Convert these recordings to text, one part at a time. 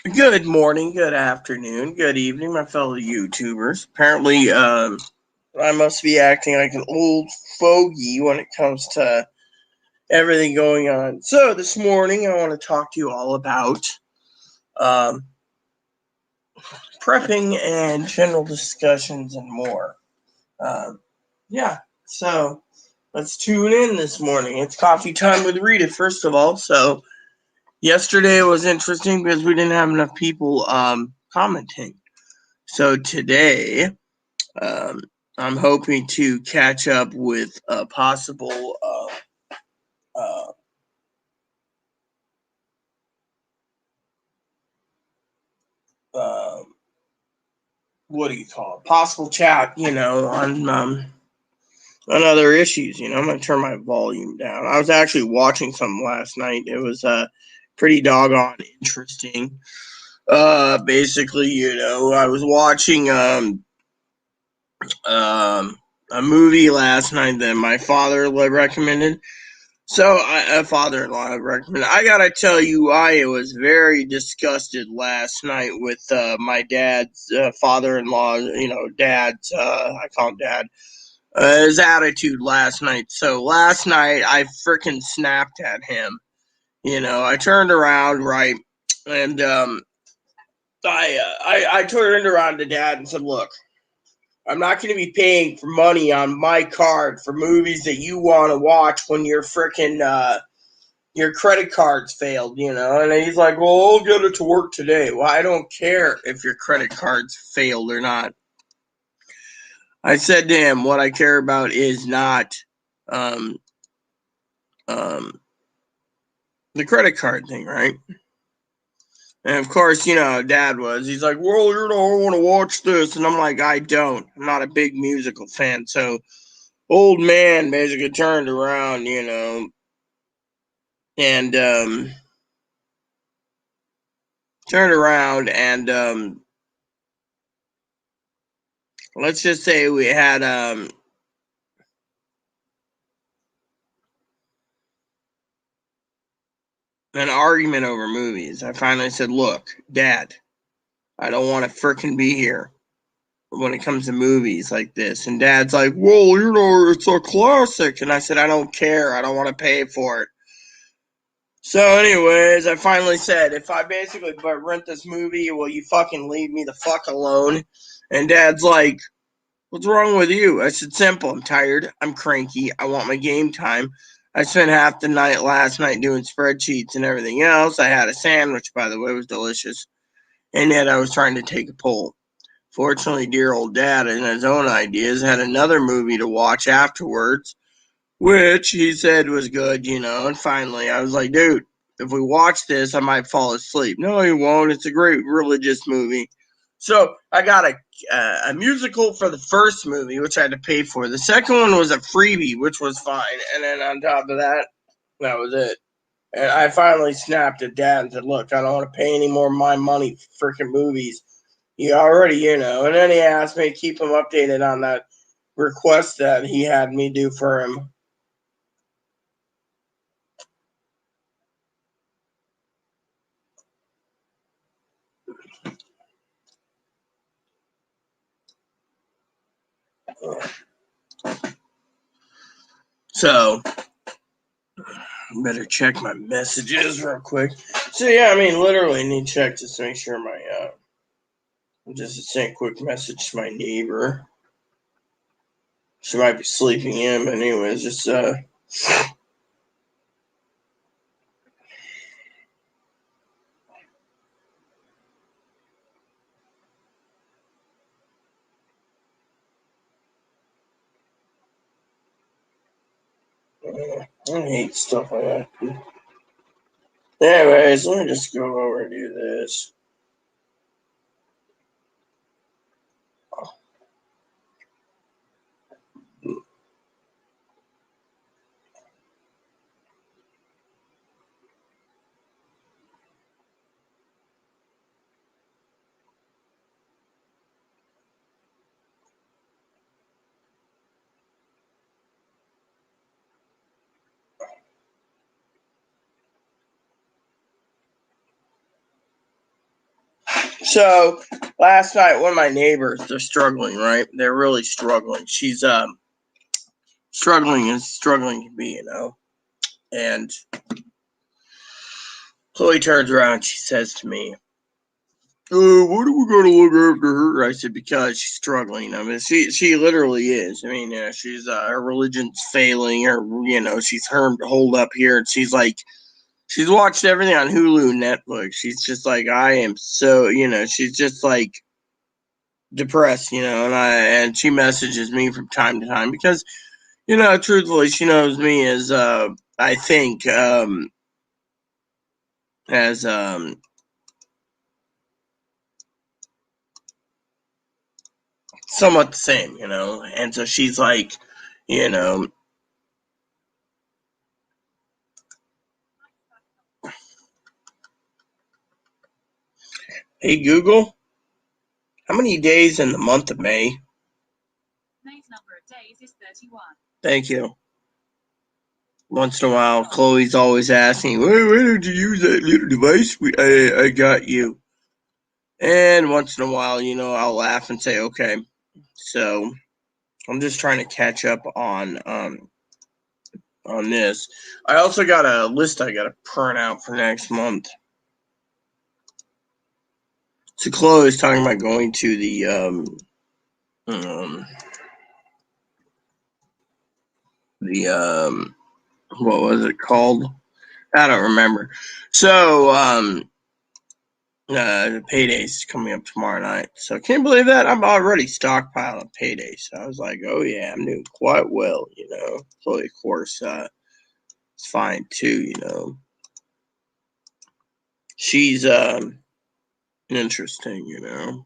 Good morning, good afternoon, good evening, my fellow YouTubers. Apparently, I must be acting like an old fogey when it comes to everything going on. So, this morning, I want to talk to you all about um, prepping and general discussions and more. Um, yeah, so let's tune in this morning. It's coffee time with Rita, first of all. So, yesterday was interesting because we didn't have enough people commenting. So today, um, I'm hoping to catch up with a possible, uh, uh, what do you call it? Possible chat, on other issues. I'm gonna turn my volume down. I was actually watching something last night. It was pretty doggone interesting. Basically, I was watching um a movie last night that my father recommended. So, a father-in-law recommended. I gotta tell you, I was very disgusted last night with my dad's father-in-law. Dad's. I call him dad. His attitude last night. So last night, I freaking snapped at him. I turned around, right, and I turned around to dad and said, "Look, I'm not going to be paying for money on my card for movies that you want to watch when you're freaking your credit card's failed. And he's like, well, I'll get it to work today. Well, I don't care if your credit card's failed or not. I said to him, what I care about is not um, um, the credit card thing, right? And of course, Dad was. He's like, well, I want to watch this. And I'm like, I don't. I'm not a big musical fan. So, old man basically turned around, and let's just say we had an argument over movies. I finally said, look, Dad, I don't want to frickin' be here when it comes to movies like this. And Dad's like, well, it's a classic. And I said, I don't care. I don't want to pay for it. So, anyways, I finally said, if I basically rent this movie, will you fucking leave me the fuck alone? And Dad's like, what's wrong with you? I said, simple. I'm tired. I'm cranky. I want my game time. I spent half the night last night doing spreadsheets and everything else. I had a sandwich, by the way. It was delicious. And yet I was trying to take a pull. Fortunately, dear old dad, in his own ideas, had another movie to watch afterwards, which he said was good. And finally, I was like, dude, if we watch this, I might fall asleep. No, you won't. It's a great religious movie. So I got a musical for the first movie, which I had to pay for. The second one was a freebie, which was fine. And then on top of that, that was it. And I finally snapped at dad and said, look, I don't want to pay any more of my money for freaking movies. You already. And then he asked me to keep him updated on that request that he had me do for him. So, better check my messages real quick. So, yeah, I mean, literally need to check just to make sure just to send a quick message to my neighbor. She might be sleeping in, but anyways, just, I hate stuff like that. Anyways, let me just go over and do this. So last night, one of my neighbors, they're struggling, right? They're really struggling. She's struggling to be, And Chloe turns around and she says to me, what are we going to look after her? I said, because she's struggling. I mean, she literally is. I mean, she's her religion's failing, or she's holed up here, and she's like, she's watched everything on Hulu and Netflix. She's just like, I am so, she's just like depressed, and she messages me from time to time because, truthfully, she knows me as I think as somewhat the same, and so she's like, you know, hey Google, how many days in the month of May? May's number of days is 31. Thank you. Once in a while, Chloe's always asking, why did you use that little device I got you? And once in a while, I'll laugh and say, okay. So I'm just trying to catch up on this. I also got a list I got to print out for next month. So Chloe is talking about going to the what was it called? I don't remember. So the payday's coming up tomorrow night. So can't believe that I'm already stockpiling payday. So I was like, oh yeah, I'm doing quite well, Chloe, of course, it's fine too, She's interesting.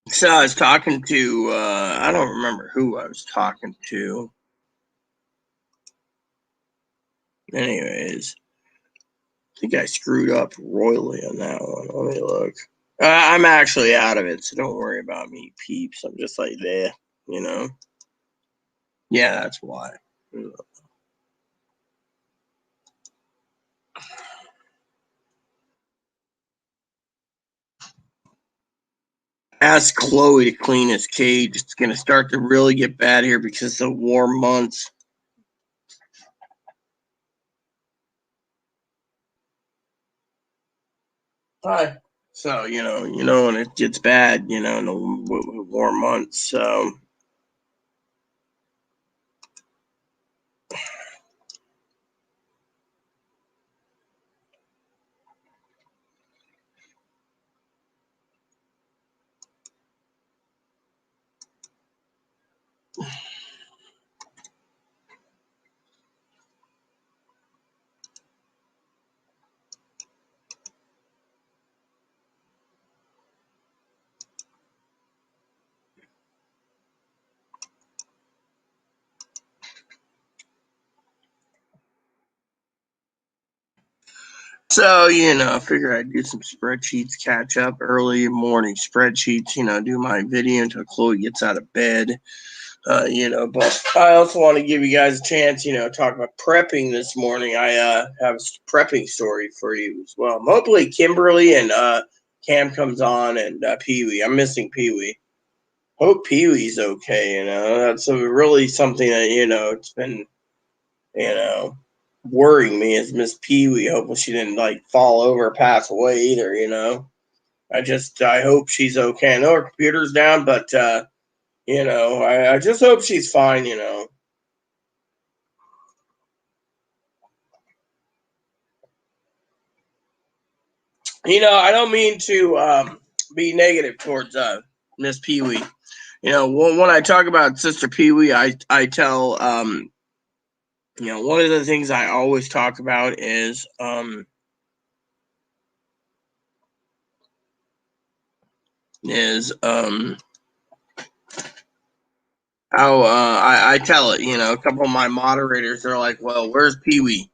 So I was talking to I don't remember who I was talking to. Anyways, I think I screwed up royally on that one. Let me look. I'm actually out of it, so don't worry about me, peeps. I'm just like there, Yeah, that's why. Ask Chloe to clean his cage. It's gonna start to really get bad here because of the warm months. Hi. So when it gets bad, in the warm months. So, I figure I'd do some spreadsheets, catch up early morning spreadsheets, do my video until Chloe gets out of bed. But I also want to give you guys a chance, talk about prepping this morning. I have a prepping story for you as well. Hopefully Kimberly and Cam comes on and Pee Wee. I'm missing Pee Wee. Hope Pee Wee's okay, That's really something that, it's been, worrying me is Miss Pee Wee. Hoping she didn't fall over or pass away either. I hope she's okay. I know her computer's down, but I just hope she's fine. I don't mean to be negative towards Miss Pee Wee. When I talk about Sister Pee Wee, I tell one of the things I always talk about is how I tell it. A couple of my moderators are like, "Well, where's Pee Wee?"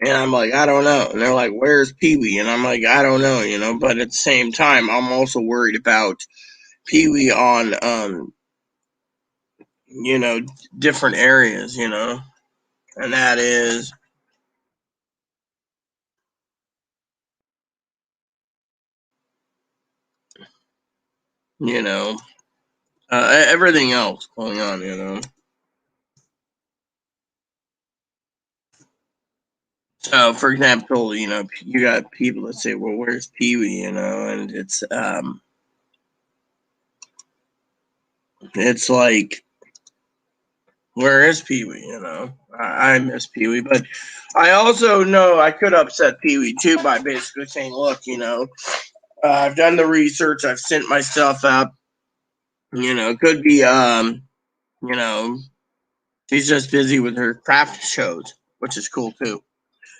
And I'm like, "I don't know." And they're like, "Where's Pee Wee?" And I'm like, "I don't know." But at the same time, I'm also worried about Pee Wee on you know, different areas, you know, and that is, you know, everything else going on, you know. So, for example, you know, you got people that say, "Well, where's Pee Wee?" You know, and it's like, where is Pee Wee? You know, I miss Pee Wee, but I also know I could upset Pee Wee too by basically saying, "Look, you know, I've done the research, I've sent my stuff up. You know, it could be, you know, she's just busy with her craft shows, which is cool too.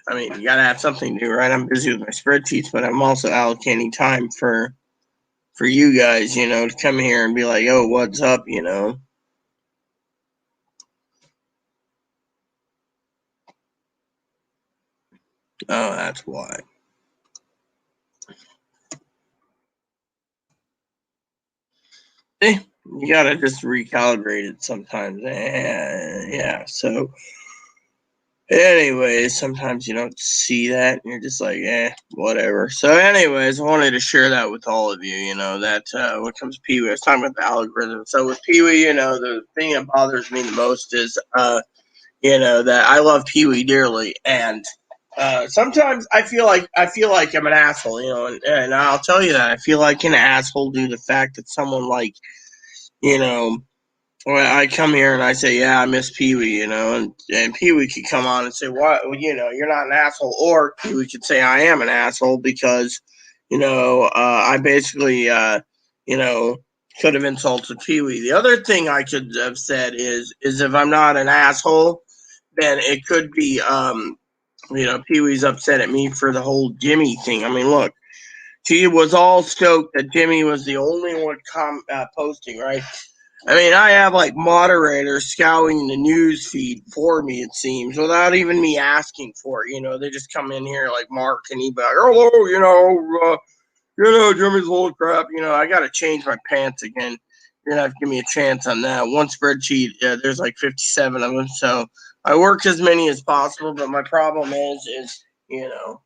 I mean, you gotta have something to do, right? I'm busy with my spreadsheets, but I'm also allocating time for you guys, you know, to come here and be like, "Oh, what's up?" You know. Oh, that's why. Eh, you gotta just recalibrate it sometimes. Yeah. So, anyways, sometimes you don't see that, and you're just like, whatever. So, anyways, I wanted to share that with all of you. You know that when it comes to Pee Wee, I was talking about the algorithm. So with Pee Wee, you know, the thing that bothers me the most is, you know, that I love Pee Wee dearly, and sometimes I feel like I'm an asshole, you know, and I'll tell you that I feel like an asshole due to the fact that someone like, you know, when I come here and I say, yeah, I miss Pee Wee, you know, and Pee Wee could come on and say, what, well, you know, you're not an asshole, or Pee Wee could say, I am an asshole because, you know, I basically, you know, could have insulted Pee Wee. The other thing I could have said is if I'm not an asshole, then it could be, you know, Pee Wee's upset at me for the whole Jimmy thing. I mean, look, she was all stoked that Jimmy was the only one posting, right? I mean, I have like moderators scouring the news feed for me, it seems, without even me asking for it. You know, they just come in here like Mark and he'd be like, hello, you know, Jimmy's full of crap. You know, I got to change my pants again. You're going to have to give me a chance on that. One spreadsheet, there's like 57 of them. So I work as many as possible, but my problem is, you know,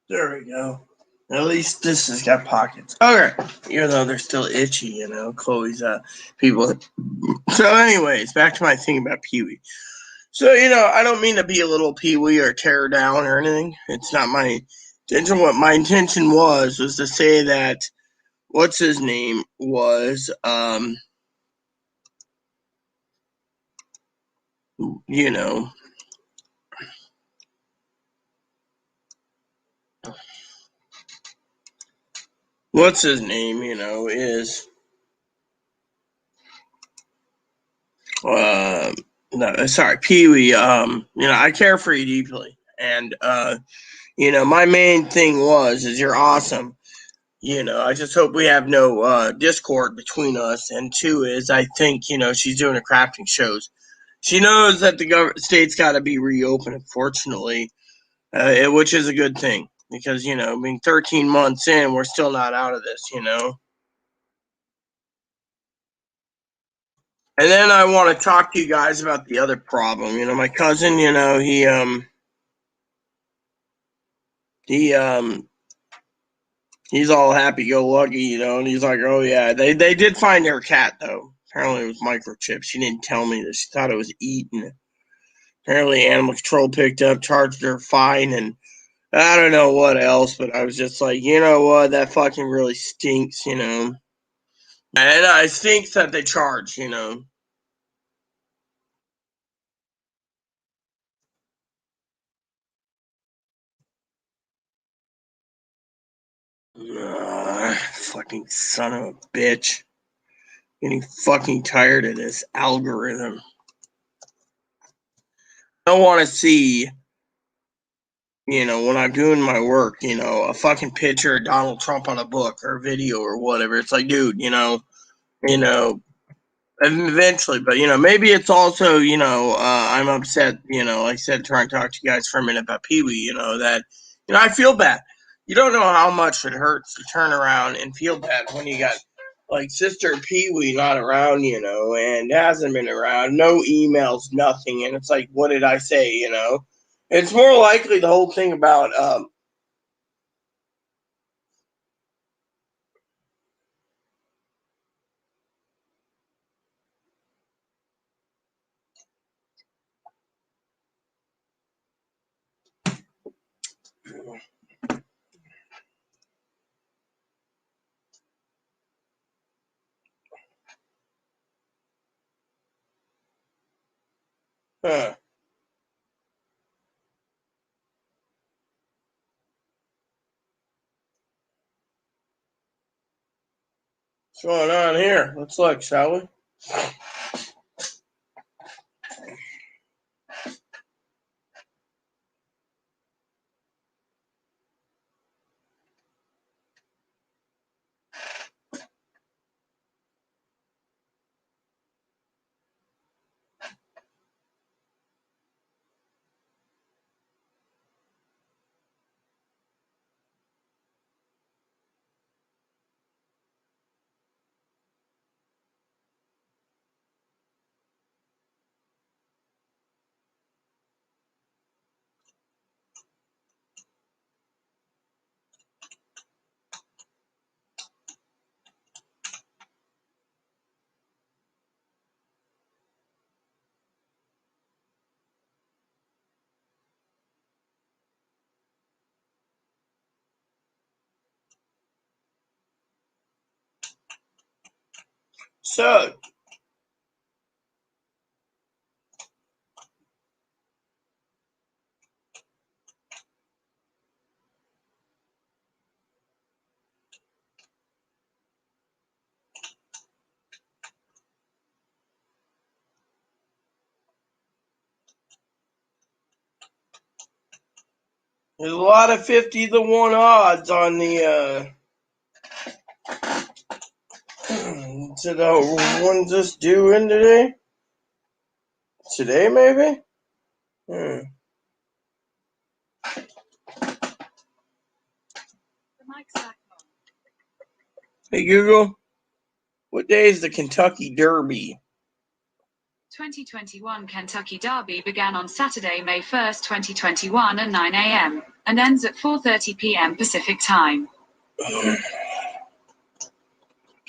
there we go. At least this has got pockets. Okay. Even though they're still itchy, you know, Chloe's people. So, anyways, back to my thing about Pee Wee. So, you know, I don't mean to be a little Pee Wee or tear down or anything. It's not my intention. What my intention was to say that what's his name was, you know, what's his name, you know, is, uh, no, sorry, Pee Wee. You know, I care for you deeply. And, you know, my main thing is you're awesome. You know, I just hope we have no discord between us. And two is I think, you know, she's doing a crafting shows. She knows that the state's got to be reopened, unfortunately, which is a good thing because, you know, being 13 months in, we're still not out of this, you know. And then I want to talk to you guys about the other problem. You know, my cousin, you know, he he's all happy go lucky, you know, and he's like, oh yeah, they did find their cat though. Apparently it was microchipped. She didn't tell me this. She thought it was eaten. Apparently animal control picked up, charged her a fine, and I don't know what else. But I was just like, you know what, that fucking really stinks, you know. And it stinks that they charge, you know. Fucking son of a bitch. Getting fucking tired of this algorithm. I don't want to see, when I'm doing my work, a fucking picture of Donald Trump on a book or a video or whatever. It's like, dude, you know, eventually, but maybe it's also, I'm upset, like I said, trying to talk to you guys for a minute about Pee Wee, that, I feel bad. You don't know how much it hurts to turn around and feel bad when you got like Sister Pee Wee not around, and hasn't been around, no emails, nothing. And it's like, what did I say, It's more likely the whole thing about, huh, what's going on here? Let's look, shall we? So, there's a lot of 50-1 odds on the to the ones just due in today. Today, maybe. Hmm. Hey Google, what day is the Kentucky Derby? 2021 Kentucky Derby began on Saturday, May 1st, 2021 at 9 a.m. and ends at 4:30 p.m. Pacific Time.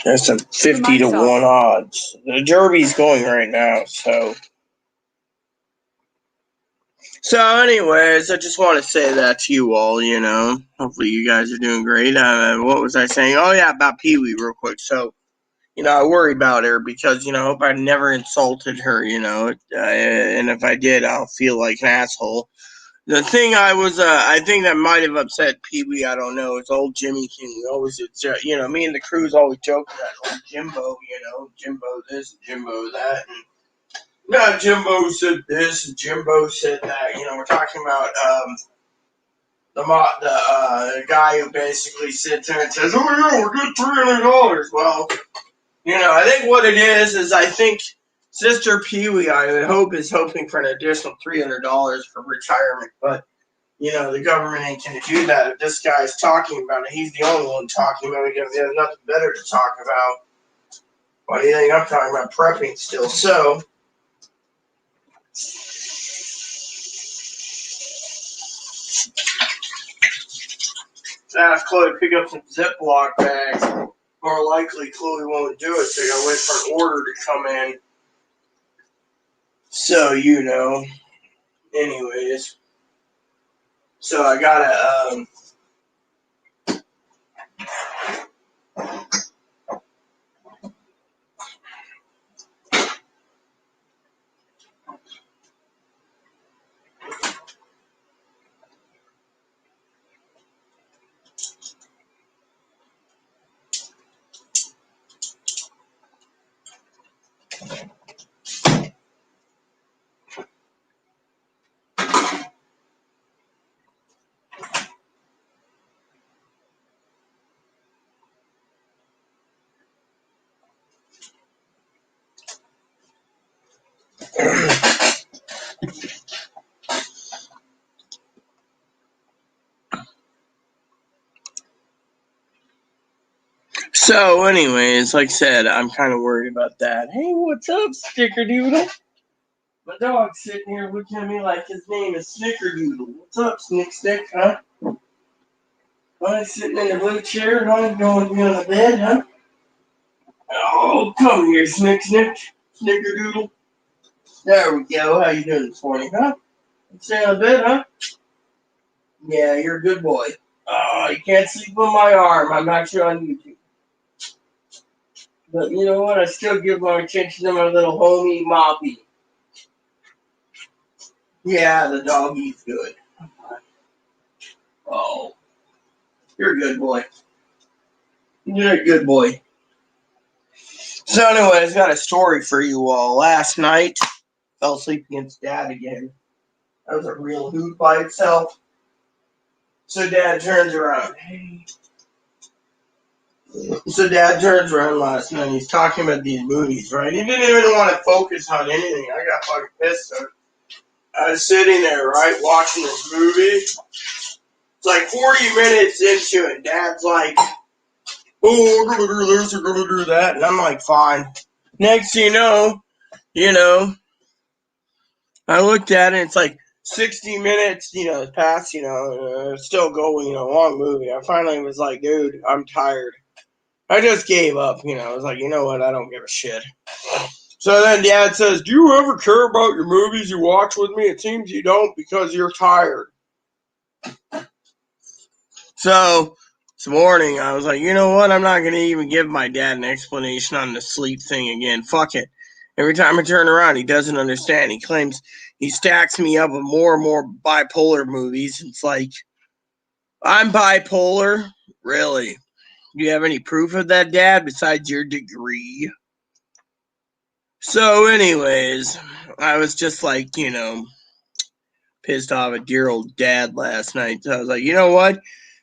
That's some 50-1 odds. The Derby's going right now, so. So, anyways, I just want to say that to you all, Hopefully you guys are doing great. What was I saying? Oh, yeah, about Pee Wee, real quick. So, I worry about her because, I hope I never insulted her, and if I did, I'll feel like an asshole. The thing I think that might have upset Pee Wee, I don't know, it's old Jimmy King. We always, me and the crew's always joke that old Jimbo, Jimbo this, Jimbo that, and Jimbo said this, and Jimbo said that. We're talking about the guy who basically sits there and says, "Oh yeah, we're good $300." Well, I think what it is I think Sister Pee Wee, I hope, is hoping for an additional $300 for retirement, but the government ain't going to do that. If this guy's talking about it, he's the only one talking about it because he has nothing better to talk about. Why do you think I'm talking about prepping still? So, ask Chloe to pick up some Ziploc bags. More likely, Chloe won't do it, so you gotta wait for an order to come in. So, anyways. So, I gotta, So, anyways, like I said, I'm kind of worried about that. Hey, what's up, Snickerdoodle? My dog's sitting here looking at me like his name is Snickerdoodle. What's up, Snick, huh? Why sitting in the blue chair, huh? Going to be on the bed, huh? Oh, come here, Snickerdoodle. There we go. How you doing this morning, huh? Stay on the bed, huh? Yeah, you're a good boy. Oh, you can't sleep on my arm. I'm actually on YouTube. But you know what? I still give my attention to my little homie, Moppy. Yeah, the doggy's good. Oh, you're a good boy. You're a good boy. So, anyways, got a story for you all. Last night, fell asleep against Dad again. That was a real hoot by itself. So, Dad turns around. Last night. He's talking about these movies, right? He didn't even want to focus on anything. I got fucking pissed. I was sitting there, right, watching this movie. It's like 40 minutes into it. Dad's like, oh, we're going to do this, we're going to do that. And I'm like, fine. Next thing you know, I looked at it, it's like 60 minutes, past, still going, long movie. I finally was like, dude, I'm tired. I just gave up, I was like, you know what, I don't give a shit. So then Dad says, do you ever care about your movies you watch with me? It seems you don't because you're tired. So this morning I was like, you know what, I'm not going to even give my dad an explanation on the sleep thing again. Fuck it. Every time I turn around, he doesn't understand. He claims he stacks me up with more and more bipolar movies. It's like, I'm bipolar? Really? Do you have any proof of that, Dad, besides your degree? So, anyways, I was just like, pissed off at dear old Dad last night. So I was like, you know what?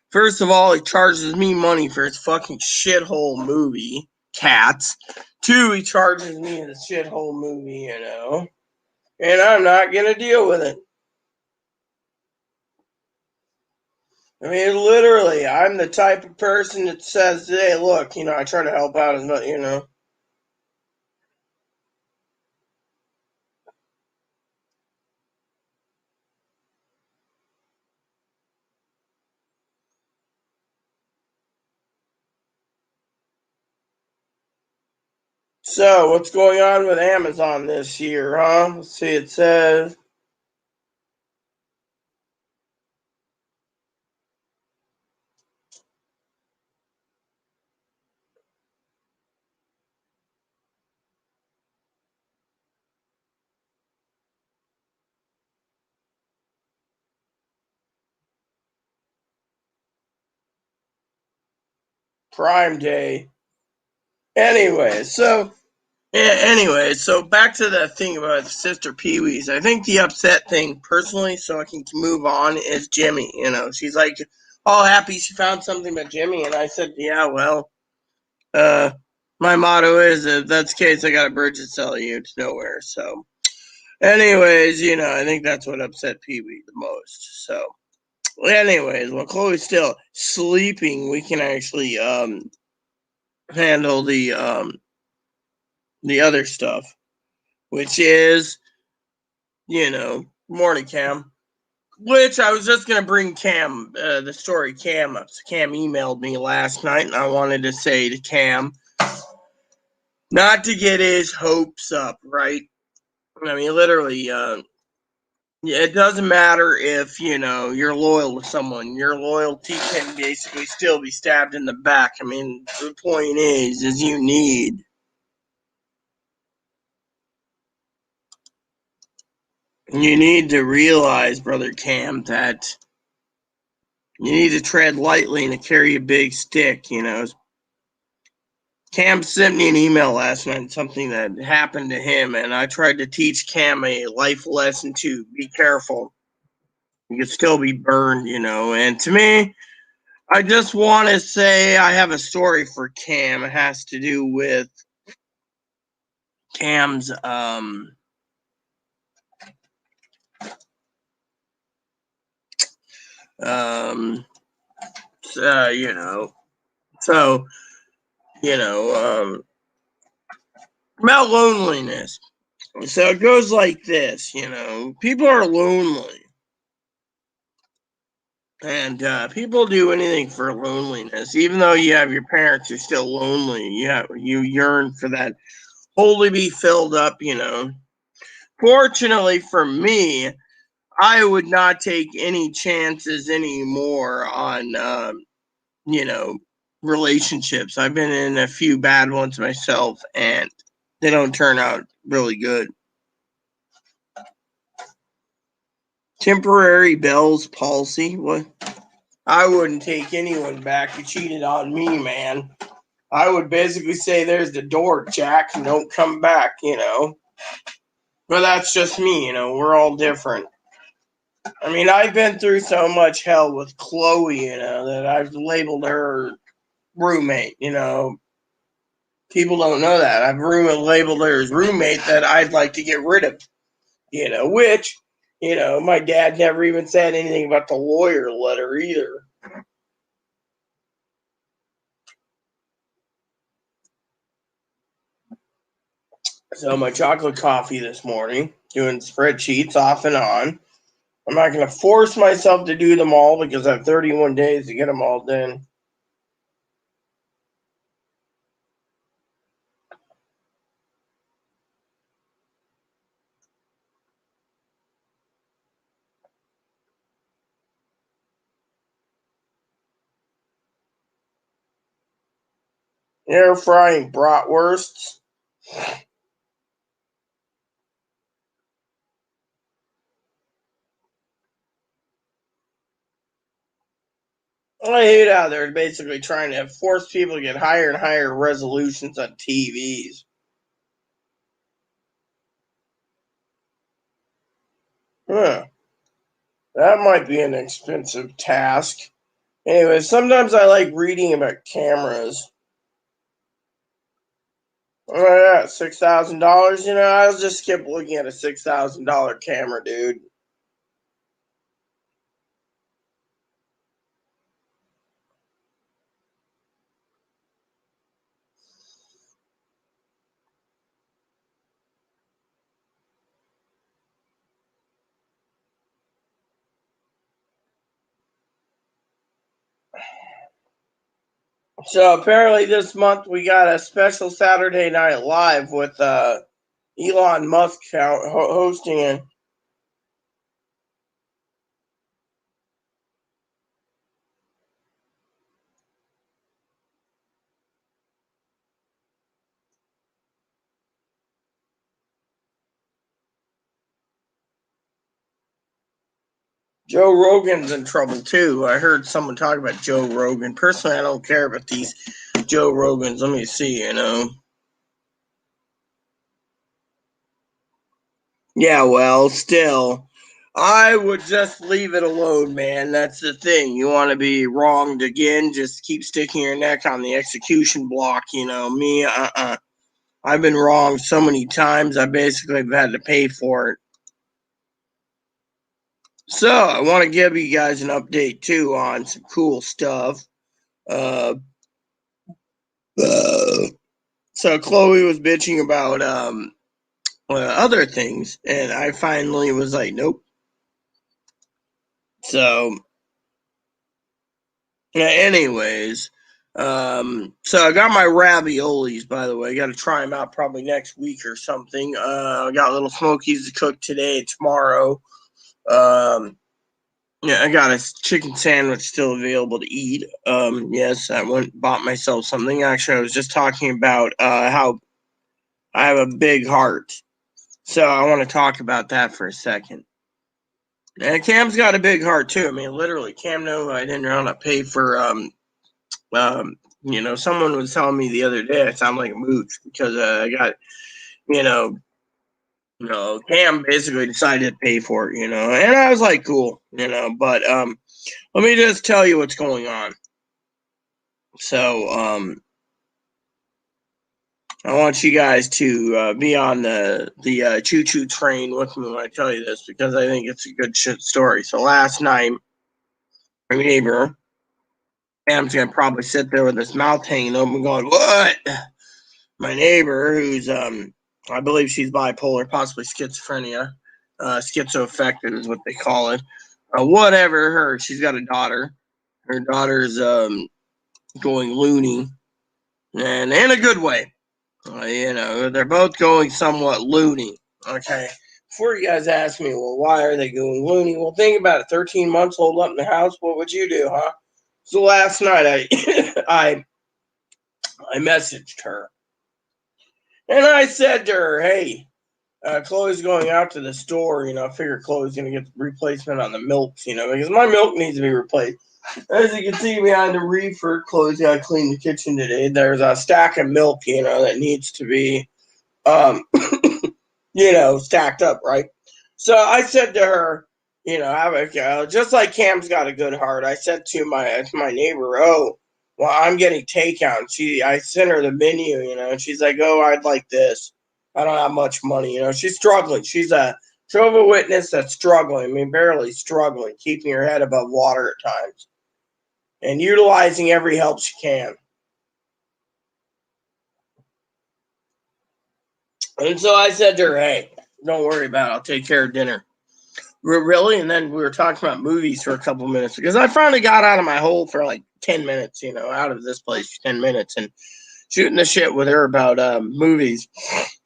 First of all, he charges me money for his fucking shithole movie, Cats. Two, he charges me his shithole movie, and I'm not gonna deal with it. I mean, literally, I'm the type of person that says, hey, look, I try to help out as much. So, what's going on with Amazon this year, huh? Let's see, it says Prime Day. Anyway, so back to the thing about Sister Pee Wee's. I think the upset thing, personally, so I can move on, is Jimmy. She's like all happy she found something about Jimmy, and I said, yeah, well, my motto is if that's the case, I got a bridge to sell you to nowhere. So, anyways, I think that's what upset Pee Wee the most. So, anyways, while Chloe's still sleeping, we can actually handle the other stuff, which is, morning Cam. Which I was just gonna bring Cam, the story Cam up. So Cam emailed me last night, and I wanted to say to Cam, not to get his hopes up, right? I mean, literally, it doesn't matter if you're loyal to someone. Your loyalty can basically still be stabbed in the back. I mean, the point is you need to realize, brother Cam, that you need to tread lightly and to carry a big stick. Cam sent me an email last night, something that happened to him, and I tried to teach Cam a life lesson to be careful. You can still be burned, And to me, I just want to say I have a story for Cam. It has to do with Cam's Um, you know, so, you know, about loneliness. So it goes like this, people are lonely. And people do anything for loneliness. Even though you have your parents, you're still lonely. You yearn for that hole to be filled up. Fortunately for me, I would not take any chances anymore on, you know, relationships. I've been in a few bad ones myself, and they don't turn out really good. Temporary Bell's palsy. What? I wouldn't take anyone back who cheated on me, man. I would basically say, "There's the door, Jack, and don't come back." But that's just me. We're all different. I mean, I've been through so much hell with Chloe, that I've labeled her roommate. People don't know that. I've labeled her as roommate that I'd like to get rid of, which, my dad never even said anything about the lawyer letter either. So my chocolate coffee this morning, doing spreadsheets off and on. I'm not going to force myself to do them all because I have 31 days to get them all done. Air frying bratwursts. I hate how they're basically trying to force people to get higher and higher resolutions on TVs. Huh. That might be an expensive task. Anyway, sometimes I like reading about cameras. Oh yeah, $6,000. I'll just skip looking at a $6,000 camera, dude. So apparently this month we got a special Saturday Night Live with Elon Musk hosting it. Joe Rogan's in trouble too. I heard someone talk about Joe Rogan. Personally, I don't care about these Joe Rogans. Let me see. Yeah, well, still, I would just leave it alone, man. That's the thing. You want to be wronged again, just keep sticking your neck on the execution block. Me, I've been wronged so many times, I basically have had to pay for it. So, I want to give you guys an update too on some cool stuff. Uh, uh, so, Chloe was bitching about other things, and I finally was like, nope. So, anyways, so I got my raviolis, by the way. I got to try them out probably next week or something. I got little smokies to cook today and tomorrow. Yeah, I got a chicken sandwich still available to eat. Yes, I went and bought myself something. Actually, I was just talking about how I have a big heart. So I want to talk about that for a second. And Cam's got a big heart too. I mean, literally, Cam knew I didn't want to pay for um, someone was telling me the other day I sound like a mooch because I got, you know, Cam basically decided to pay for it, and I was like, cool. But let me just tell you what's going on. So I want you guys to be on the choo choo train with me when I tell you this because I think it's a good shit story. So last night my neighbor. Cam's gonna probably sit there with his mouth hanging open, going, "What?" My neighbor, who's I believe she's bipolar, possibly schizophrenia, schizoaffective is what they call it. Whatever, she's got a daughter. Her daughter's going loony, and in a good way. They're both going somewhat loony. Okay. Before you guys ask me, well, why are they going loony? Well, think about it. 13 months holed up in the house. What would you do, huh? So last night I messaged her and I said to her, "Hey, Chloe's going out to the store. I figure Chloe's gonna get the replacement on the milks. Because my milk needs to be replaced. As you can see behind the reefer, Chloe's got to clean the kitchen today. There's a stack of milk, that needs to be, um, stacked up, right? So I said to her, just like Cam's got a good heart. I said to my neighbor, "Oh, well, I'm getting takeout." I sent her the menu, and she's like, "Oh, I'd like this. I don't have much money." She's struggling. She's a Jehovah's Witness that's struggling. I mean, barely struggling, keeping her head above water at times, and utilizing every help she can. And so I said to her, "Hey, don't worry about it. I'll take care of dinner." Really? And then we were talking about movies for a couple minutes because I finally got out of my hole for like 10 minutes, out of this place for 10 minutes and shooting the shit with her about movies.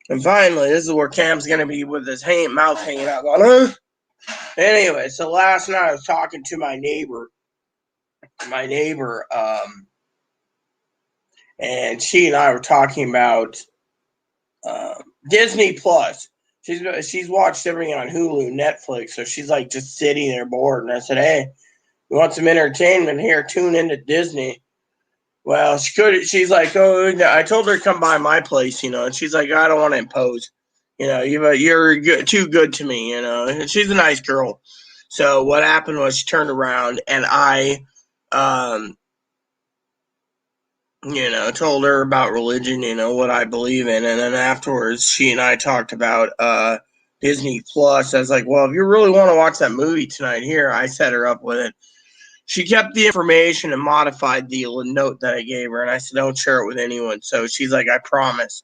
And finally, this is where Cam's going to be with his mouth hanging out going, huh? Anyway, so last night I was talking to my neighbor. And she and I were talking about Disney Plus. She's watched everything on Hulu, Netflix, so she's like just sitting there bored. And I said, "Hey, you want some entertainment here? Tune into Disney." Well, she's like, "Oh, no." I told her to come by my place, and she's like, "I don't want to impose. You're too good to me, And she's a nice girl. So what happened was she turned around and I, um, told her about religion, what I believe in. And then afterwards, she and I talked about Disney Plus. I was like, "Well, if you really want to watch that movie tonight, here," I set her up with it. She kept the information and modified the note that I gave her. And I said, "Don't share it with anyone." So she's like, "I promise."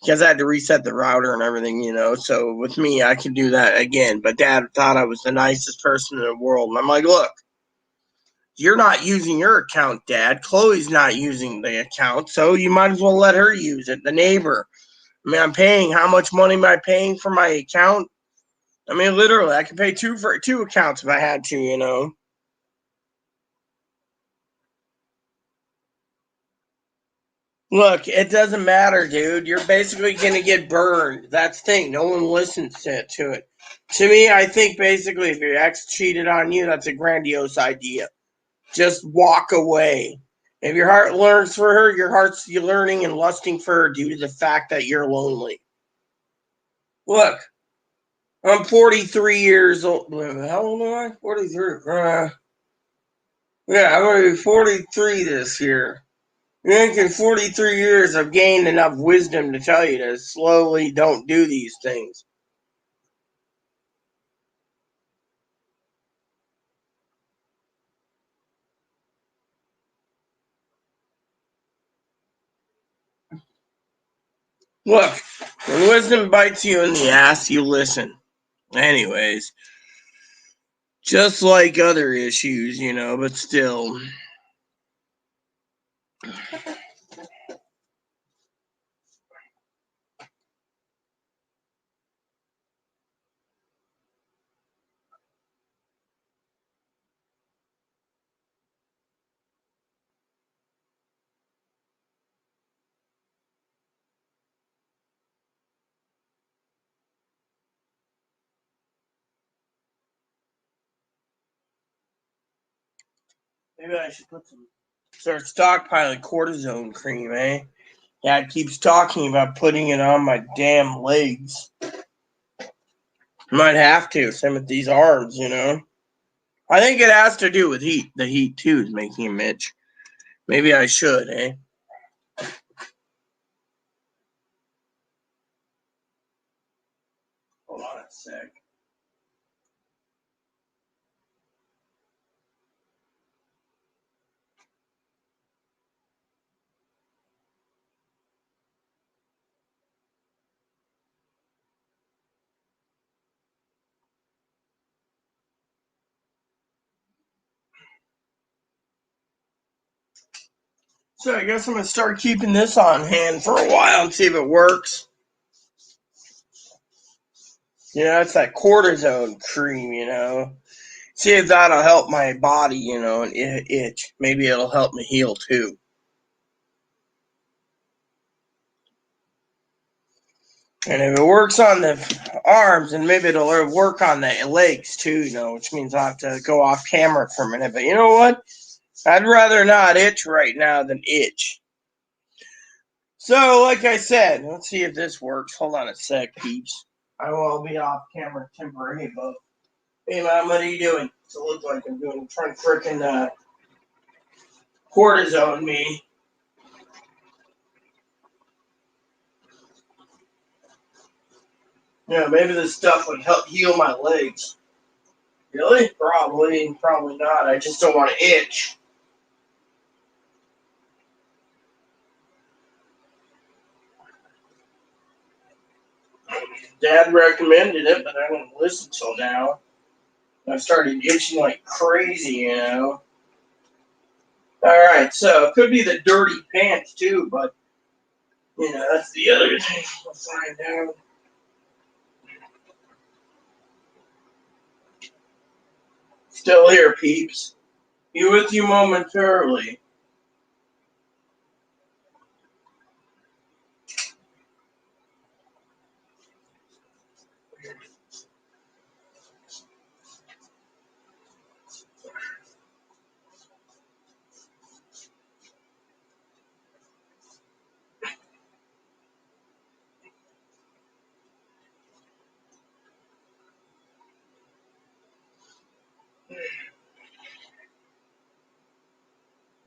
Because I had to reset the router and everything, So with me, I can do that again. But Dad thought I was the nicest person in the world. And I'm like, "Look, you're not using your account, Dad. Chloe's not using the account, so you might as well let her use it. The neighbor. I mean, I'm paying. How much money am I paying for my account? I mean, literally, I could pay two for two accounts if I had to. Look, it doesn't matter, dude. You're basically gonna get burned. That's the thing. No one listens to it. To me, I think basically if your ex cheated on you, that's a grandiose idea. Just walk away. If your heart learns for her, your heart's learning and lusting for her due to the fact that you're lonely. Look, I'm 43 years old. How old am I? 43. Yeah, I'm going to be 43 this year. I think in 43 years, I've gained enough wisdom to tell you to slowly don't do these things. Look, when wisdom bites you in the ass, you listen. Anyways, just like other issues, but still. Maybe I should start stockpiling cortisone cream, eh? Dad keeps talking about putting it on my damn legs. Might have to. Same with these arms. I think it has to do with heat. The heat, too, is making him itch. Maybe I should, eh? Hold on a sec. So I guess I'm going to start keeping this on hand for a while and see if it works. It's that cortisone cream, See if that'll help my body, and itch. Maybe it'll help me heal too. And if it works on the arms, then maybe it'll work on the legs too, which means I'll have to go off camera for a minute. But you know what? I'd rather not itch right now than itch. So, like I said, let's see if this works. Hold on a sec, peeps. I will be off camera temporarily, but hey, Mom, what are you doing? It looks like I'm trying to frickin' cortisone me. Maybe this stuff would help heal my legs. Really? Probably not. I just don't want to itch. Dad recommended it, but I didn't listen till now. I started itching like crazy, Alright, so it could be the dirty pants too, but, that's the other thing. We'll find out. Still here, peeps. Be with you momentarily.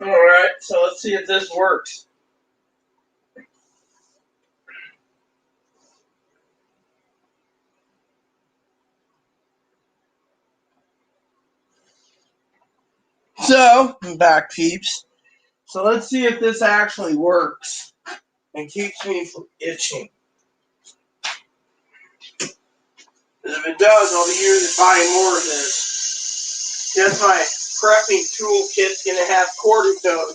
Alright, so let's see if this works. So, I'm back, peeps. So let's see if this actually works and keeps me from itching. If it does, I'll be buying more of this. Guess my prepping toolkit's gonna have cortisone.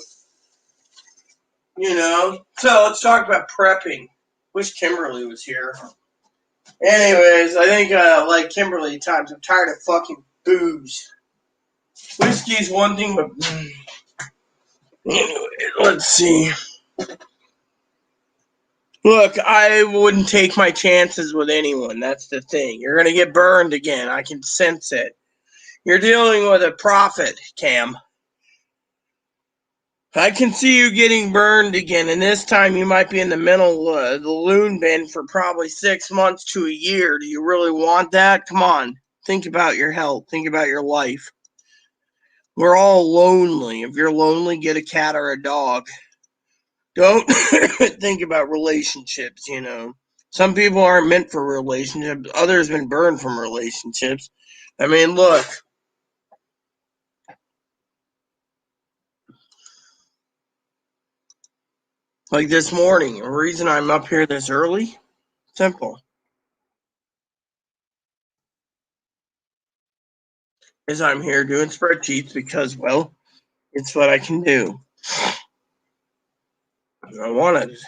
So let's talk about prepping. Wish Kimberly was here. Anyways, I think like Kimberly times, I'm tired of fucking booze. Whiskey's one thing, but anyway, let's see. Look, I wouldn't take my chances with anyone. That's the thing. You're gonna get burned again. I can sense it. You're dealing with a prophet, Cam. I can see you getting burned again, and this time you might be in the mental the loon bin for probably 6 months to a year. Do you really want that? Come on. Think about your health. Think about your life. We're all lonely. If you're lonely, get a cat or a dog. Don't think about relationships, Some people aren't meant for relationships. Others have been burned from relationships. I mean, look. Like this morning, the reason I'm up here this early? Simple. Is I'm here doing spreadsheets because, well, it's what I can do. I want it.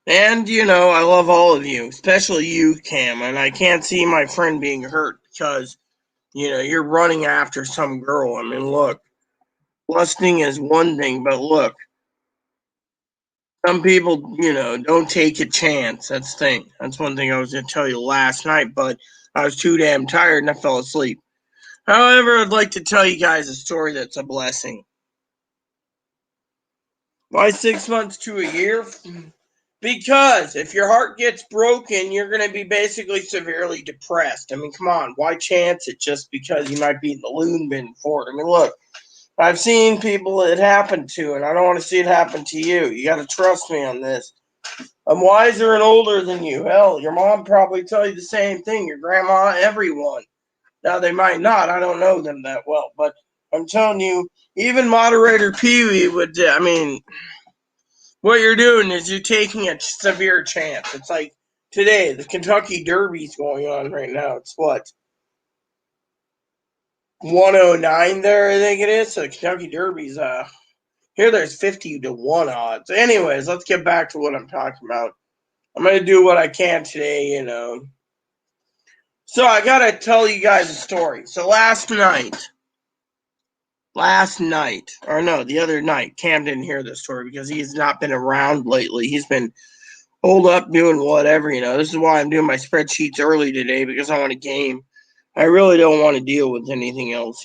And, I love all of you, especially you, Cam. And I can't see my friend being hurt because, you're running after some girl. I mean, look, lusting is one thing, but look, some people, don't take a chance. That's the thing. That's one thing I was going to tell you last night, but I was too damn tired and I fell asleep. However, I'd like to tell you guys a story that's a blessing. Why 6 months to a year? Because if your heart gets broken, you're going to be basically severely depressed. I mean, come on. Why chance it just because you might be in the loon bin for it? I mean, look, I've seen people it happened to, and I don't want to see it happen to you. You got to trust me on this. I'm wiser and older than you. Hell, your mom probably tell you the same thing. Your grandma, everyone. Now, they might not. I don't know them that well. But I'm telling you, even moderator Pee-wee would, what you're doing is you're taking a severe chance. It's like today, the Kentucky Derby's going on right now. It's what? 109 there, I think it is. So Kentucky Derby's here there's 50-1 odds. Anyways, let's get back to what I'm talking about. I'm gonna do what I can today, So I gotta tell you guys a story. So last night, or no, the other night, Cam didn't hear this story because he's not been around lately. He's been holed up doing whatever, This is why I'm doing my spreadsheets early today because I want a game. I really don't want to deal with anything else,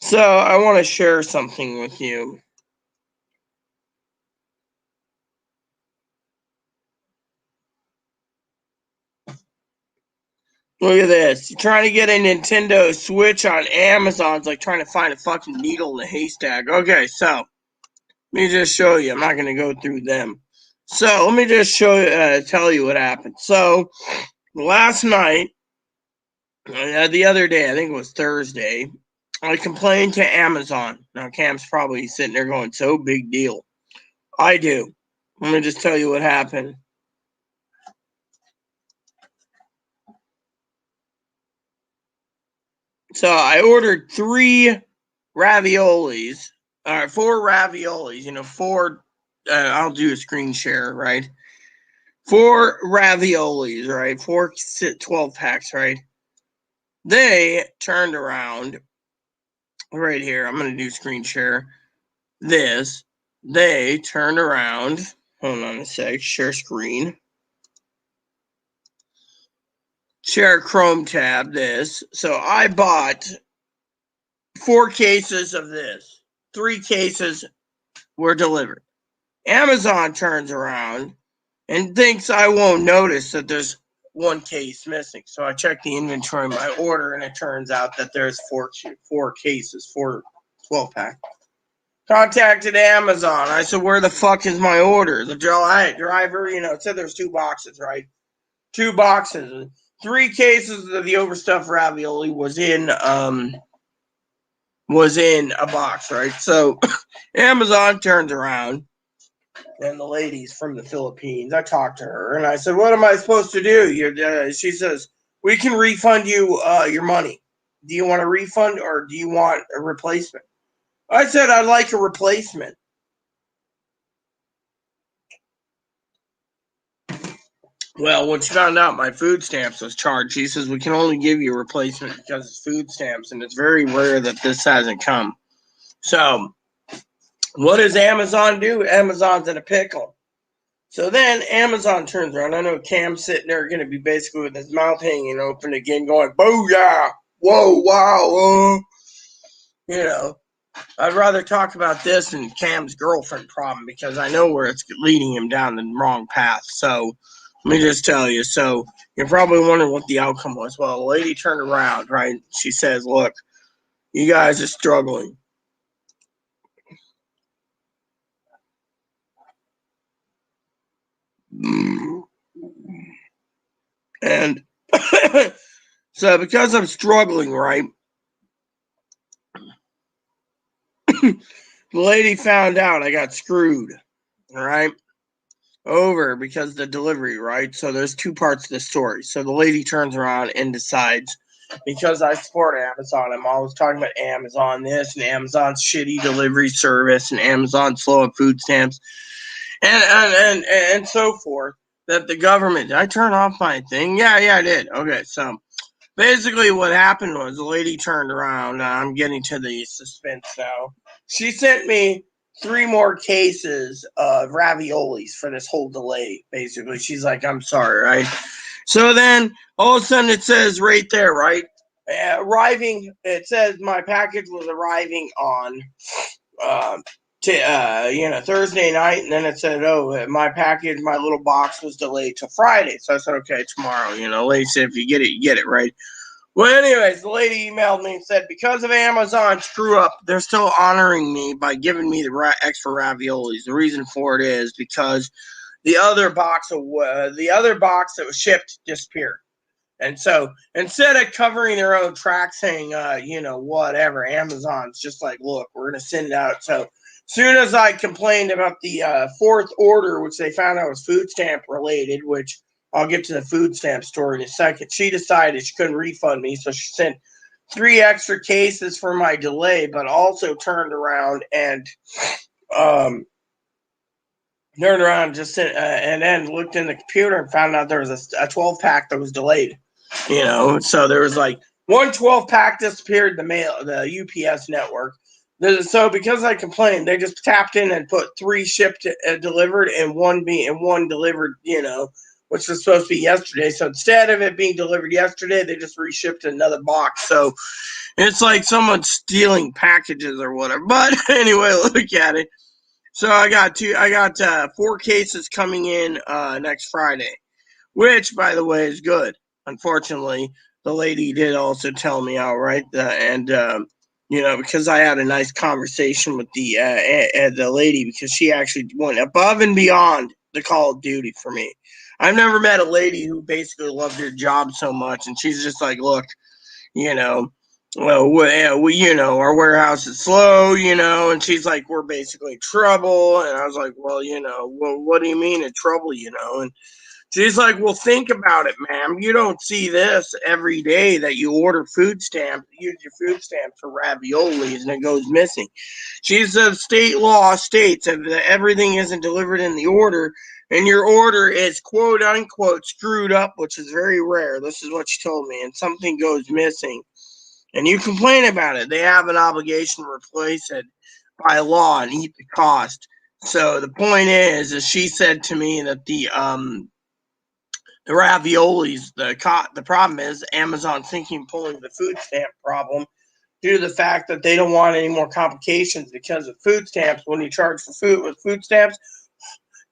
So I want to share something with you. Look at this. You're trying to get a Nintendo Switch on Amazon. It's like trying to find a fucking needle in a haystack. Okay, so let me just show you. I'm not going to go through them. So let me just tell you what happened. So last night, the other day, I think it was Thursday, I complained to Amazon. Now Cam's probably sitting there going, so big deal. I do. Let me just tell you what happened. So I ordered 4 raviolis, 4, I'll do a screen share, right? 4 raviolis, right? 4 12 packs, right? They turned around right here. I'm going to do screen share this. They turned around. Hold on a sec. Share screen. Share Chrome tab this. So I bought 4 cases of this. 3 cases were delivered. Amazon turns around and thinks I won't notice that there's 1 case missing. So I check the inventory of my order, and it turns out that there's 4 cases, 4 12-pack. Contacted Amazon. I said, where the fuck is my order? The driver, it said there's 2 boxes, right? 2 boxes. 3 cases of the overstuffed ravioli was in a box, right? So Amazon turns around, and the lady's from the Philippines. I talked to her, and I said, what am I supposed to do? She says, we can refund you your money. Do you want a refund, or do you want a replacement? I said, I'd like a replacement. Well, when she found out my food stamps was charged, she says, we can only give you a replacement because it's food stamps, and it's very rare that this hasn't come. So what does Amazon do? Amazon's in a pickle. So then Amazon turns around. I know Cam's sitting there going to be basically with his mouth hanging open again, going, booyah, whoa, wow, I'd rather talk about this than Cam's girlfriend problem because I know where it's leading him down the wrong path. So let me just tell you. So you're probably wondering what the outcome was. Well, the lady turned around, right? She says, look, you guys are struggling. And so because I'm struggling, right? The lady found out I got screwed, all right? Over because the delivery, right? So there's 2 parts of the story. So the lady turns around and decides, because I support Amazon, I'm always talking about Amazon this and Amazon's shitty delivery service and Amazon slow up food stamps and so forth, that the government, did I turn off my thing? Yeah, I did. Okay, so basically what happened was the lady turned around. I'm getting to the suspense now. She sent me 3 more cases of raviolis for this whole delay, basically. She's like, I'm sorry, right? So then all of a sudden it says right there, right? It says my package was arriving on Thursday night, and then it said, oh, my package, my little box was delayed till Friday. So I said, okay, tomorrow. Lady said, if you get it, you get it, right? Well, anyways, the lady emailed me and said, because of Amazon's screw up, they're still honoring me by giving me the extra raviolis. The reason for it is because the other box that was shipped disappeared. And so instead of covering their own tracks saying, whatever, Amazon's just like, look, we're going to send it out. So soon as I complained about the 4th order, which they found out was food stamp related, which I'll get to the food stamp story in a second. She decided she couldn't refund me, so she sent 3 extra cases for my delay, but also turned around and um, just sent, and then looked in the computer and found out there was a 12 pack that was delayed. So there was like one 12 pack disappeared the UPS network. So because I complained, they just tapped in and put 3 shipped delivered and one delivered, which was supposed to be yesterday. So instead of it being delivered yesterday, they just reshipped another box. So it's like someone stealing packages or whatever. But anyway, look at it. So I got 4 cases coming in next Friday, which, by the way, is good. Unfortunately, the lady did also tell me outright because I had a nice conversation with the lady, because she actually went above and beyond the call of duty for me. I've never met a lady who basically loved her job so much, and she's just like, look, you know, our warehouse is slow, and she's like, we're basically in trouble. And I was like, well, what do you mean in trouble, and she's like, well, think about it, ma'am. You don't see this every day that you order food stamps, use your food stamp for raviolis, and it goes missing. She said state law states that everything isn't delivered in the order, and your order is quote unquote screwed up, which is very rare. This is what she told me, and something goes missing, and you complain about it. They have an obligation to replace it by law and eat the cost. So the point is she said to me that the raviolis, the problem is Amazon thinking pulling the food stamp problem due to the fact that they don't want any more complications because of food stamps. When you charge for food with food stamps,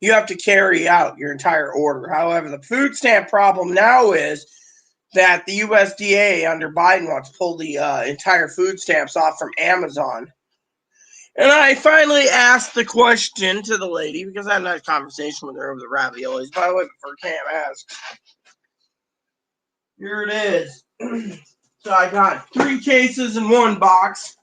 you have to carry out your entire order. However, the food stamp problem now is that the USDA under Biden wants to pull the entire food stamps off from Amazon. And I finally asked the question to the lady, because I had a nice conversation with her over the raviolis. By the way, before Cam asked, here it is. So I got 3 cases in one box.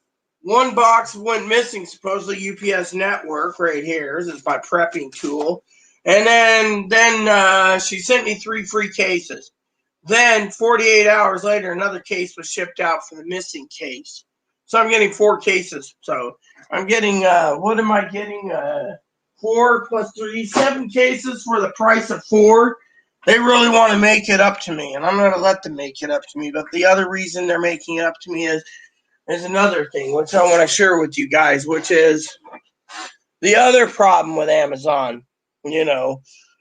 One box went missing, supposedly UPS network right here. This is my prepping tool. And then she sent me 3 free cases. Then 48 hours later, another case was shipped out for the missing case. So I'm getting 4 cases. So I'm getting, what am I getting? 4 plus 3, 7 cases for the price of 4. They really want to make it up to me, and I'm going to let them make it up to me. But the other reason they're making it up to me is another thing, which I want to share with you guys, which is the other problem with Amazon, and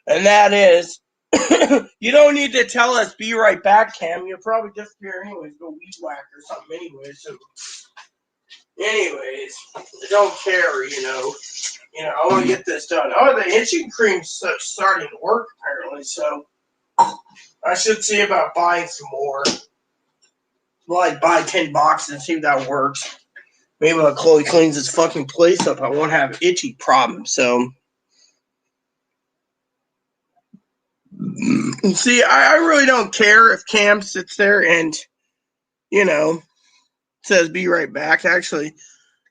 that is you don't need to tell us be right back, Cam. You'll probably disappear anyways, go weed whack or something anyways. So anyways, I don't care, I want to get this done. Oh, the itching cream's starting to work apparently, so I should see about buying some more. Like buy 10 boxes and see if that works. Maybe when Chloe cleans this fucking place up, I won't have itchy problems. So, see, I really don't care if Cam sits there and, says be right back. Actually,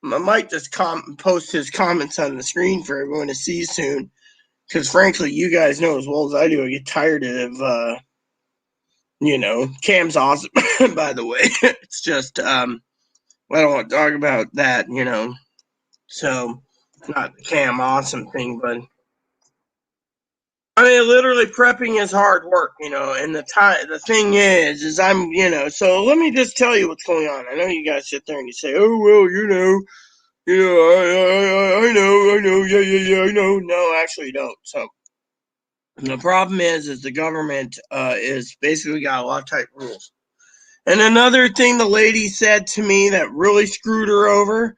I might just post his comments on the screen for everyone to see soon. Because frankly, you guys know as well as I do, I get tired of, Cam's awesome, by the way. It's just, I don't want to talk about that, So, not the Cam awesome thing, but I mean, literally prepping is hard work, and the thing is I'm, so let me just tell you what's going on. I know you guys sit there and you say, oh, well, I know, yeah, I know. No, actually, you don't. So, the problem is the government is basically got a lot of tight rules. And another thing the lady said to me that really screwed her over,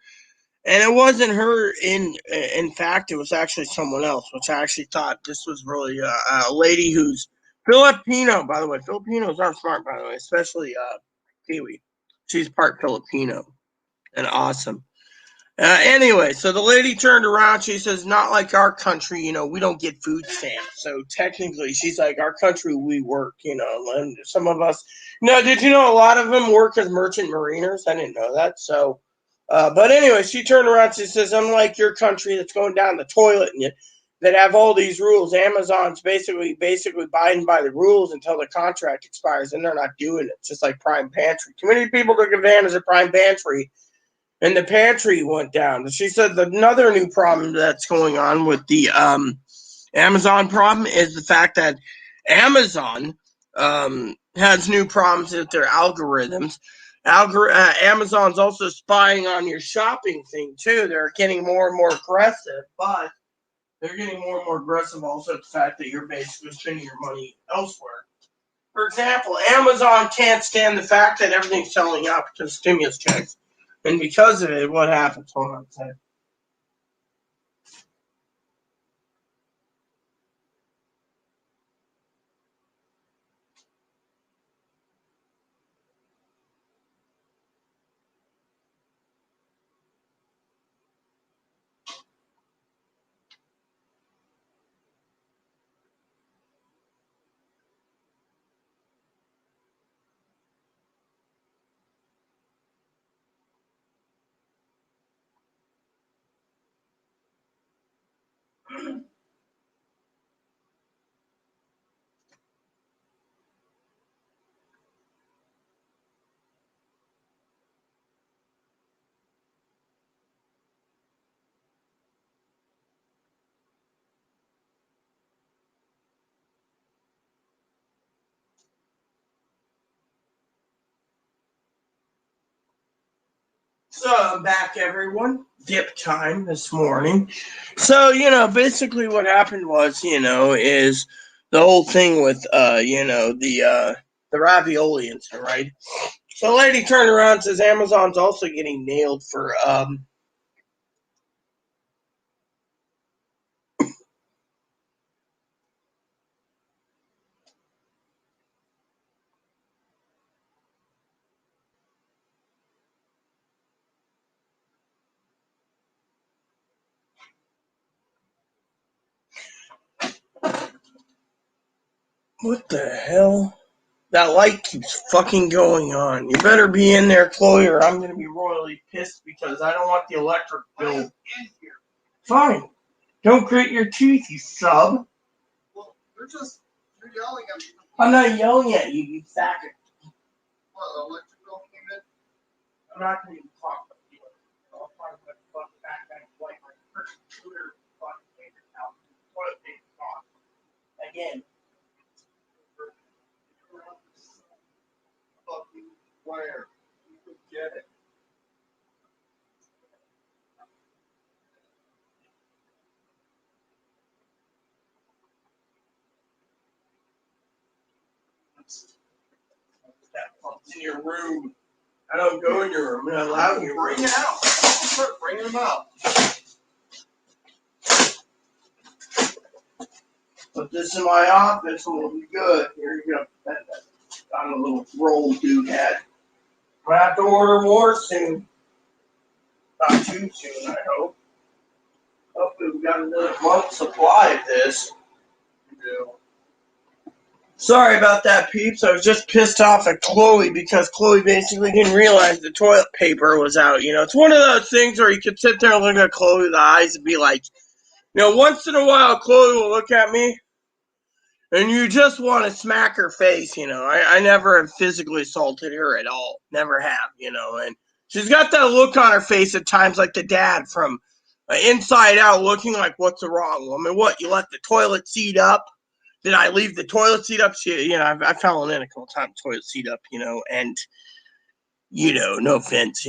and it wasn't her in fact, it was actually someone else, which I actually thought this was really a lady who's Filipino, by the way. Filipinos are smart, by the way, especially Kiwi. She's part Filipino and awesome. Anyway, so the lady turned around. She says, not like our country, we don't get food stamps. So technically, she's like, our country, we work, and some of us. Did you know a lot of them work as merchant mariners? I didn't know that. So, but anyway, she turned around. She says, unlike your country that's going down the toilet and that have all these rules. Amazon's basically abiding by the rules until the contract expires, and they're not doing it. It's just like Prime Pantry. Too many people took advantage of Prime Pantry, and the pantry went down. She said that another new problem that's going on with the Amazon problem is the fact that Amazon has new problems with their algorithms. Amazon's also spying on your shopping thing too. They're getting more and more aggressive, but they're getting more and more aggressive also at the fact that you're basically spending your money elsewhere. For example, Amazon can't stand the fact that everything's selling out because of stimulus checks. And because of it, what happens? Hold on a second. So I'm back, everyone. Dip time this morning. So, basically what happened was, is the whole thing with, the ravioli incident, right? So, a lady turned around and says Amazon's also getting nailed for, what the hell? That light keeps fucking going on. You better be in there, Chloe, or I'm going to be royally pissed because I don't want the electric bill in here. Fine. Don't grit your teeth, you sub. Well, you're yelling at me. I'm not yelling at you, you faggot. What, the electric bill came in? I'm not going to even talk about you. I'll talk about the fucking backpack like my first shooter fucking favorite house. Toilet paper cost. Again. Fucking where? You could get it. That fuck's in your room. I don't go in your room. I'm not allowed in your room. Bring it out. Start bringing them out. Put this in my office and we'll be good. Here you go. I'm a little roll doodad. I have to order more soon. Not too soon, I hope. Hopefully we've got another month's supply of this. Yeah. Sorry about that, peeps. I was just pissed off at Chloe because Chloe basically didn't realize the toilet paper was out. It's one of those things where you could sit there and look at Chloe in the eyes and be like, once in a while Chloe will look at me and you just want to smack her face. I never have physically assaulted her at all. Never have, and she's got that look on her face at times like the dad from Inside Out looking like, what's wrong, woman? What, you left the toilet seat up? Did I leave the toilet seat up? I've fallen in a couple times, toilet seat up, and, no offense,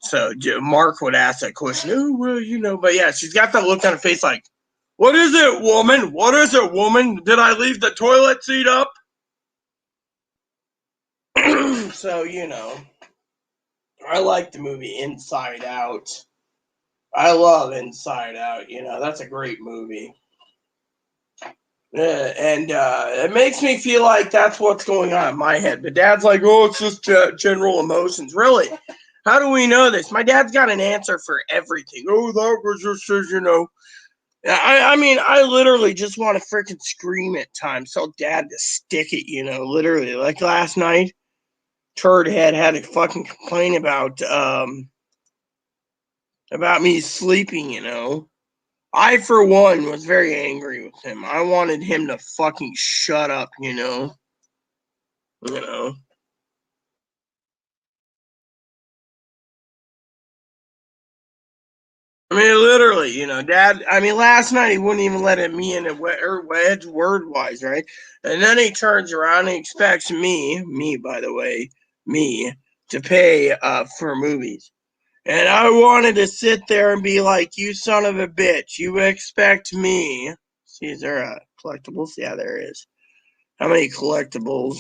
So Mark would ask that question, oh, well, but yeah, she's got that look on her face like, what is it, woman? What is it, woman? Did I leave the toilet seat up? So, I like the movie Inside Out. I love Inside Out, that's a great movie. And it makes me feel like that's what's going on in my head. But Dad's like, oh, it's just general emotions. Really? How do we know this? My dad's got an answer for everything. Oh, that was just, I mean, I literally just want to freaking scream at times. Tell Dad to stick it, literally. Like last night, Turd had to fucking complain about me sleeping, I, for one, was very angry with him. I wanted him to fucking shut up, you know? You know? I mean, literally, you know, Dad. I mean, last night he wouldn't even let me in a wedge word wise, right? And then he turns around and expects me, by the way, me, to pay for movies. And I wanted to sit there and be like, you son of a bitch, you expect me. See, is there collectibles? Yeah, there is. How many collectibles?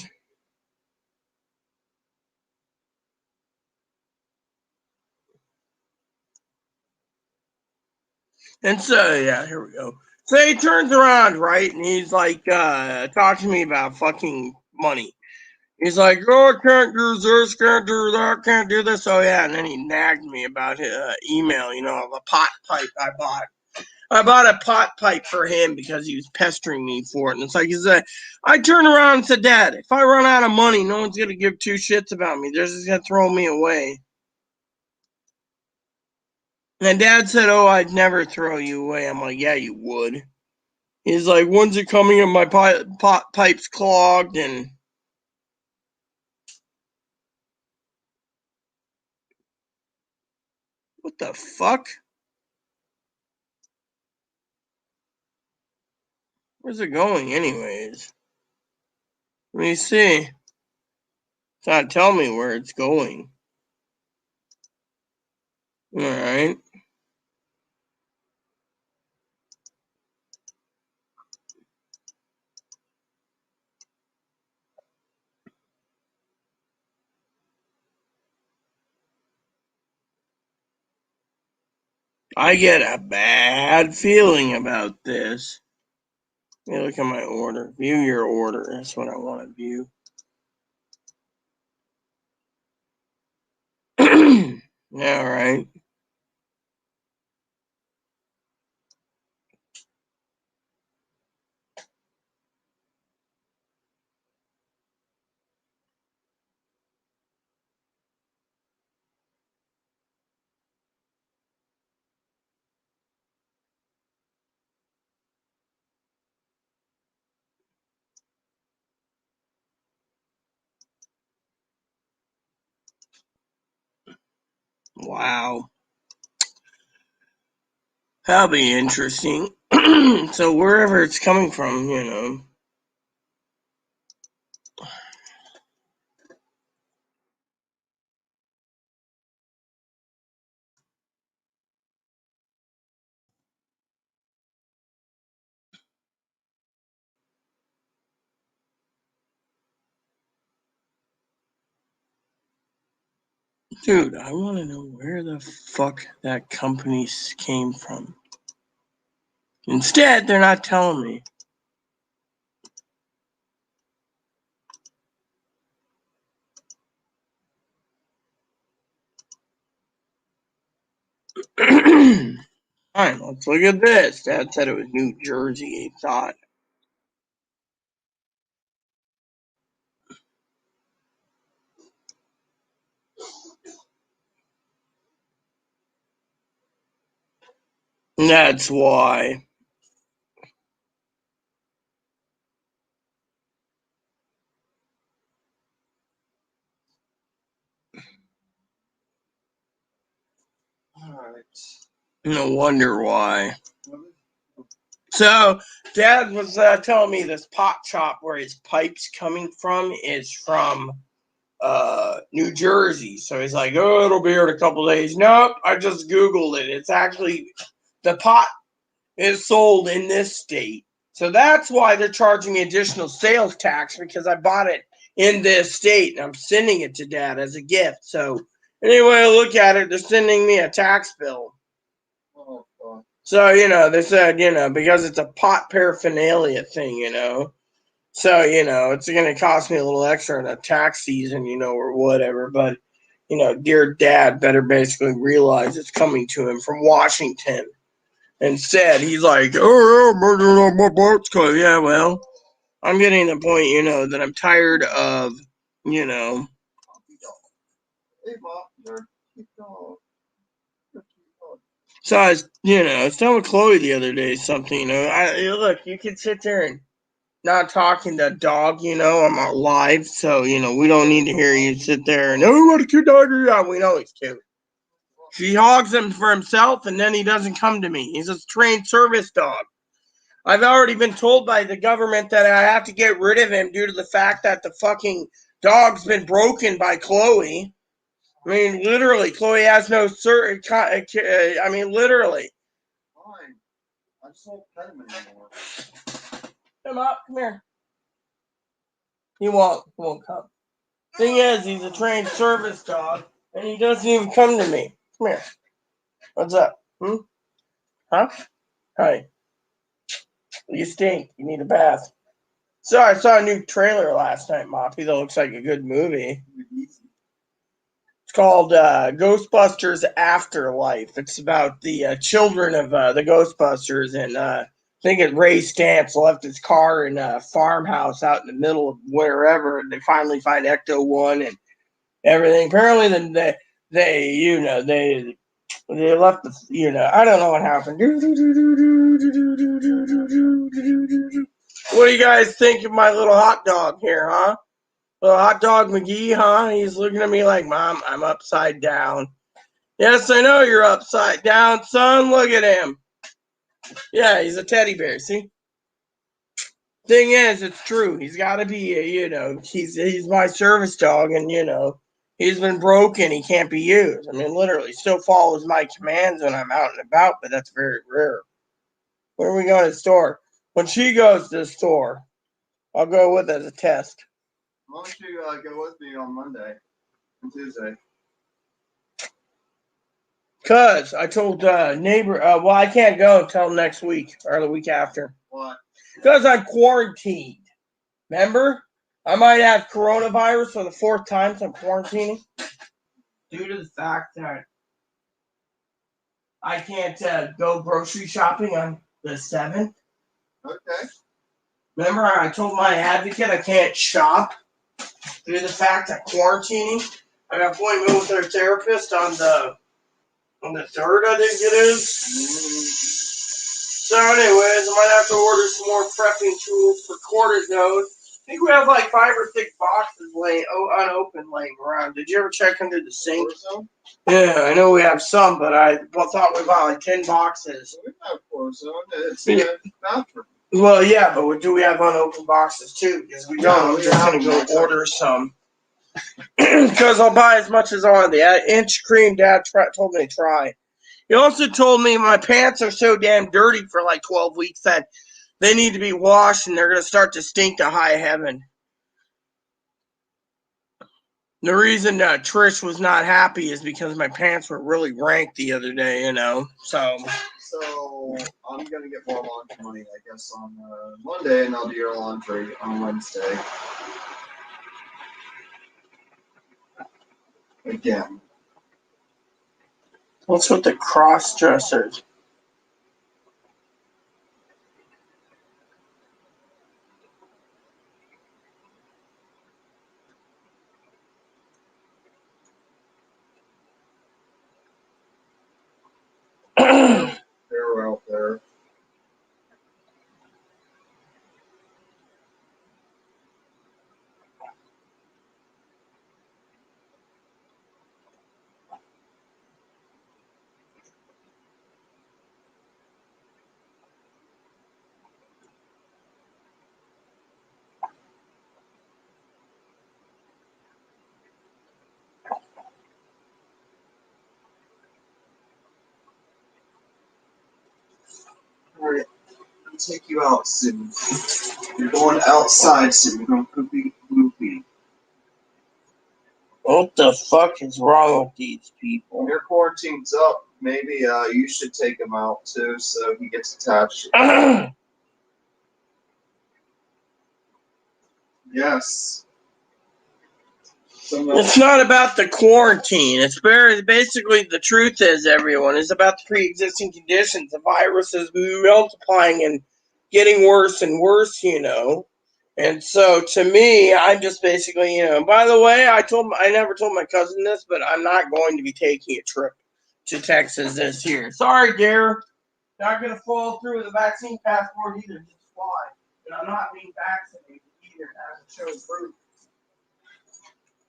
And so, yeah, here we go. So he turns around, right? And he's like, talking to me about fucking money. He's like, oh, I can't do this, can't do that, can't do this. Oh, yeah. And then he nagged me about his email, you know, of a pot pipe I bought. I bought a pot pipe for him because he was pestering me for it. And it's like, I turned around and said, Dad, if I run out of money, no one's going to give two shits about me. They're just going to throw me away. And Dad said, oh, I'd never throw you away. I'm like, yeah, you would. He's like, when's it coming and my pot pipe's clogged? And what the fuck? Where's it going, anyways? Let me see. It's not telling me where it's going. All right. I get a bad feeling about this. Let me look at my order. View your order. That's what I want to view. All right. Wow. That'll be interesting. So wherever it's coming from, you know. Dude, I want to know where the fuck that company came from. Instead, they're not telling me. Fine, let's look at this. Dad said it was New Jersey, he thought. That's why. No wonder why. So, Dad was telling me this pot shop where his pipe's coming from is from New Jersey. So he's like, oh, it'll be here in a couple days. Nope, I just Googled it. It's actually, the pot is sold in this state. So that's why they're charging me additional sales tax because I bought it in this state and I'm sending it to Dad as a gift. So anyway, I look at it, they're sending me a tax bill. So, you know, they said, you know, because it's a pot paraphernalia thing, you know. So, you know, it's going to cost me a little extra in a tax season, you know, or whatever. But, you know, dear Dad better basically realize it's coming to him from Washington. Instead, he's like, oh, my boat's coming. Yeah, well, I'm getting to the point, you know, that I'm tired of, you know. So I was, I was telling Chloe the other day something. Look, you can sit there and not talking to dog. I'm not live, so we don't need to hear you sit there and what a cute dog you got. We know he's cute. He hogs him for himself, and then he doesn't come to me. He's a trained service dog. I've already been told by the government that I have to get rid of him due to the fact that the fucking dog's been broken by Chloe. I mean, literally, Chloe has no I mean, literally. Fine. I just won't pet him anymore. Come up, come here. He won't come. Thing is, he's a trained service dog, and he doesn't even come to me. Come here. What's up? Huh? Hi. You stink. You need a bath. So I saw a new trailer last night, Moppy, that looks like a good movie. It's called Ghostbusters Afterlife. It's about the children of the Ghostbusters, and I think Ray Stantz left his car in a farmhouse out in the middle of wherever, and they finally find Ecto-1 and everything. Apparently, then they left the, I don't know what happened. What do you guys think of my little hot dog here, huh? Little hot dog McGee, huh? He's looking at me like, Mom, I'm upside down. Yes, I know you're upside down, son. Look at him. Yeah, he's a teddy bear, see? Thing is, it's true. He's got to be, he's my service dog, and, he's been broken. He can't be used. I mean, literally, still follows my commands when I'm out and about, but that's very rare. When are we going to the store? When she goes to the store, I'll go with as a test. Why don't you go with me on Monday and Tuesday? Because I told neighbor, well, I can't go until next week or the week after. What? Because I'm quarantined. Remember? I might have coronavirus for the 4th time, so I'm quarantining. Due to the fact that I can't go grocery shopping on the 7th. Okay. Remember, I told my advocate I can't shop due to the fact that quarantining. I got an appointment with their therapist on the 3rd, I think it is. So anyways, I might have to order some more prepping tools for cortisone. I think we have like 5 or 6 boxes unopened laying around. Did you ever check under the sink? Cortisone? Yeah, I know we have some, but I thought we bought like 10 boxes. We have cortisone. It's in the bathroom. Well, yeah, but do we have unopened boxes too? Because we don't. I'm just going to go order some. Because I'll buy as much as I want. The inch cream Dad told me to try. He also told me my pants are so damn dirty for like 12 weeks that they need to be washed and they're going to start to stink to high heaven. The reason Trish was not happy is because my pants were really rank the other day, So I'm going to get more laundry money, I guess, on Monday, and I'll do your laundry on Wednesday. Again. What's with the cross dressers? They're out there. Alright, I'll take you out soon. You're going outside soon. You're going poopy poopy. What the fuck is wrong with these people? When your quarantine's up, maybe you should take him out too, so he gets attached. Yes. It's not about the quarantine. It's basically the truth is, everyone, is about the pre-existing conditions. The virus is multiplying and getting worse and worse, And so to me, I'm just basically, by the way, I never told my cousin this, but I'm not going to be taking a trip to Texas this year. Sorry, dear. Not going to fall through with the vaccine passport either. Just fly. And I'm not being vaccinated either. As it shows proof.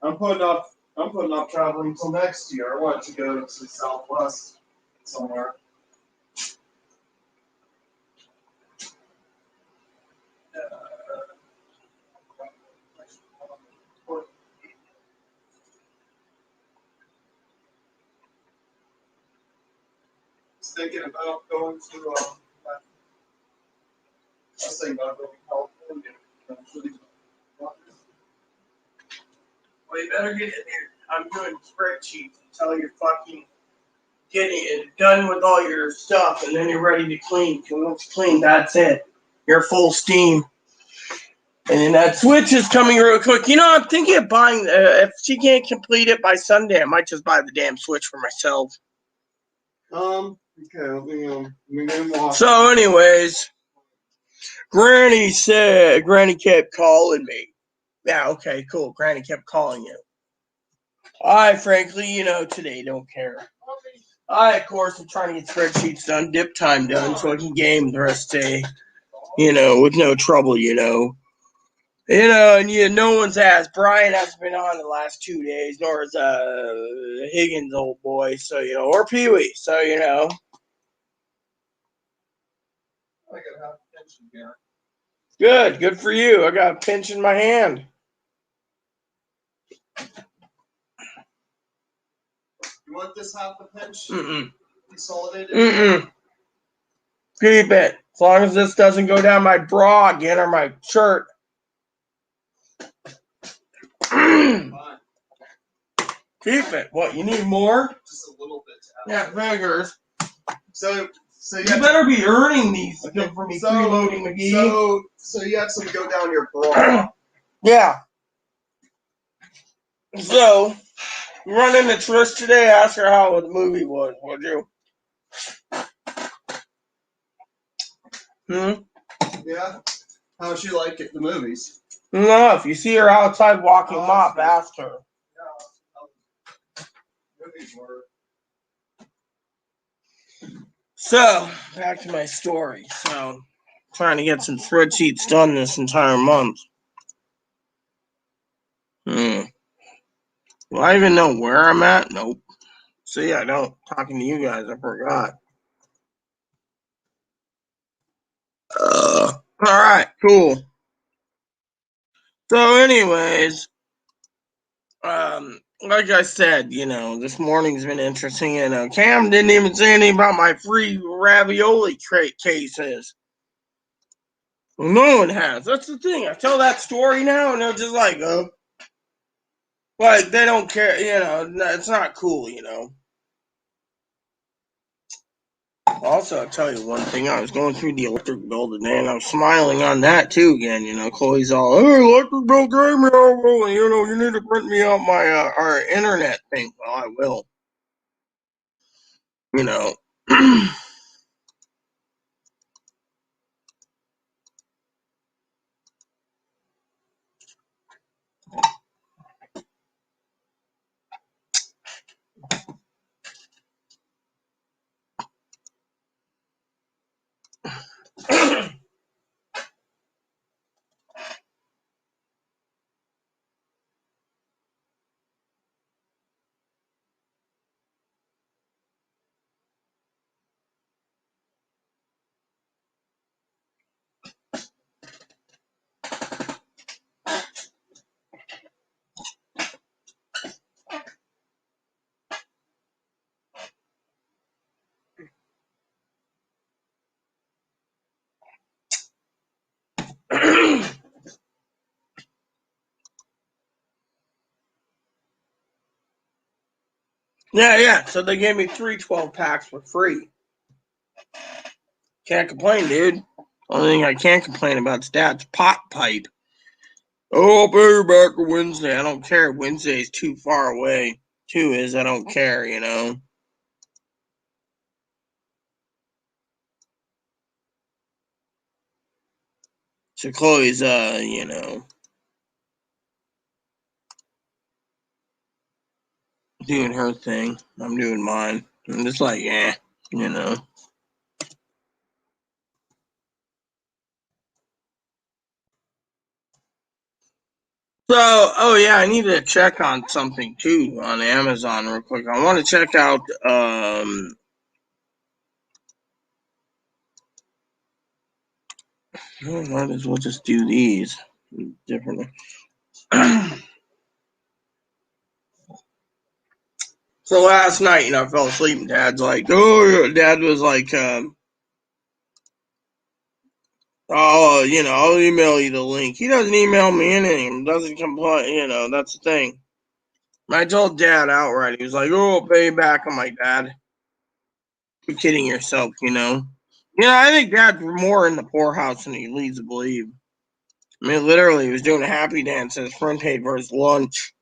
I'm putting up traveling until next year. I want to go to Southwest somewhere. Thinking about going to I was thinking about going to California eventually. Well, you better get in here. I'm doing spreadsheets until you're fucking getting it done with all your stuff, and then you're ready to clean. Because once you clean, that's it. You're full steam. And then that Switch is coming real quick. You know, I'm thinking of buying. If she can't complete it by Sunday, I might just buy the damn Switch for myself. Okay, let me get him off. So, anyways, Granny kept calling me. Yeah, okay, cool. Granny kept calling you. I, frankly, today don't care. I, of course, am trying to get spreadsheets done, dip time done, so I can game the rest of the day, with no trouble, and no one's asked. Brian hasn't been on the last 2 days, nor is Higgins, old boy, so, or Pee-wee, so, I got half a pension here. Good for you. I got a pinch in my hand. You want this half a pinch? Mm-mm. Consolidated? Mm-mm. Keep it. As long as this doesn't go down my bra again or my shirt. Fine. Keep it. What, you need more? Just a little bit to add. Yeah, figures. So You better be earning these for me, freeloading McGee. So you have some go down your bra. Yeah. So, you run into Trish today, ask her how the movie was, would you? Yeah. How'd she like it, the movies? No, if you see her outside walking mop, ask her. Yeah. Movies were. So, back to my story. So, trying to get some spreadsheets done this entire month. Do I even know where I'm at? Nope. See, I don't. Talking to you guys, I forgot. Alright, cool. So, anyways, like I said, this morning's been interesting. Cam didn't even say anything about my free ravioli cases. Well, no one has. That's the thing. I tell that story now, and they're just like, they don't care. It's not cool. Also, I'll tell you one thing. I was going through the electric bill today, and I was smiling on that too. Again, Chloe's all, "Hey, electric bill gave me over. You need to print me out my our internet thing." Well, I will. Yeah. So they gave me 3 12-packs for free. Can't complain, dude. Only thing I can't complain about is Dad's pot pipe. Oh, I'll pay you back for Wednesday. I don't care. Wednesday's too far away. 2 is I don't care, So Chloe's, doing her thing. I'm doing mine. I'm just like, you know. So, oh yeah, I need to check on something too on Amazon real quick. I want to check out might as well just do these differently. So last night, I fell asleep and Dad's like, oh, Dad was like, oh, I'll email you the link. He doesn't email me anything. Doesn't complain. That's the thing. I told Dad outright. He was like, oh, I'll pay you back. I'm like, Dad, you're kidding yourself, I think Dad's more in the poorhouse than he leads to believe. I mean, literally, he was doing a happy dance. His friend paid for his lunch.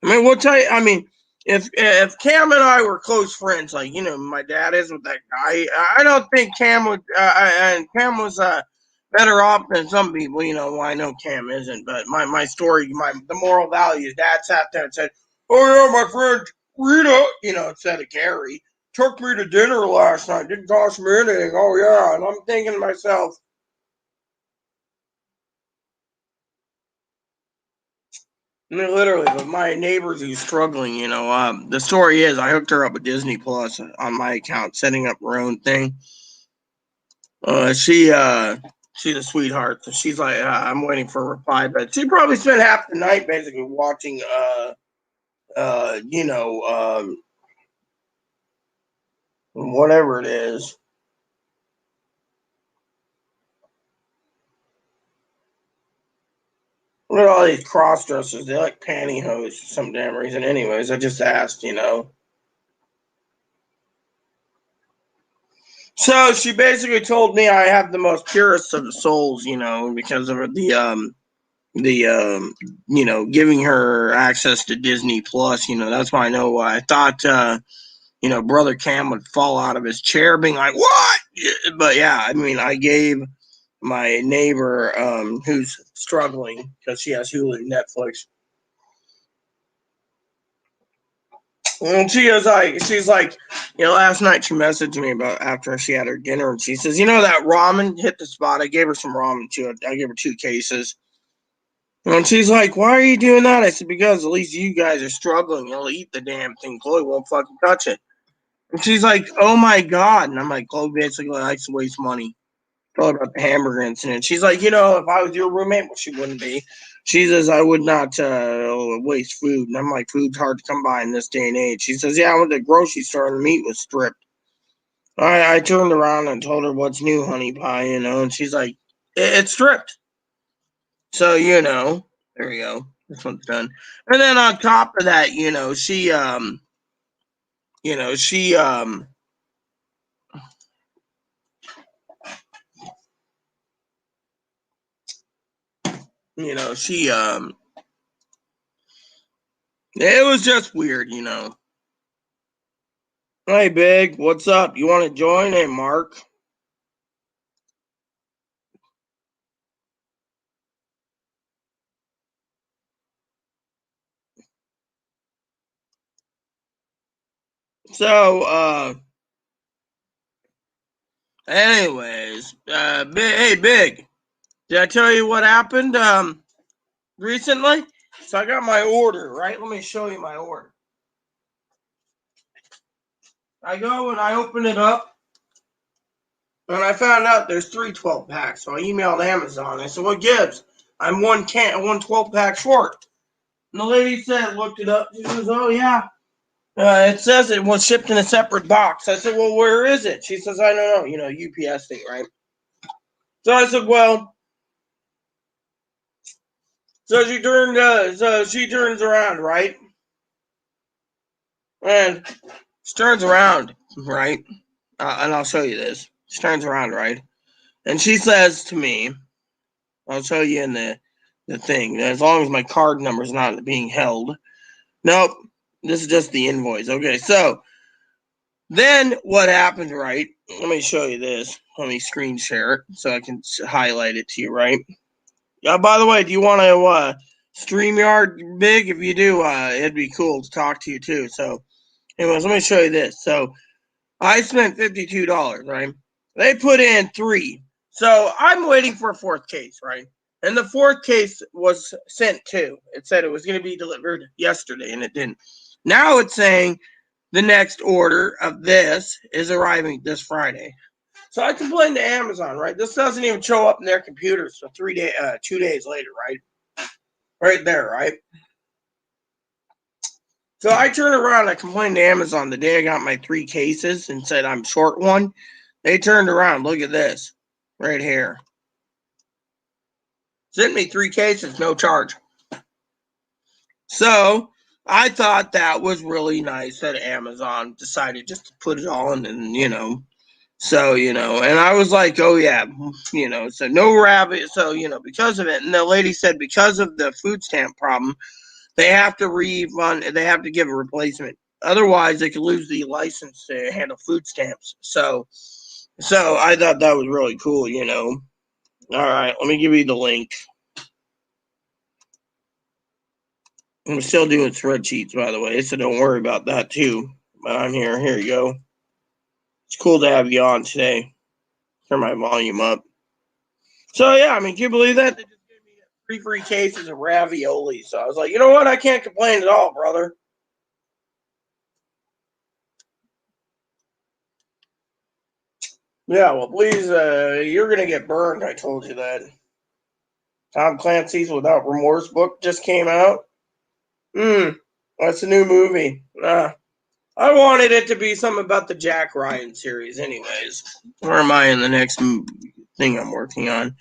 I mean, we'll tell you. I mean, if Cam and I were close friends, like my dad is with that guy, I don't think Cam would. And Cam was better off than some people. Well, I know Cam isn't, but my story, the moral values. Dad sat there and said, "Oh yeah, my friend Rita," instead of Gary, took me to dinner last night. Didn't cost me anything. Oh yeah, and I'm thinking to myself. I mean, literally, but my neighbors who's struggling, the story is I hooked her up with Disney Plus on my account, setting up her own thing. She's a sweetheart, so she's like, I'm waiting for a reply, but she probably spent half the night basically watching, uh, you know, um, whatever it is. Look at all these cross dressers. They like pantyhose for some damn reason. Anyways, I just asked. So she basically told me I have the most purest of souls, because of the giving her access to Disney Plus. That's why I know why. I thought brother Cam would fall out of his chair, being like, "What?" But yeah, I mean, I gave my neighbor who's struggling because she has Hulu, Netflix. And she's like, last night she messaged me about after she had her dinner, and she says, that ramen hit the spot. I gave her some ramen too. I gave her 2 cases. And she's like, why are you doing that? I said, because at least you guys are struggling. You'll eat the damn thing. Chloe won't fucking touch it. And she's like, oh my God. And I'm like, Chloe basically likes to waste money. Told her about the hamburger incident. She's like, if I was your roommate, well, she wouldn't be. She says, I would not waste food. And I'm like, food's hard to come by in this day and age. She says, yeah, I went to the grocery store and the meat was stripped. I turned around and told her, what's new, honey pie, and she's like, it's stripped. So, there you go. This one's done. And then on top of that, you know, she she it was just weird. Hey Big, what's up? You wanna join? Hey Mark. So anyways, hey Big, did I tell you what happened recently? So I got my order, right? Let me show you my order. I go and I open it up, and I found out there's 3 12-packs. So I emailed Amazon. I said, what gives? I'm one 12-pack short. And the lady said, looked it up. She goes, oh, yeah. It says it was shipped in a separate box. I said, well, where is it? She says, I don't know. UPS thing, right? So I said, well, so she turns around, right? And she turns around, right? And I'll show you this. She turns around, right? And she says to me, I'll show you in the thing, as long as my card number is not being held. Nope. This is just the invoice. Okay, so then what happened, right? Let me show you this. Let me screen share it so I can highlight it to you, right? By the way, do you want to StreamYard Big? If you do, it'd be cool to talk to you too. So, anyways, let me show you this. So, I spent $52, right? They put in 3. So I'm waiting for a 4th case, right? And the 4th case was sent too. It said it was going to be delivered yesterday, and it didn't. Now it's saying the next order of this is arriving this Friday. So I complained to Amazon, right? This doesn't even show up in their computers for 2 days later, right? Right there, right? So I turned around, I complained to Amazon the day I got my 3 cases and said I'm short one. They turned around, look at this, right here. Sent me 3 cases, no charge. So I thought that was really nice that Amazon decided just to put it on and, so, and I was like, oh yeah, so no rabbit. So, because of it. And the lady said because of the food stamp problem, they have to refund, they have to give a replacement. Otherwise, they could lose the license to handle food stamps. So I thought that was really cool, All right, let me give you the link. I'm still doing spreadsheets, by the way, so don't worry about that too. But I'm here. Here you go. It's cool to have you on today. Turn my volume up. So yeah, can you believe that? They just gave me 3 free cases of ravioli. So I was like, you know what? I can't complain at all, brother. Yeah, well, please, you're gonna get burned. I told you that. Tom Clancy's Without Remorse book just came out. That's a new movie. I wanted it to be something about the Jack Ryan series, anyways. Where am I in the next thing I'm working on?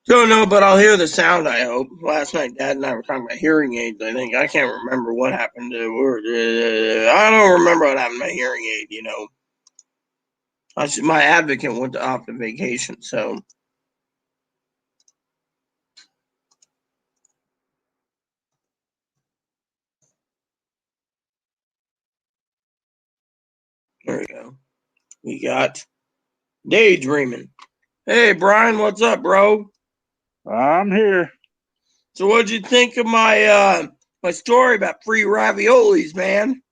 Don't know, but I'll hear the sound, I hope. Last night, Dad and I were talking about hearing aids, I think. I can't remember what happened to I don't remember what happened to my hearing aid, My advocate went off on vacation, so. There we go. We got Daydreaming. Hey, Brian, what's up, bro? I'm here. So what'd you think of my story about free raviolis, man?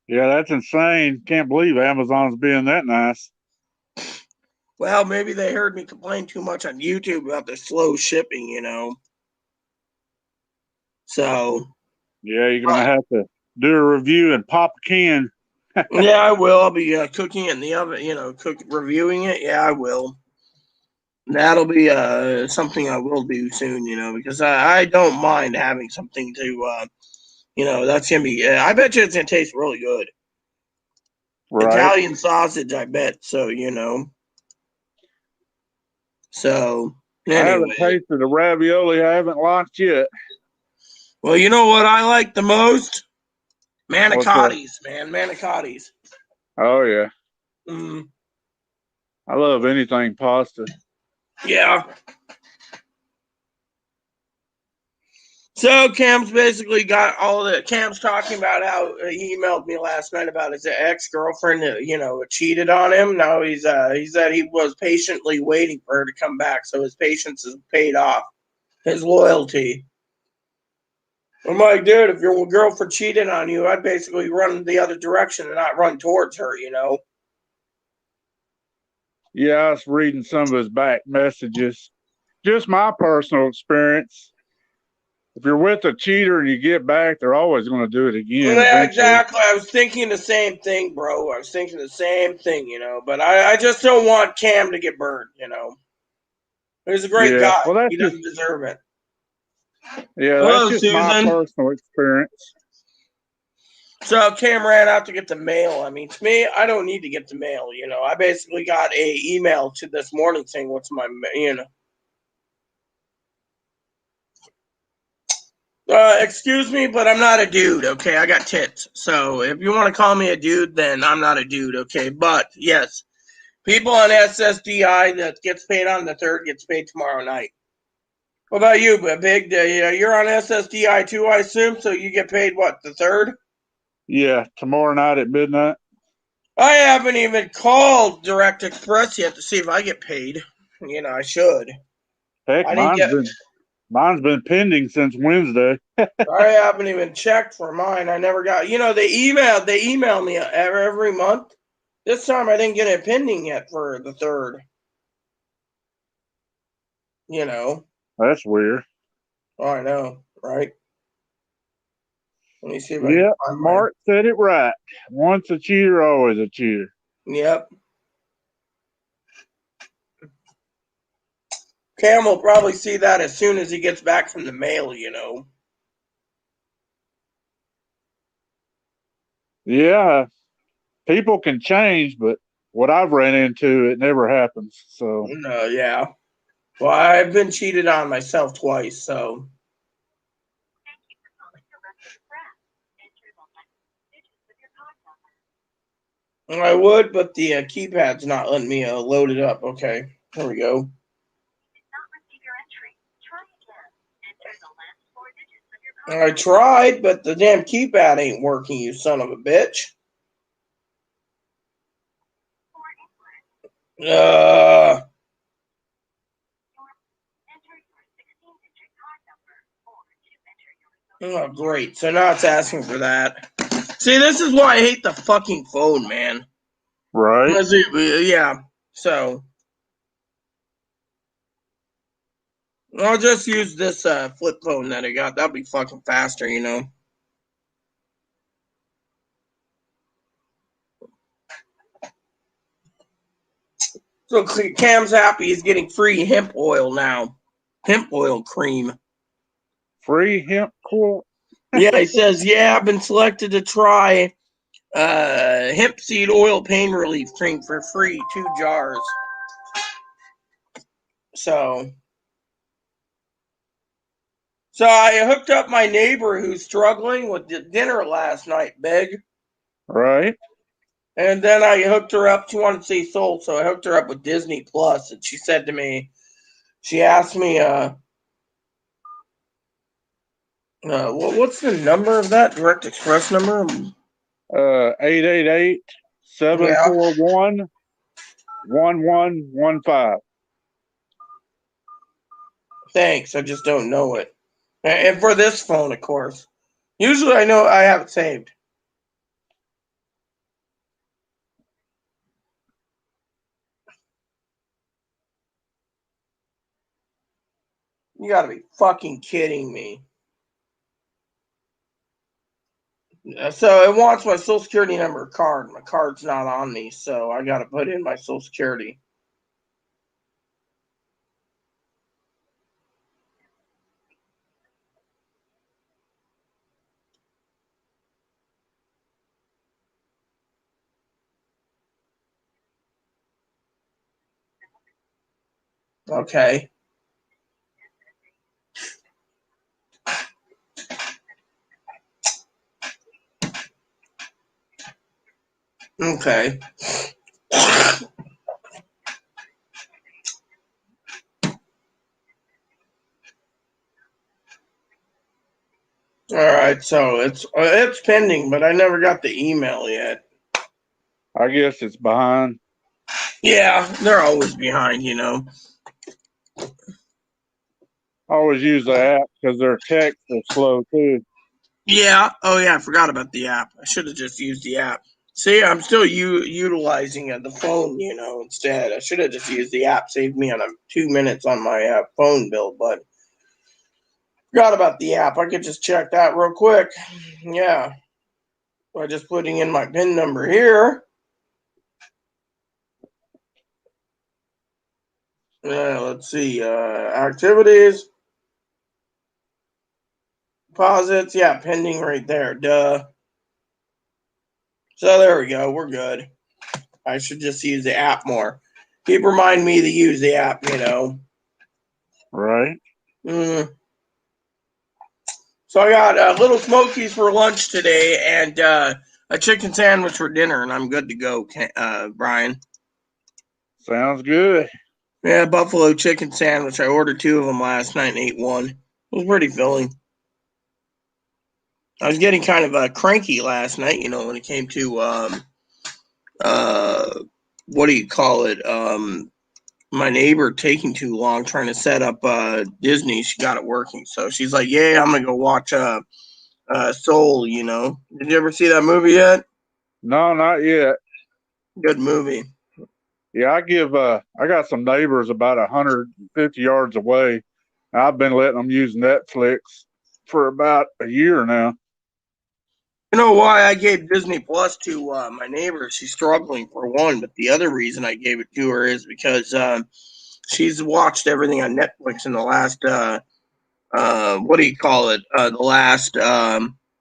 Yeah, that's insane. Can't believe Amazon's being that nice. Well, maybe they heard me complain too much on YouTube about the slow shipping, So. Yeah, you're gonna have to do a review and pop a can. Yeah, I will. I'll be cooking it in the oven, reviewing it. Yeah, I will. That'll be something I will do soon, because I don't mind having something to, that's gonna be. I bet you it's gonna taste really good. Right. Italian sausage, I bet. So So I haven't anyway, tasted a ravioli I haven't liked yet. well, you know what I like the most? What's that? Manicottis, man, manicottis. Oh yeah, Mm, I love anything pasta. yeah. So Cam's basically got all the Cam's talking about how he emailed me last night about his ex-girlfriend that cheated on him. Now he said he was patiently waiting for her to come back, so his patience is paid off. His loyalty. I'm like, dude, if your girlfriend cheated on you, I'd basically run the other direction and not run towards her, Yeah, I was reading some of his back messages. Just my personal experience. If you're with a cheater and you get back, they're always going to do it again Yeah, eventually. exactly. I was thinking the same thing, bro. I was thinking the same thing, But I just don't want Cam to get burned, He's a great Yeah, guy. well, that's He just doesn't deserve it. that's Hello, just my Susan. personal experience. So Cam ran out to get the mail. To me, I don't need to get the mail, I basically got a email to this morning saying what's my, excuse me, but I'm not a dude, okay? I got tits. So if you want to call me a dude, then I'm not a dude, okay? But yes, people on SSDI that gets paid on the 3rd gets paid tomorrow night. What about you, Big? You're on SSDI too, I assume, so you get paid what, the 3rd? Yeah, tomorrow night at midnight. I haven't even called Direct Express yet to see if I get paid. I should. Heck, I didn't get. mine's been pending since Wednesday. I haven't even checked for mine. I never got. They email me every month, This time I didn't get it pending yet for the 3rd. You know. That's weird. Oh, I know, right? Let me see if I Yeah, can find Mark said it right. Once a cheater, always a cheater. Yep. Cam will probably see that as soon as he gets back from the mail, you know. Yeah, people can change, but what I've ran into, it never happens. So, No, yeah. Well, I've been cheated on myself twice, so. I would, but the keypad's not letting me load it up. Okay, there we go. I tried, but the damn keypad ain't working, you son of a bitch. Oh, great. So now it's asking for that. See, this is why I hate the fucking phone, man. right. Yeah, so. I'll just use this flip phone that I got. That'll be fucking faster, you know. So Cam's happy he's getting free hemp oil now. Hemp oil cream. Free hemp coil. Yeah, he says, yeah, I've been selected to try hemp seed oil pain relief cream for free, 2 jars. So I hooked up my neighbor who's struggling with dinner last night, Big. Right. And then I hooked her up. She wanted to see Soul, so I hooked her up with Disney Plus. And she said to me, she asked me, what's the number of that Direct Express number? 888-741-1115. Thanks, I just don't know it. And for this phone, of course. Usually I know I have it saved. You gotta be fucking kidding me. So it wants my social security number card. My card's not on me, so I gotta put in my social security. Okay. Okay. All right, so it's pending, but I never got the email yet. I guess it's behind. Yeah, they're always behind, you know. I always use the app because their texts are slow too. Yeah. Oh, yeah. I forgot about the app. I should have just used the app. See, I'm still utilizing the phone, you know, instead. I should have just used the app. Saved me on 2 minutes on my phone bill, but forgot about the app. I could just check that real quick. Yeah. By just putting in my PIN number here. Let's see. Activities. Deposits. Yeah, pending right there. Duh. So there we go. We're good. I should just use the app more. Keep remind me to use the app, you know. Right. So I got Little Smokies for lunch today and a chicken sandwich for dinner, and I'm good to go, Brian. Sounds good. Yeah, buffalo chicken sandwich. I ordered 2 of them last night and ate one. It was pretty filling. I was getting kind of cranky last night, you know, when it came to what do you call it? My neighbor taking too long trying to set up Disney. She got it working, so she's like, "Yeah, I'm gonna go watch Soul." You know, did you ever see that movie yet? No, not yet. Good movie. Yeah, I got some neighbors about 150 yards away. I've been letting them use Netflix for about a year now. You know why I gave Disney Plus to my neighbor? She's struggling for one, but the other reason I gave it to her is because she's watched everything on Netflix in the last what do you call it? The last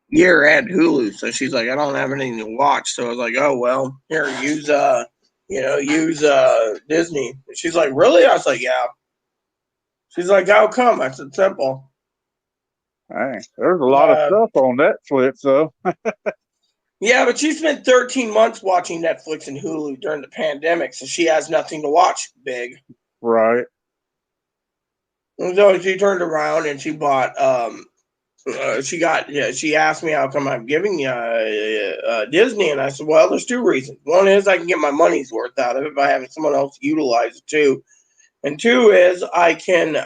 year and Hulu. So she's like, I don't have anything to watch. So I was like, oh well, here, use Disney. She's like, really? I was like, yeah. She's like, how come? I said, simple. Dang, there's a lot of stuff on Netflix, though. Yeah, but she spent 13 months watching Netflix and Hulu during the pandemic, so she has nothing to watch big. Right. And so she turned around and she bought she asked me how come I'm giving Disney, and I said, well, there's two reasons. One is I can get my money's worth out of it by having someone else utilize it too, and two is I can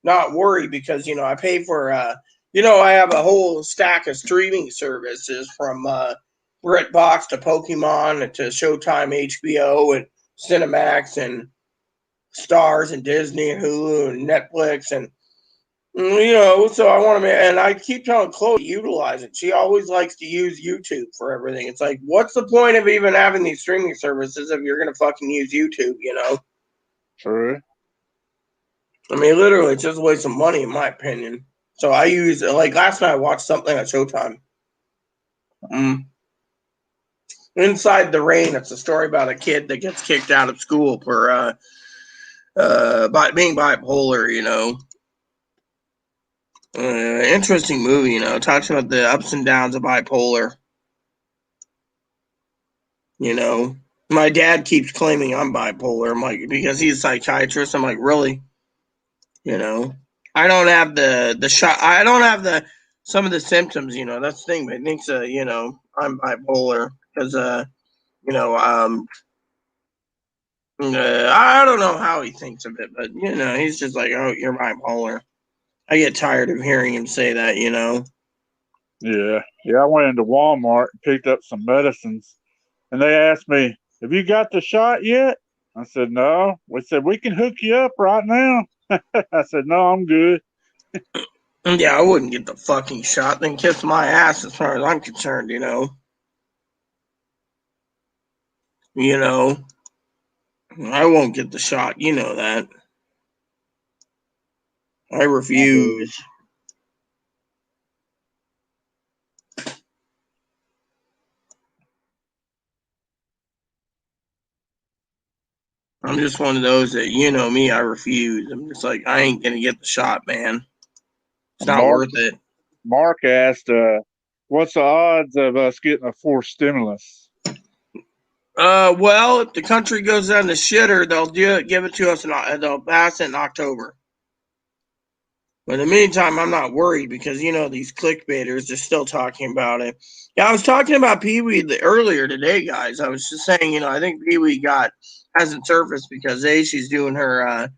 not worry because I pay for I have a whole stack of streaming services from BritBox to Pokemon to Showtime, HBO, and Cinemax and Stars and Disney and Hulu and Netflix and so I want to, and I keep telling Chloe to utilize it. She always likes to use YouTube for everything. It's like, what's the point of even having these streaming services if you're gonna fucking use YouTube? True. I mean, literally, it's just a waste of money, in my opinion. So I use, like last night, I watched something at Showtime. Inside the Rain. It's a story about a kid that gets kicked out of school for by being bipolar. Interesting movie. It talks about the ups and downs of bipolar. My dad keeps claiming I'm bipolar. I'm like, because he's a psychiatrist. I'm like, really? I don't have the shot. I don't have the some of the symptoms. That's the thing. But he thinks, I'm bipolar because, you know, um, I don't know how he thinks of it, but he's just like, oh, you're bipolar. I get tired of hearing him say that. Yeah. Yeah, I went into Walmart and picked up some medicines, and they asked me, have you got the shot yet? I said, no. We said, we can hook you up right now. I said, no, I'm good. Yeah, I wouldn't get the fucking shot. Then kiss my ass as far as I'm concerned. I won't get the shot. You know that. I refuse. I'm just one of those that me. I refuse. I'm just like I ain't gonna get the shot, man. It's not Mark, worth it. Mark asked, what's the odds of us getting a forced stimulus? Well, if the country goes down the shitter, they'll give it to us, and they'll pass it in October. But in the meantime, I'm not worried because these clickbaiters are still talking about it. Yeah, I was talking about Pee Wee earlier today, guys. I was just saying, I think Pee Wee hasn't surfaced because she's doing her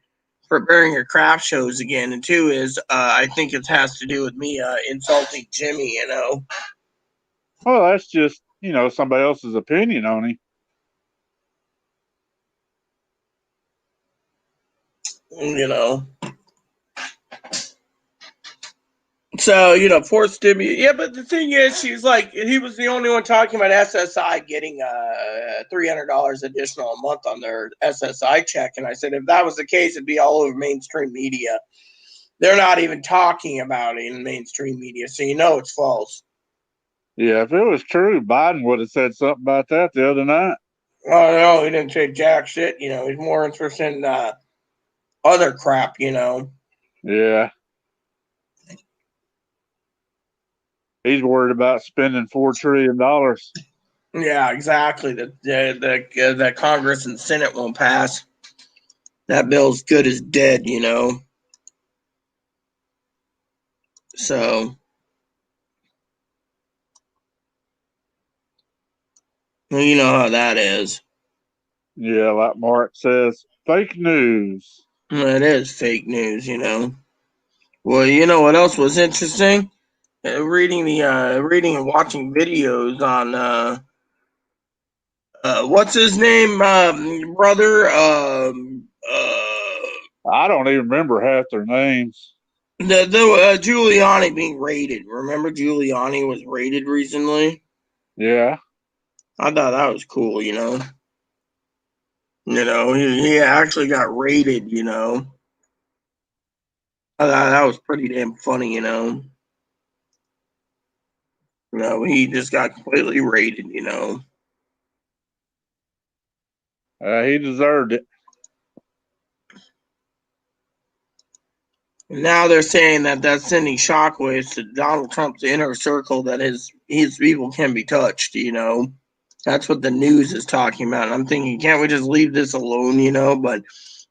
preparing her craft shows again, and two is I think it has to do with me insulting Jimmy. Well, that's just, somebody else's opinion on him. you know. So, forced stimulus. Yeah, but the thing is, she's like, he was the only one talking about SSI getting $300 additional a month on their SSI check. And I said, if that was the case, it'd be all over mainstream media. They're not even talking about it in mainstream media. So, it's false. Yeah, if it was true, Biden would have said something about that the other night. Oh, no, he didn't say jack shit. He's more interested in other crap. Yeah. He's worried about spending $4 trillion. Yeah, exactly. The Congress and Senate won't pass. That bill's good as dead. So, well, you know how that is. Yeah, like Mark says, fake news. It is fake news. Well, you know what else was interesting? Reading and watching videos on What's his name, brother? I don't even remember half their names. The Giuliani being raided. Remember Giuliani was raided recently? Yeah. I thought that was cool, he actually got raided, I thought that was pretty damn funny, he just got completely raided, He deserved it. Now they're saying that that's sending shockwaves to Donald Trump's inner circle that his people can be touched, That's what the news is talking about. And I'm thinking, can't we just leave this alone, But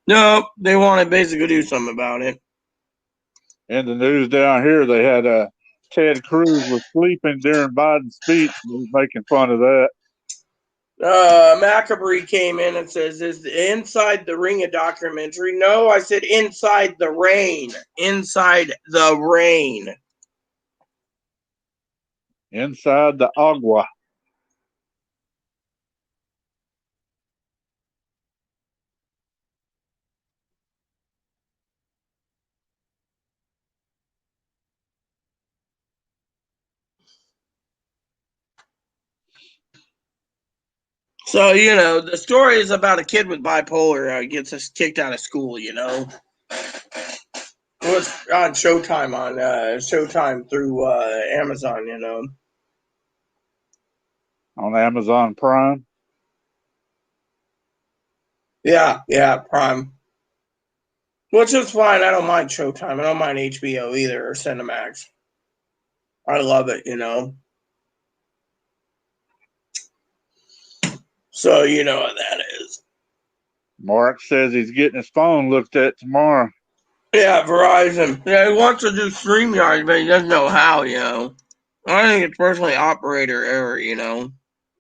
no, they want to basically do something about it. In the news down here, they had Ted Cruz was sleeping during Biden's speech. And he was making fun of that. Macabre came in and says, "Is Inside the Ring a documentary?" No, I said Inside the Rain. Inside the Rain. Inside the agua. So, the story is about a kid with bipolar gets us kicked out of school, It was on Showtime through Amazon, On Amazon Prime. Yeah, Prime. Which is fine. I don't mind Showtime. I don't mind HBO either or Cinemax. I love it, So you know what that is. Mark says he's getting his phone looked at tomorrow. Yeah, Verizon. Yeah, he wants to do StreamYard, but he doesn't know how, I think it's personally operator error,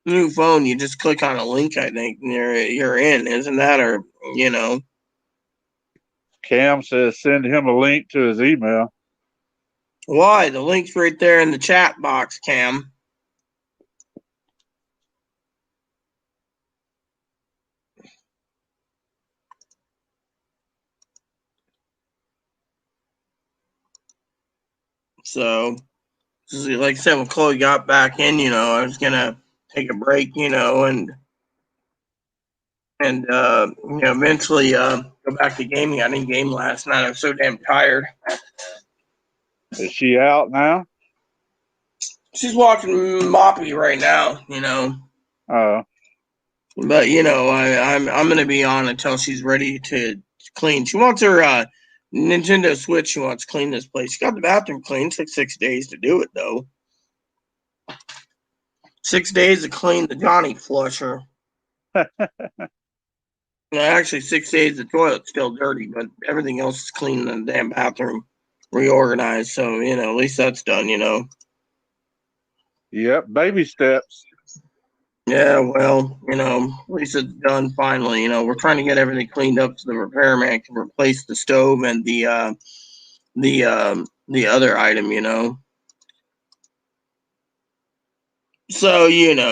New phone, you just click on a link, I think, and you're in, isn't that? Or, Cam says send him a link to his email. Why? The link's right there in the chat box, Cam. So, like I said, when Chloe got back in, I was going to take a break, and eventually go back to gaming. I didn't game last night. I was so damn tired. Is she out now? She's walking moppy right now, Oh. But I'm gonna be on until she's ready to clean. She wants her Nintendo Switch. She wants to clean this place. She got the bathroom clean. Took 6 days to do it though. 6 days to clean the Johnny flusher. Actually, 6 days the toilet's still dirty, but everything else is clean in the damn bathroom, reorganized. So at least that's done. Yep, baby steps. Yeah, well, at least it's done finally. We're trying to get everything cleaned up so the repairman can replace the stove and the other item. So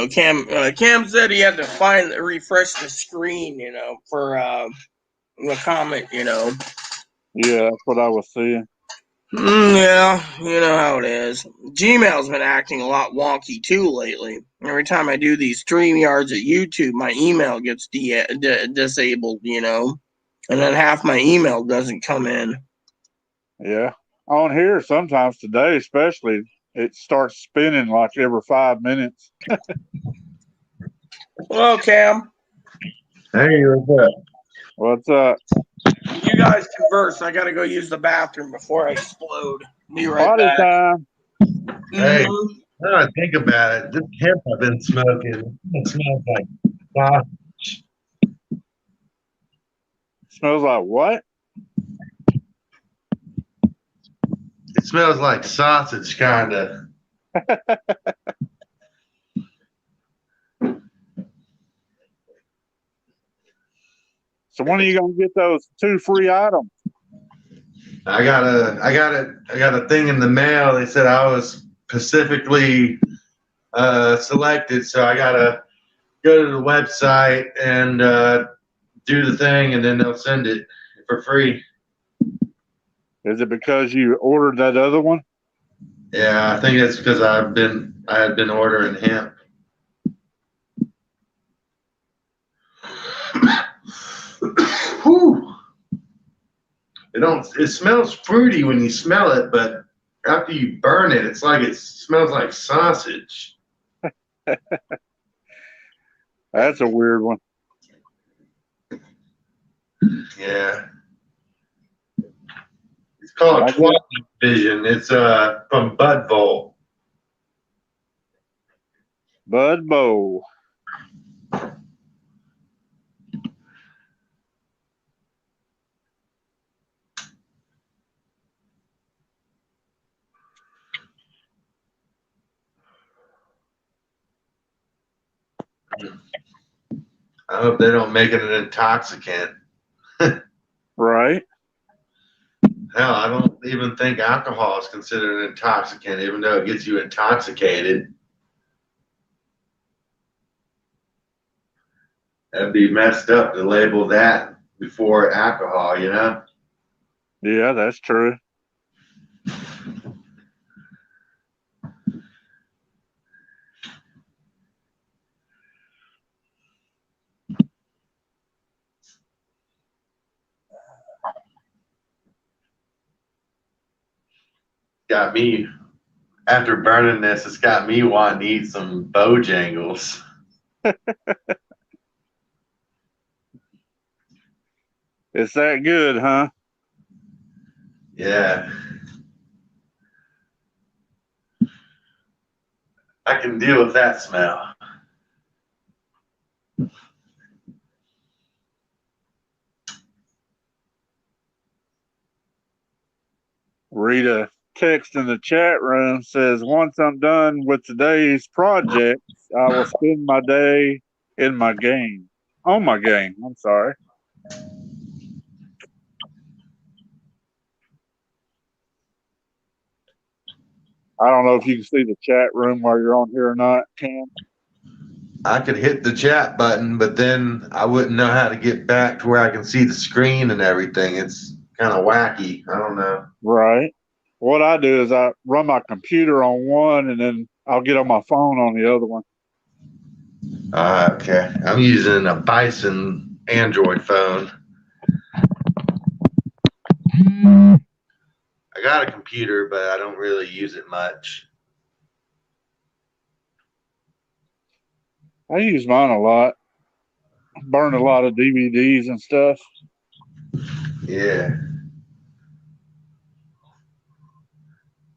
Cam said he had to refresh the screen, for the comment. Yeah, that's what I was seeing. Yeah, you know how it is. Gmail's been acting a lot wonky too lately. Every time I do these StreamYards at YouTube, my email gets disabled, and then half my email doesn't come in. Yeah. On here, sometimes today, especially, it starts spinning like every 5 minutes. Hello, Cam. Hey, what's up? What's up? You guys converse. I gotta go use the bathroom before I explode. Be right Party back. time. Hey, Mhm. now I think about it, this hemp I've been smoking, it smells like sausage. Smells like what? It smells like sausage, kind of. So when are you gonna get those 2 free items? I got a thing in the mail. They said I was specifically selected, so I got go to the website and do the thing, and then they'll send it for free. Is it because you ordered that other one? Yeah, I think it's because I had been ordering hemp. Whew. It smells fruity when you smell it, but after you burn it, it smells like sausage. That's a weird one. Yeah. It's called Twilight Vision. It's from Bud Bowl. Bud Bowl. I hope they don't make it an intoxicant. Right. Hell, I don't even think alcohol is considered an intoxicant, even though it gets you intoxicated. That'd be messed up to label that before alcohol, you know? Yeah, that's true. Got me, after burning this, it's got me wanting to eat some Bojangles. It's that good, huh? Yeah. I can deal with that smell. Rita text in the chat room says, once I'm done with today's projects, I will spend my day in my game. On my game. I'm sorry. I don't know if you can see the chat room while you're on here or not, Cam. I could hit the chat button, but then I wouldn't know how to get back to where I can see the screen and everything. It's kind of wacky. I don't know. Right. What I do is I run my computer on one and then I'll get on my phone on the other one. Okay. I'm using a Bison Android phone. I got a computer, but I don't really use it much. I use mine a lot. Burn a lot of DVDs and stuff. Yeah.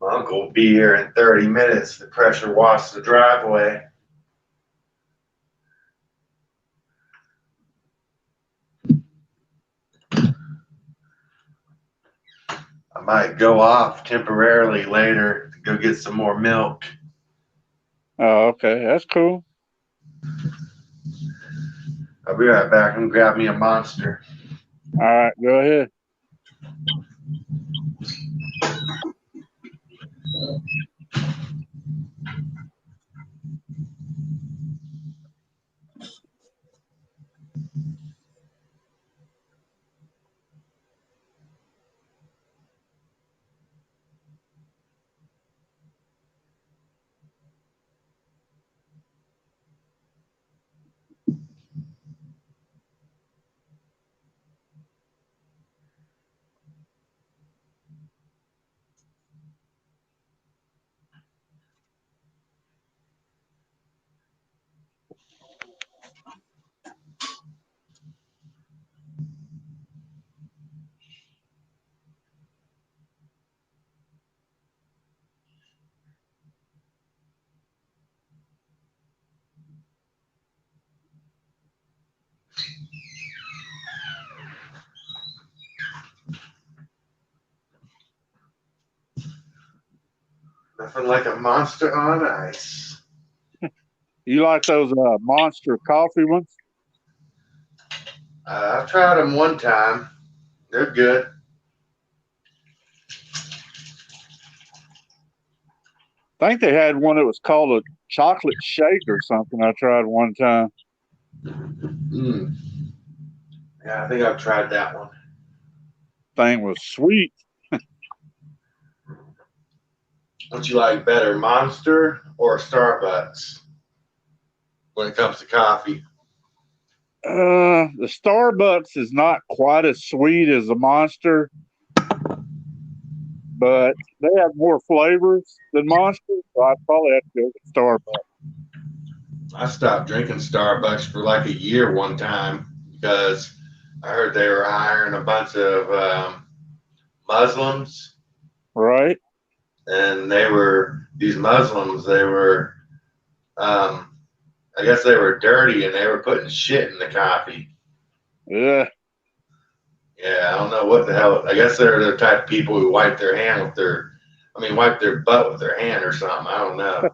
My uncle will be here in 30 minutes to pressure wash the driveway. I might go off temporarily later to go get some more milk. Oh, okay. That's cool. I'll be right back. I'm gonna grab me a Monster. All right, go ahead. Nothing like a Monster on ice. You like those Monster coffee ones? I've tried them one time. They're good. I think they had one that was called a chocolate shake or something. I tried one time. Mm. Yeah, I think I've tried that one. Thing was sweet. What you like better, Monster or Starbucks when it comes to coffee? The Starbucks is not quite as sweet as the Monster, but they have more flavors than Monster, so I'd probably have to go with Starbucks. I stopped drinking Starbucks for like a year one time because I heard they were hiring a bunch of Muslims, Right? and these Muslims. They were, I guess they were dirty, and they were putting shit in the coffee. Yeah. Yeah, I don't know what the hell. I guess they're the type of people who wipe their butt with their hand or something. I don't know.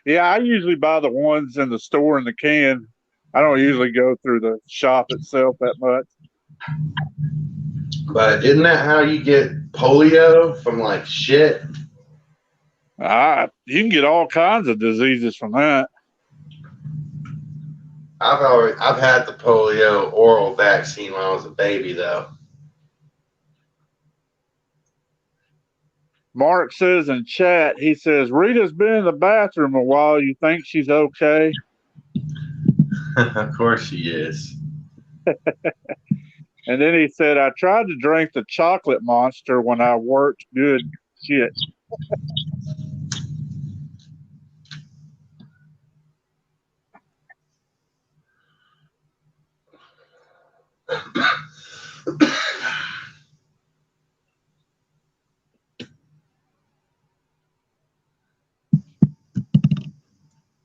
Yeah, I usually buy the ones in the store in the can. I don't usually go through the shop itself that much. But isn't that how you get polio from like shit? You can get all kinds of diseases from that. I've had the polio oral vaccine when I was a baby though. Mark says in chat, he says, Rita's been in the bathroom a while. You think she's okay? Of course she is. And then he said, I tried to drink the chocolate Monster when I worked. Good shit.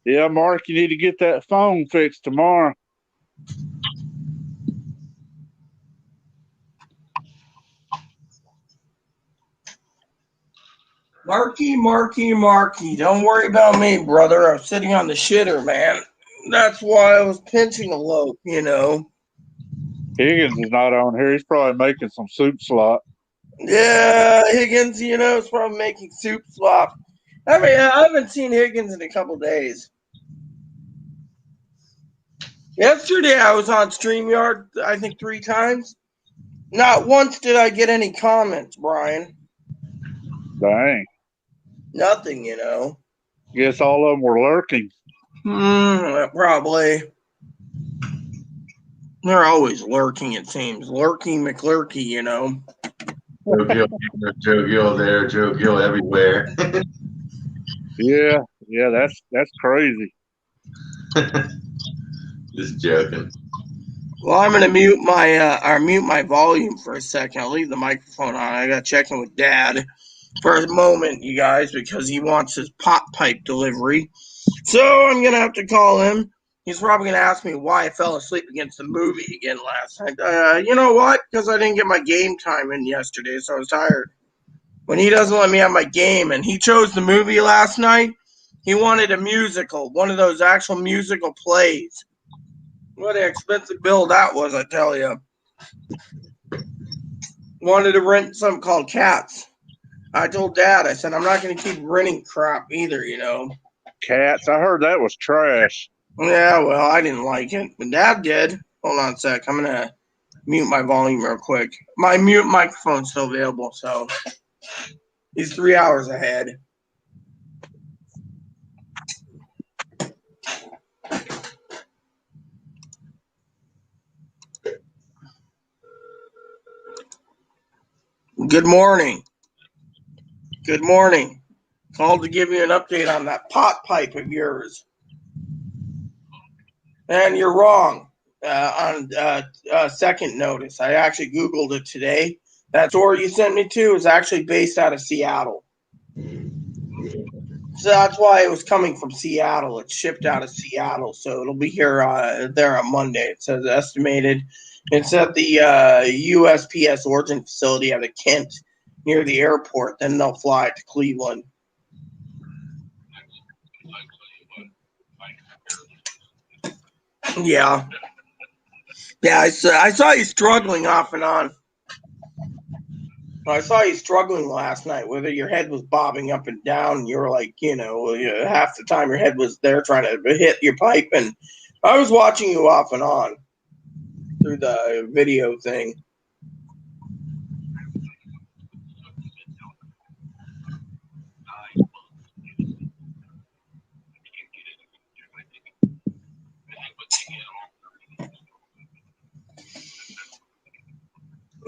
Yeah, Mark, you need to get that phone fixed tomorrow. Marky. Don't worry about me, brother. I'm sitting on the shitter, man. That's why I was pinching a loaf, you know. Higgins is not on here. He's probably making some soup slop. Yeah, Higgins, you know, is probably making soup slop. I mean, I haven't seen Higgins in a couple days. Yesterday I was on StreamYard, I think 3 times. Not once did I get any comments, Brian. Dang. Nothing, you know. Guess all of them were lurking. Probably. They're always lurking, it seems. Lurking McLurky, you know. Joe Gill there, Joe Gill everywhere. Yeah, that's crazy. Just joking. Well, I'm gonna mute my volume for a second. I'll leave the microphone on. I got checking with Dad for a moment, you guys, because he wants his pot pipe delivery. So I'm gonna have to call him. He's probably gonna ask me why I fell asleep against the movie again last night. You know what? Because I didn't get my game time in yesterday, so I was tired. When he doesn't let me have my game, and he chose the movie last night, he wanted a musical, one of those actual musical plays. What an expensive bill that was, I tell you. Wanted to rent something called Cats. I told Dad, I said, I'm not going to keep renting crap either, you know. Cats, I heard that was trash. Yeah, well, I didn't like it, but Dad did. Hold on a sec. I'm going to mute my volume real quick. My mute microphone's still available, so he's 3 hours ahead. Good morning. Good morning. Called to give you an update on that pot pipe of yours. And you're wrong on second notice. I actually Googled it today. That store you sent me to is actually based out of Seattle. So that's why it was coming from Seattle. It's shipped out of Seattle. So it'll be here there on Monday. It says estimated. It's at the USPS origin facility out of Kent near the airport. Then they'll fly it to Cleveland. Yeah. Yeah, I saw you struggling off and on. I saw you struggling last night, whether your head was bobbing up and down. And you were like, you know, half the time your head was there trying to hit your pipe, and I was watching you off and on through the video thing.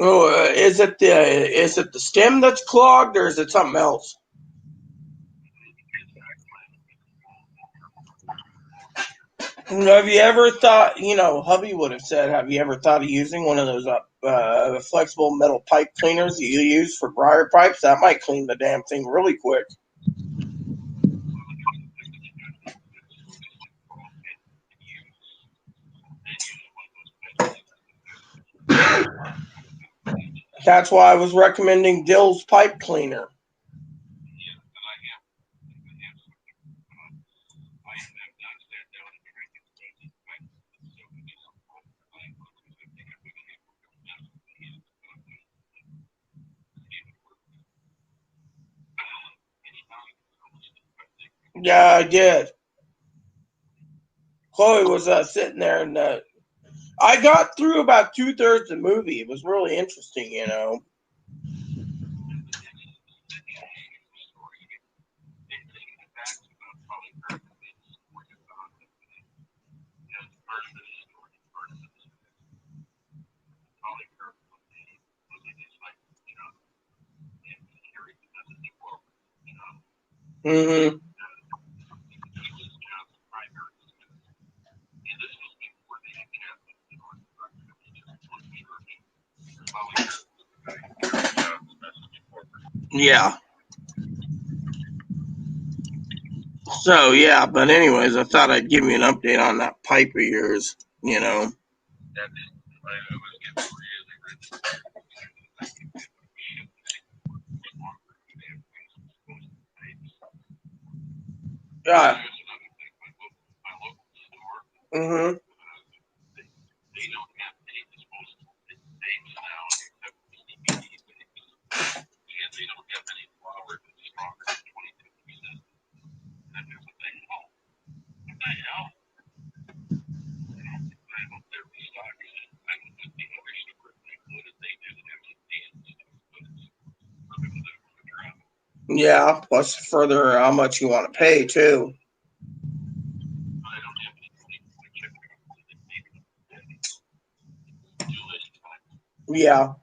Oh, is it the stem that's clogged, or is it something else? Have you ever thought? Hubby would have said, "Have you ever thought of using one of those flexible metal pipe cleaners that you use for briar pipes? That might clean the damn thing really quick." That's why I was recommending Dill's pipe cleaner. Yeah, I did. Chloe was sitting there, and I got through about 2/3 of the movie. It was really interesting. Hmm. Yeah. So yeah, but anyways, I thought I'd give you an update on that pipe of yours. Yeah. Hmm. Yeah. Plus, further, how much you want to pay too. Yeah.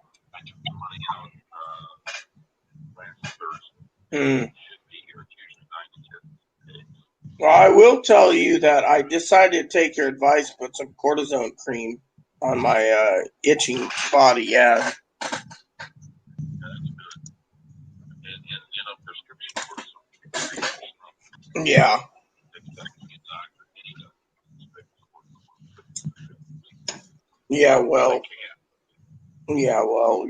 Hmm. Well, I will tell you that I decided to take your advice, put some cortisone cream on my itching body. Yeah. Yeah. Yeah. Well. Yeah. Well.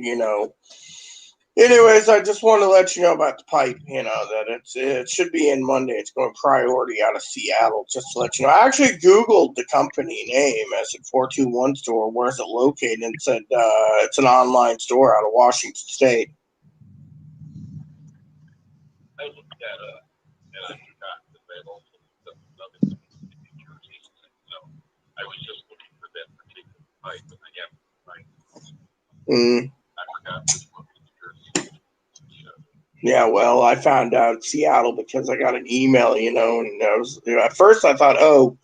Anyways, I just want to let you know about the pipe. That it should be in Monday. It's going priority out of Seattle. Just to let you know, I actually Googled the company name. I said 421 store. Where's it located? And it said it's an online store out of Washington State. Mm. Yeah, well, I found out Seattle because I got an email, and at first I thought, oh,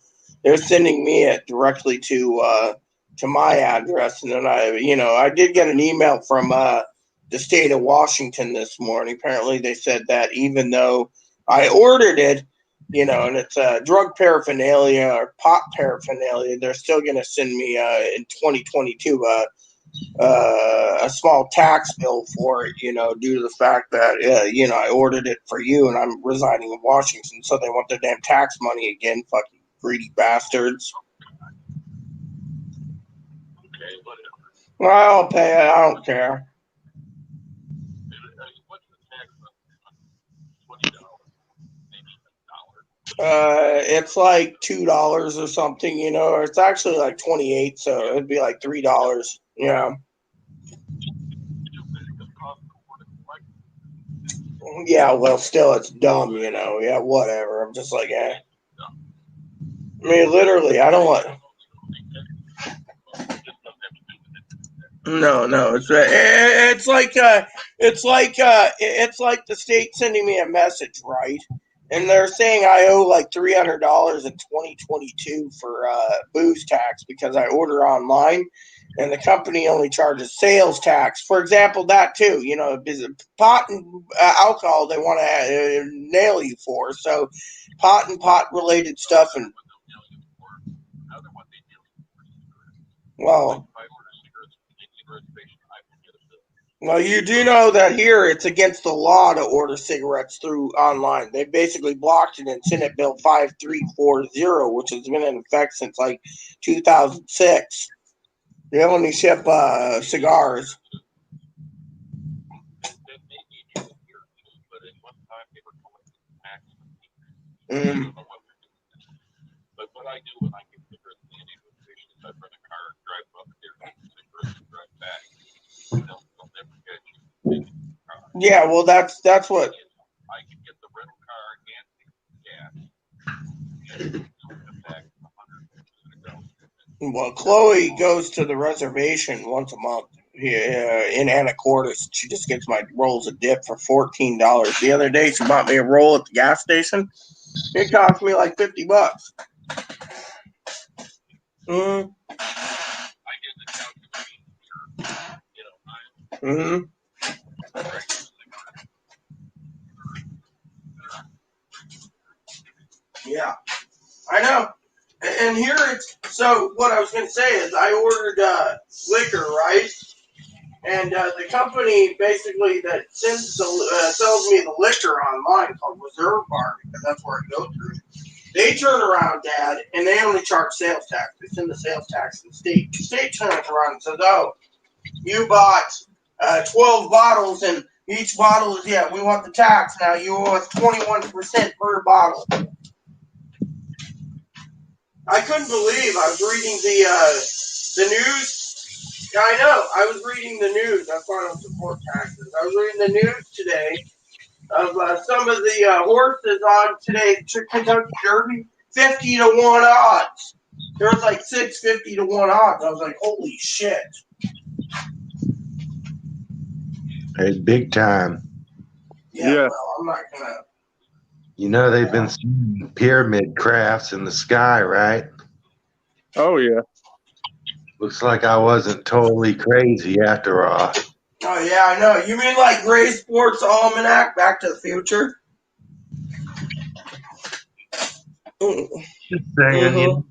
they're sending me it directly to my address, and then I did get an email from the state of Washington this morning. Apparently, they said that even though I ordered it, and it's drug paraphernalia or pot paraphernalia, they're still going to send me in 2022 a small tax bill for it, due to the fact that, I ordered it for you and I'm residing in Washington, so they want their damn tax money again, fucking greedy bastards. Well, I'll pay it, I don't care. It's like $2 or something, or it's actually like 28, so it'd be like $3. Yeah. Yeah, well, still, it's dumb, yeah, whatever. I'm just like, eh. I mean, literally, I don't want. No, it's like the state sending me a message, right? And they're saying I owe like $300 in 2022 for booze tax because I order online, and the company only charges sales tax. For example, that too, pot and alcohol they want to nail you for. So, pot and pot related stuff, and well. Well, you do know that here it's against the law to order cigarettes through online. They basically blocked it in Senate Bill 5340, which has been in effect since like 2006. They only ship cigars. Mm. Yeah, well, that's what. Well, Chloe goes to the reservation once a month in Anacortes. She just gets my rolls of dip for $14. The other day, she bought me a roll at the gas station. It cost me like $50. Mm. Mm-hmm. Yeah, I know. And here it's so. What I was going to say is, I ordered liquor, right? And the company basically that sells me the liquor online called Reserve Bar, because that's where I go through. They turn around, Dad, and they only charge sales tax. They send the sales tax to the state. The state turns around and says, "Oh, you bought 12 bottles, and each bottle is we want the tax now. You owe us 21% per bottle." I couldn't believe I was reading the news. I know. I was reading the news. That's why I don't support taxes. I was reading the news today of some of the horses on today's Kentucky Derby. 50-1 odds. There was like 650-1 odds. I was like, holy shit. Hey, big time. Yeah. Well, I'm not gonna. They've been seeing pyramid crafts in the sky, right? Oh, yeah. Looks like I wasn't totally crazy after all. Oh, yeah, I know. You mean like Gray Sports Almanac, Back to the Future? Just saying,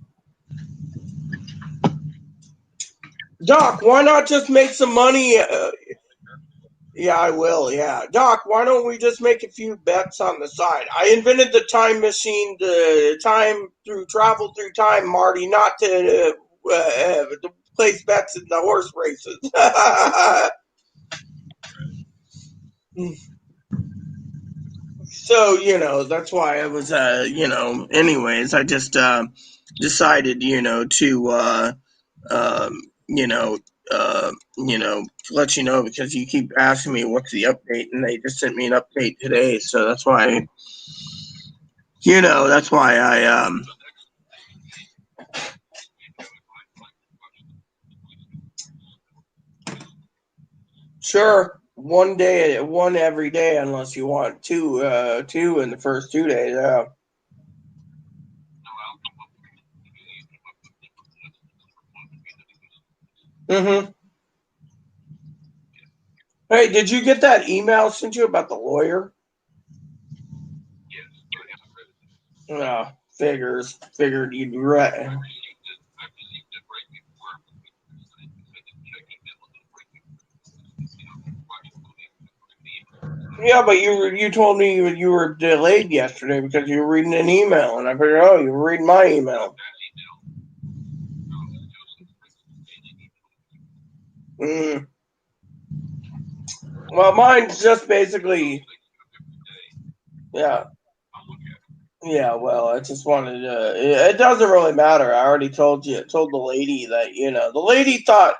Doc, why not just make some money? Yeah, I will. Yeah. Doc, why don't we just make a few bets on the side? I invented the time machine, the travel through time, Marty, not to place bets in the horse races. So, that's why I was, anyways, I just decided, to, you know, let you know, because you keep asking me what's the update, and they just sent me an update today. So that's why, I, sure, one every day, unless you want two in the first 2 days. Yeah. Mm-hmm. Hey, did you get that email I sent you about the lawyer? No, figured you'd read. Yeah, but you told me you were delayed yesterday because you were reading an email, and I figured, oh, you were reading my email. Mm. Well, mine's just basically, yeah. Yeah, well, I just wanted to. It doesn't really matter. I already told the lady that the lady thought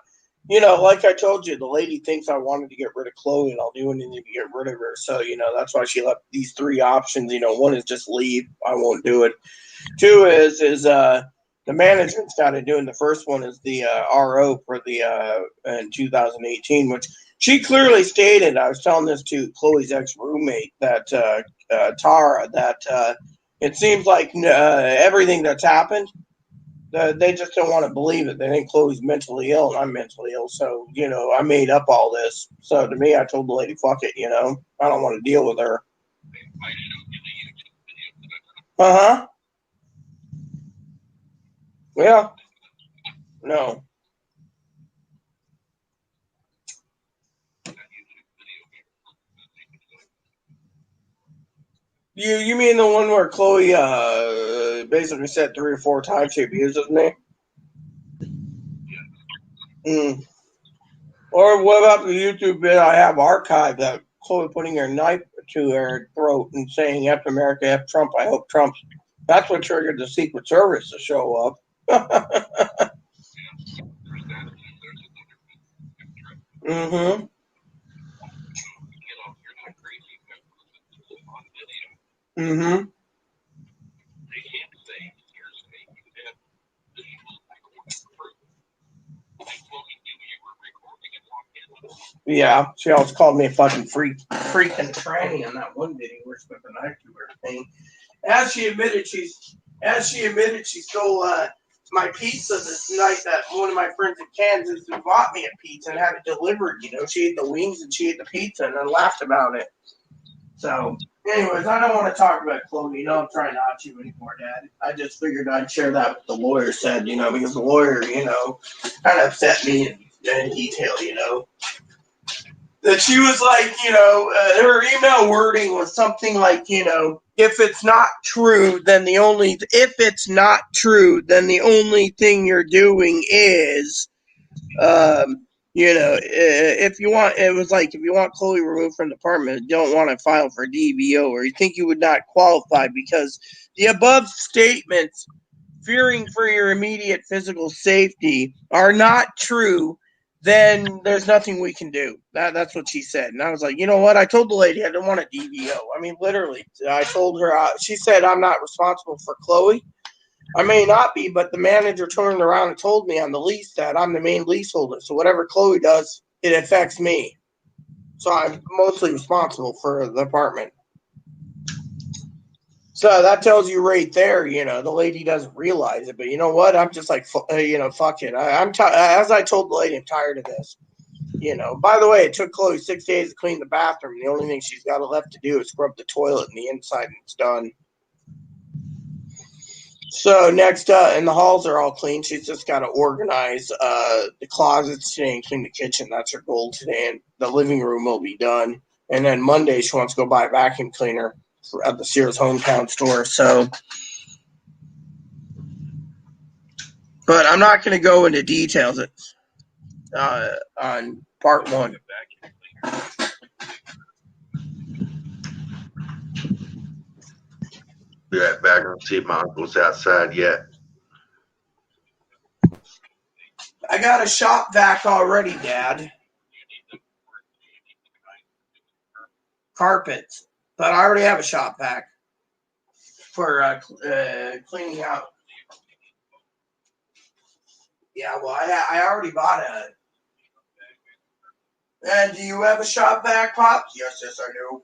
Like I told you, the lady thinks I wanted to get rid of Chloe, and I'll do anything to get rid of her. So, that's why she left these three options. One is just leave. I won't do it. Two is the management's got to do, and the first one is the RO for the in 2018, which she clearly stated. I was telling this to Chloe's ex roommate, that Tara, that it seems like everything that's happened, they just don't want to believe it. They think Chloe's mentally ill, and I'm mentally ill. So, I made up all this. So to me, I told the lady, fuck it, I don't want to deal with her. Uh-huh. Yeah. No. You mean the one where Chloe basically said 3 or 4 times she abuses me? Mm. Or what about the YouTube vid I have archived that Chloe putting her knife to her throat and saying F America, F Trump, I hope Trump's. That's what triggered the Secret Service to show up. Mm-hmm. Mm-hmm. Yeah, she always called me a fucking freak and tranny on that one video where she put the knife to her thing. As she admitted, she stole my pizza this night. That one of my friends in Kansas who bought me a pizza and had it delivered. She ate the wings and she ate the pizza and then laughed about it. So, anyways, I don't want to talk about Chloe. I'm trying not to anymore, Dad. I just figured I'd share that with the lawyer said, because the lawyer, kind of upset me in detail. That she was like, her email wording was something like, if it's not true, then the only thing you're doing is, if you want, it was like, if you want Chloe removed from the department, you don't want to file for DVO, or you think you would not qualify because the above statements, fearing for your immediate physical safety, are not true, then there's nothing we can do. That's what she said. And I was like, you know what? I told the lady I didn't want a DVO. I mean, literally, I told her, she said, I'm not responsible for Chloe. I may not be, but the manager turned around and told me on the lease that I'm the main leaseholder. So whatever Chloe does, it affects me. So I'm mostly responsible for the apartment. So that tells you right there, the lady doesn't realize it. But you know what? I'm just like, fuck it. As I told the lady, I'm tired of this. By the way, it took Chloe 6 days to clean the bathroom. The only thing she's got left to do is scrub the toilet and the inside, and it's done. So next, and the halls are all clean. She's just got to organize the closets today and clean the kitchen. That's her goal today. And the living room will be done. And then Monday, she wants to go buy a vacuum cleaner at the Sears hometown store. So, but I'm not going to go into details on part one. Be right back and see if my uncle's outside yet. I got a shop vac already, Dad. Carpets. But I already have a shop vac for cleaning out. Yeah, well, I already bought it. And do you have a shop vac, Pops? Yes, I do.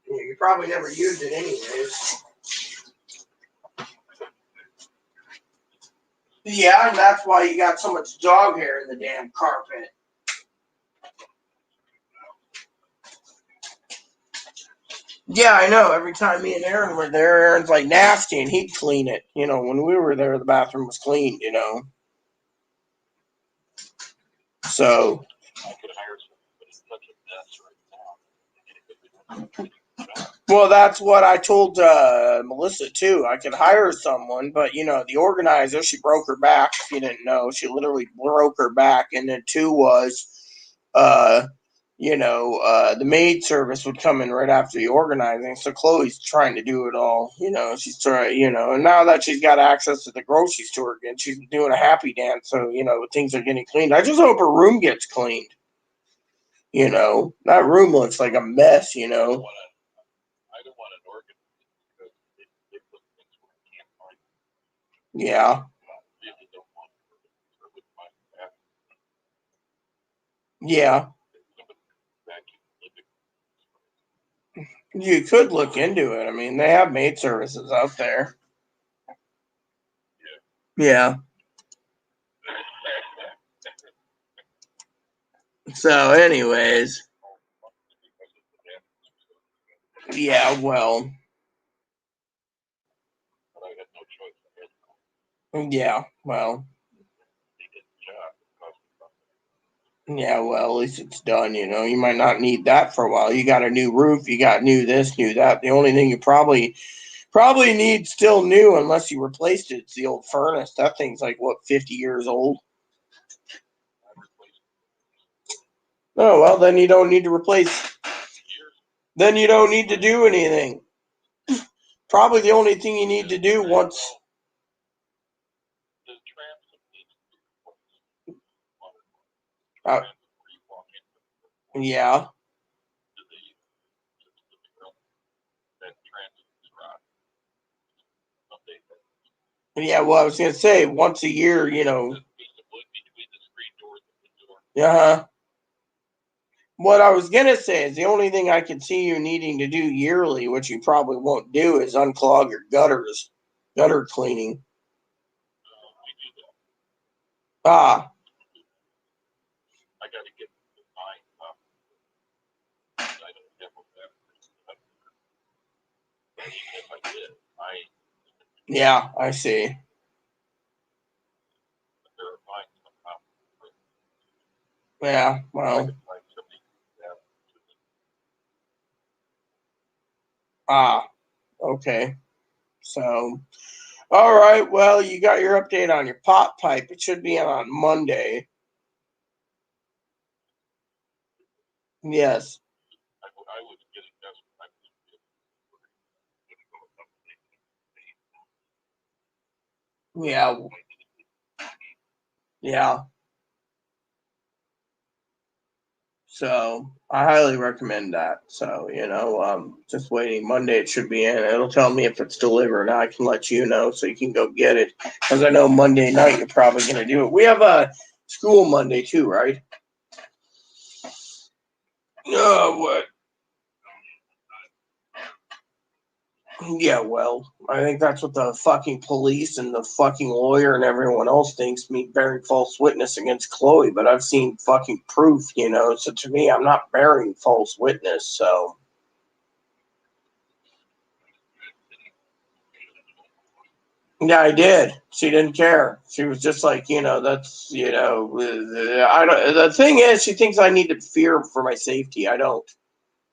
You probably never used it anyways. Yeah, and that's why you got so much dog hair in the damn carpet. Yeah, I know. Every time me and Aaron were there, Aaron's like nasty, and he'd clean it. When we were there, the bathroom was clean. So. Well, that's what I told Melissa too. I could hire someone, but the organizer, she broke her back. If you didn't know, she literally broke her back. And then two was, the maid service would come in right after the organizing. So Chloe's trying to do it all. She's trying, and now that she's got access to the grocery store again, she's doing a happy dance. So, things are getting cleaned. I just hope her room gets cleaned. That room looks like a mess, I don't want an organ because they put things where I can't find them. Yeah. I really don't want an organ. I would find that. Yeah. You could look into it. I mean, they have maid services out there. Yeah. So, anyways. Yeah, well. Yeah, well. Yeah, well, at least it's done, You might not need that for a while. You got a new roof, you got new this, new that. The only thing you probably need still new, unless you replaced it, it's the old furnace. That thing's like, what, 50 years old? Oh, well, then you don't need to replace. Then you don't need to do anything. Probably the only thing you need to do once. Yeah. Yeah, well, I was going to say, once a year, Yeah. What I was going to say is the only thing I can see you needing to do yearly, which you probably won't do, is unclog your gutters. Gutter cleaning. Ah. I got to get mine up. I don't have a if I did, Yeah, I see. Yeah, well. Ah, okay. So, all right. Well, you got your update on your pot pipe. It should be in on Monday. Yes. I was getting desperate. Yeah. Yeah. So I highly recommend that. So, just waiting. Monday it should be in. It'll tell me if it's delivered. I can let you know so you can go get it. Because I know Monday night you're probably going to do it. We have a school Monday too, right? Oh, what? Yeah, well, I think that's what the fucking police and the fucking lawyer and everyone else thinks, me bearing false witness against Chloe, but I've seen fucking proof, so to me, I'm not bearing false witness, so. Yeah, I did. She didn't care. She was just like, that's, I don't, the thing is, she thinks I need to fear for my safety. I don't.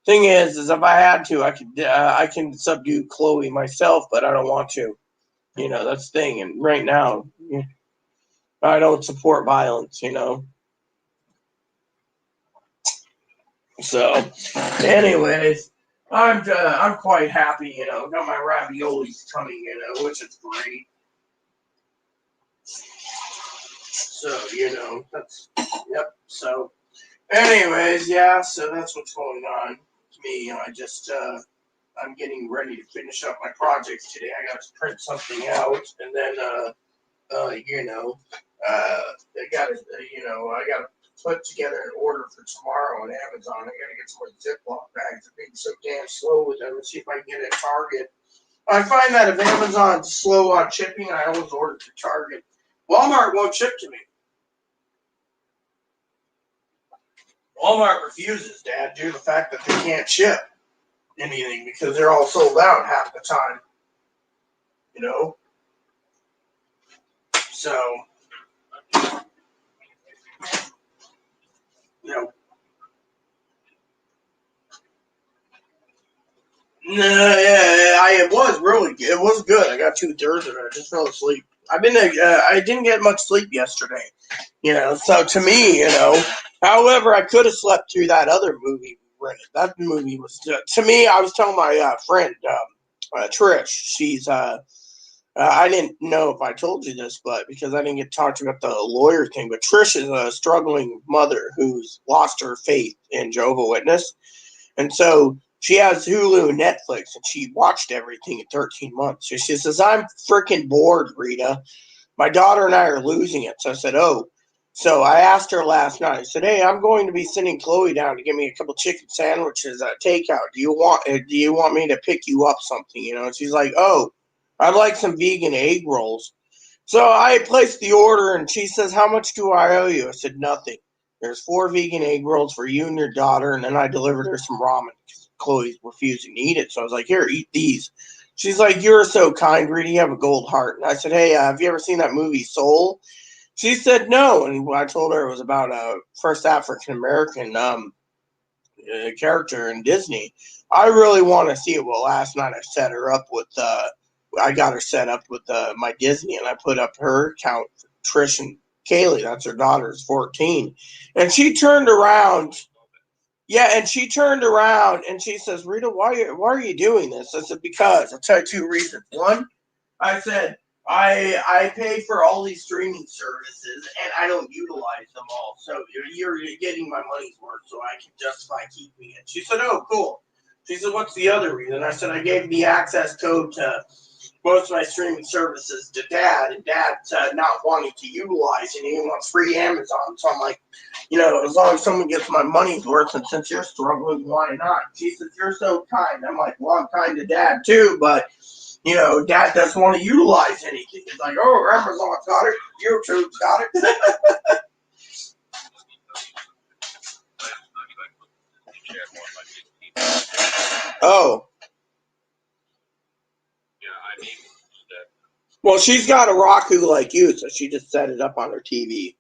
Thing is if I had to, I can subdue Chloe myself, but I don't want to. That's the thing. And right now, I don't support violence, So, anyways, I'm quite happy, got my raviolis coming, which is great. So, that's, yep. So, anyways, yeah, so that's what's going on with me. I'm getting ready to finish up my projects today. I got to print something out, and then, I got to put together an order for tomorrow on Amazon. I got to get some more Ziploc bags. I'm being so damn slow with them. Let's see if I can get it at Target. I find that if Amazon's slow on shipping, I always order to Target. Walmart won't ship to me. Walmart refuses, Dad, due to the fact that they can't ship anything because they're all sold out half the time. So, No, yeah, it was really good. It was good. I got 2/3 of it. I just fell asleep. I didn't get much sleep yesterday. So to me, however, I could have slept through that other movie we rented. That movie was, to me, I was telling my friend, Trish, she's, I didn't know if I told you this, but because I didn't get to talk to you about the lawyer thing, but Trish is a struggling mother who's lost her faith in Jehovah's Witness. And so she has Hulu and Netflix, and she watched everything in 13 months. So she says, I'm freaking bored, Rita. My daughter and I are losing it. So I said, oh. So I asked her last night. I said, hey, I'm going to be sending Chloe down to give me a couple chicken sandwiches at takeout. Do you want me to pick you up something? And she's like, oh, I'd like some vegan egg rolls. So I placed the order, and she says, how much do I owe you? I said, nothing. There's 4 vegan egg rolls for you and your daughter, and then I delivered her some ramen because Chloe's refusing to eat it. So I was like, here, eat these. She's like, you're so kind, Rita. You have a gold heart. And I said, hey, have you ever seen that movie Soul? She said no. And I told her it was about a first African-American character in Disney. I really want to see it. Well, last night I set her up with I got her set up with my Disney, and I put up her account for Trish and Kaylee. That's her daughter's 14. And she turned around. Yeah, and she turned around and she says, Rita, why are you doing this? I said, because. I'll tell you 2 reasons. One, I said, I pay for all these streaming services and I don't utilize them all. So you're getting my money's worth, so I can justify keeping it. She said, oh, cool. She said, what's the other reason? I said, I gave the access code to most of my streaming services to Dad, and Dad's not wanting to utilize it. He wants free Amazon. So I'm like, as long as someone gets my money's worth, and since you're struggling, why not? She says, you're so kind. I'm like, well, I'm kind to Dad too, but Dad doesn't want to utilize anything. He's like, oh, Amazon's got it, YouTube's got it. Oh. Well, she's got a Roku like you, so she just set it up on her TV.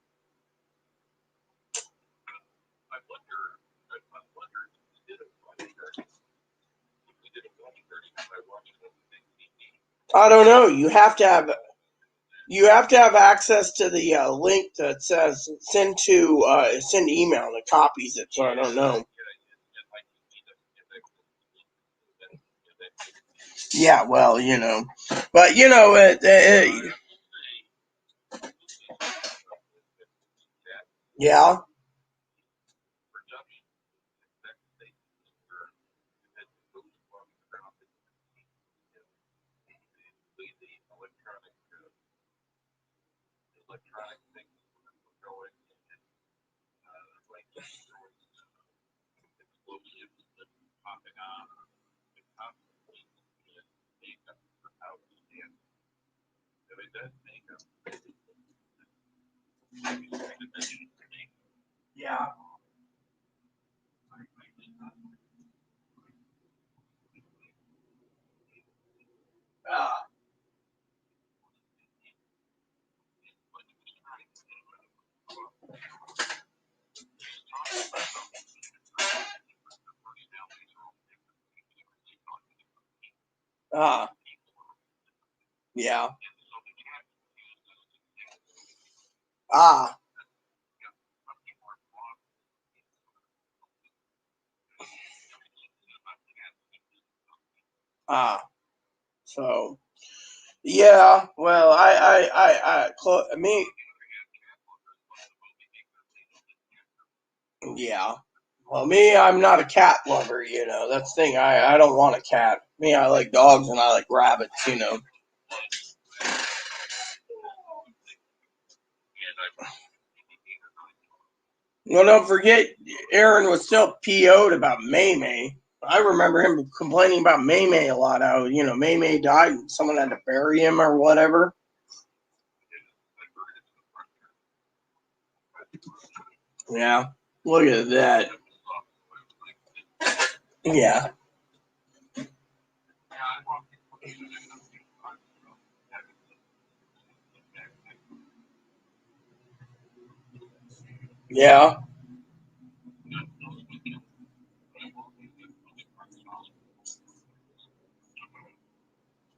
I don't know. You have to have access to the link that says send email that copies it. So I don't know. Yeah, well, but yeah. Yeah. Yeah. Ah. Ah. So, yeah. Well, me. Yeah. Well, me, I'm not a cat lover. That's the thing. I don't want a cat. Me, I like dogs and I like rabbits. Well, don't forget, Aaron was still PO'd about May May. I remember him complaining about May May a lot. How May May died and someone had to bury him or whatever. Yeah, look at that. Yeah. Yeah.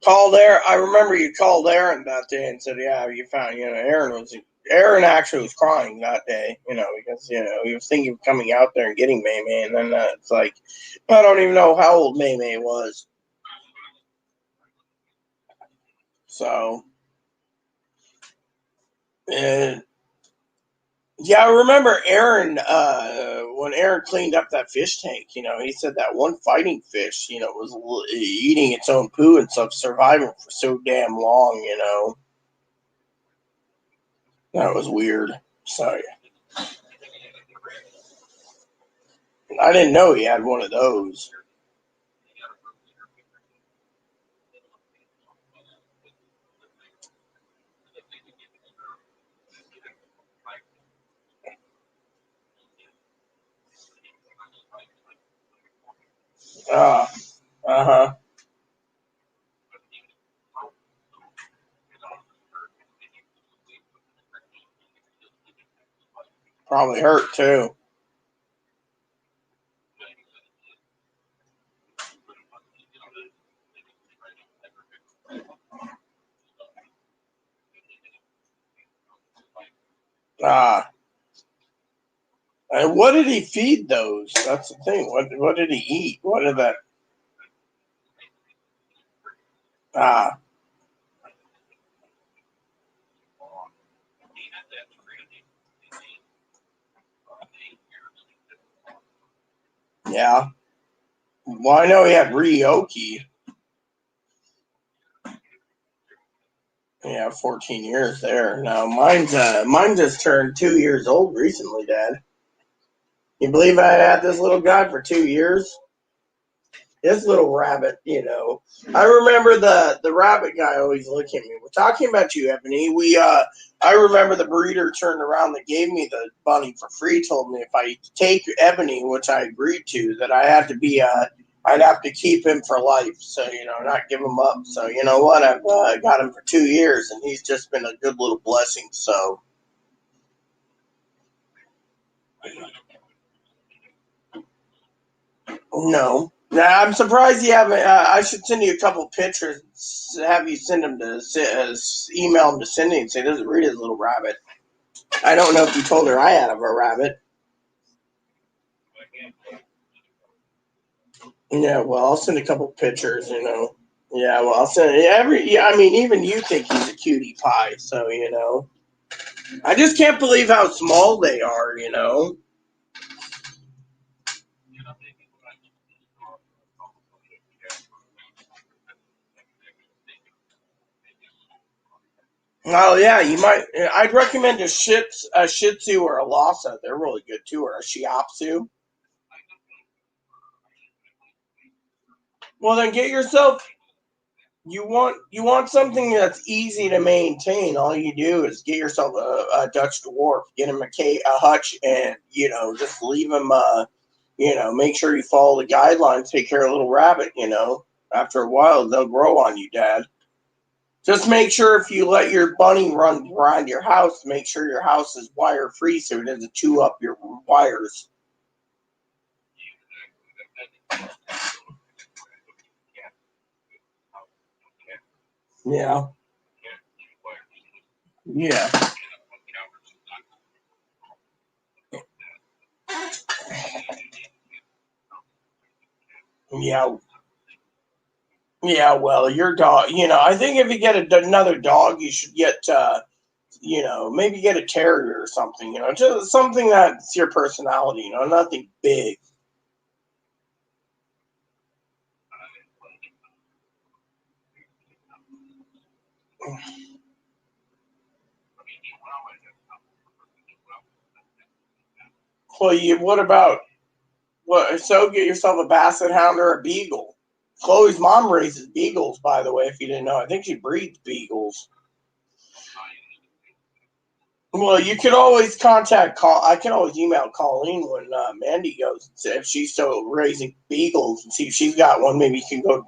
Called Aaron. I remember you called Aaron that day and said, "Yeah, you found." Aaron actually was crying that day, because he was thinking of coming out there and getting May May, and then it's like, I don't even know how old May May was. So, yeah, I remember Aaron, when Aaron cleaned up that fish tank, he said that one fighting fish, was eating its own poo and stuff, surviving for so damn long. That was weird. So, I didn't know he had one of those. Uh-huh. Probably hurt, too. Ah. And what did he feed those? That's the thing. What did he eat? What did that? Ah, yeah. Well, I know he had Ryoki. Yeah, 14 years there. Now mine just turned 2 years old recently, Dad. You believe I had this little guy for 2 years? This little rabbit. I remember the rabbit guy always looked at me. We're talking about you, Ebony. I remember the breeder turned around that gave me the bunny for free, told me if I take Ebony, which I agreed to, that I'd have to keep him for life. So, not give him up. So, you know what? I've got him for 2 years, and he's just been a good little blessing. So, no. Now, I'm surprised you haven't. I should send you a couple pictures. Have you send them email them to Cindy and say, "This is Rita's little rabbit." I don't know if you told her I had a rabbit. Yeah, well, I'll send a couple pictures. Yeah, well, I'll send every. Yeah, I mean, even you think he's a cutie pie, so. I just can't believe how small they are. Oh yeah, you might. I'd recommend a Shih Tzu or a Lhasa. They're really good too, or a Shiatsu. Well, then get yourself. You want something that's easy to maintain. All you do is get yourself a Dutch dwarf, get him a hutch, and just leave him. Make sure you follow the guidelines. Take care of a little rabbit. After a while, they'll grow on you, Dad. Just make sure if you let your bunny run around your house, make sure your house is wire free so it doesn't chew up your wires. Yeah. Yeah. Yeah. Yeah, well, your dog, I think if you get another dog, you should get, maybe get a terrier or something, just something that's your personality, nothing big. Well, so get yourself a basset hound or a beagle. Chloe's mom raises beagles, by the way, if you didn't know. I think she breeds beagles. Well, you could always I can always email Colleen when Mandy goes and say if she's still raising beagles and see if she's got one. Maybe you can go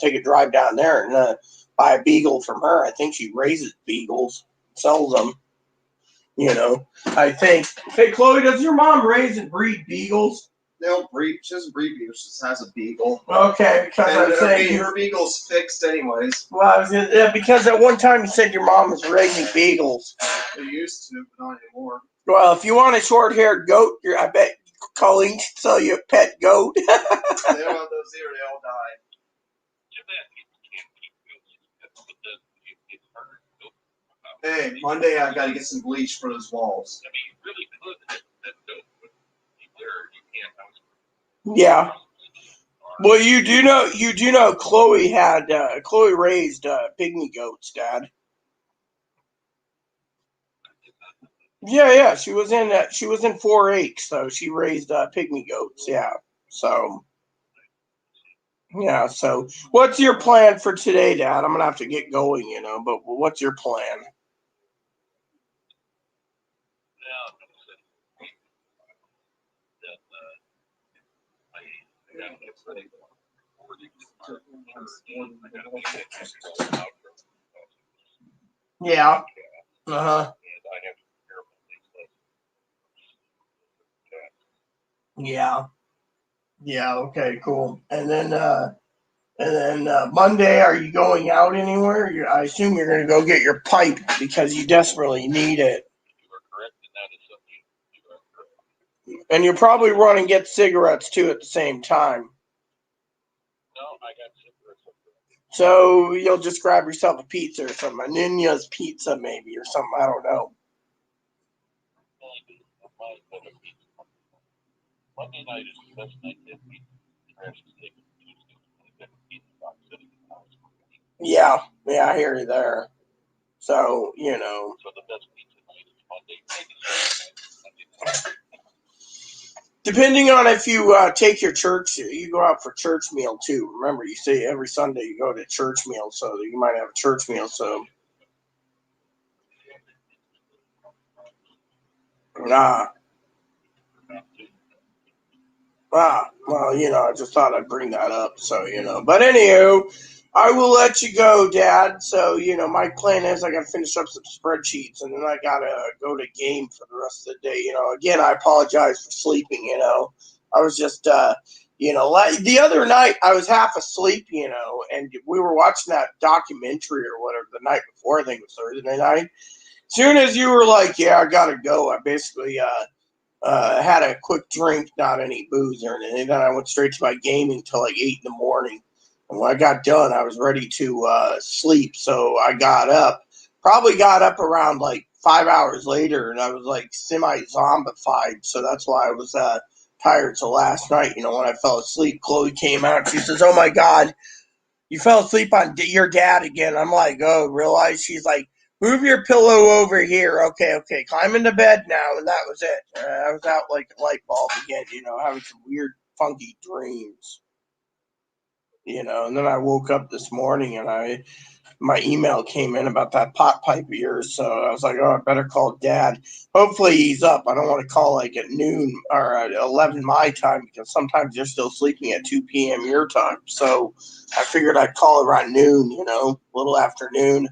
take a drive down there and buy a beagle from her. I think she raises beagles, sells them. I think. Hey, Chloe, does your mom raise and breed beagles? They don't breed. She doesn't breed beagles. She just has a beagle. Okay, because And I'm saying her beagle's fixed anyways. Well, because at one time you said your mom was raising beagles. They used to, but not anymore. Well, if you want a short-haired goat, I bet Colleen can sell you a pet goat. They don't have those either. They all died. Hey, Monday I got to get some bleach for those walls. I mean, you really could. That dope would be clear. You can't house. Yeah. Well, you do know Chloe raised pygmy goats, Dad. Yeah, she was in 4-H, so she raised pygmy goats. Yeah, so what's your plan for today, Dad? I'm gonna have to get going, but what's your plan? Yeah. Uh-huh. Yeah. Yeah, okay, cool. And then Monday, are you going out anywhere? I assume you're going to go get your pipe because you desperately need it. And you'll probably run and get cigarettes too at the same time. No, I got cigarettes. So you'll just grab yourself a pizza or something, a Nina's pizza maybe or something. I don't know. Monday night is the best night to eat. Yeah, I hear you there. So, So the best pizza night is Monday. Depending on if you take your church, you go out for church meal too. Remember, you say every Sunday you go to church meal, so you might have a church meal. So, well, I just thought I'd bring that up. So, but anywho, I will let you go, Dad. So, my plan is I got to finish up some spreadsheets and then I got to go to game for the rest of the day. Again, I apologize for sleeping, I was just, like the other night I was half asleep, and we were watching that documentary or whatever the night before. I think it was Thursday night. As soon as you were like, yeah, I got to go, I basically, had a quick drink, not any booze or anything. Then I went straight to my gaming till like 8 in the morning. And when I got done, I was ready to sleep. So I probably got up around like 5 hours later, and I was like semi-zombified. So that's why I was tired. So last night, when I fell asleep, Chloe came out. She says, "Oh my God, you fell asleep on your dad again." I'm like, "Oh, realize?" She's like, "Move your pillow over here." Okay, climb into bed now. And that was it. I was out like a light bulb again, having some weird, funky dreams, and then I woke up this morning and my email came in about that pot pipe of yours. So I was like, oh, I better call Dad. Hopefully he's up. I don't want to call like at noon or at 11 my time because sometimes you're still sleeping at 2 p.m. your time. So I figured I'd call around noon, a little after noon.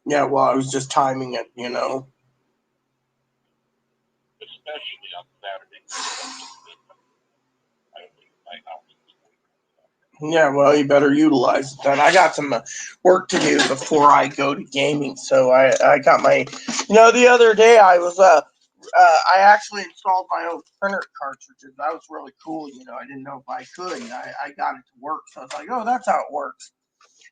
Yeah, well, I was just timing it, Especially on Saturday. Yeah, well, you better utilize it then. I got some work to do before I go to gaming. So I got my, the other day I was, I actually installed my own printer cartridges. That was really cool. I didn't know if I could. I got it to work. So I was like, oh, that's how it works.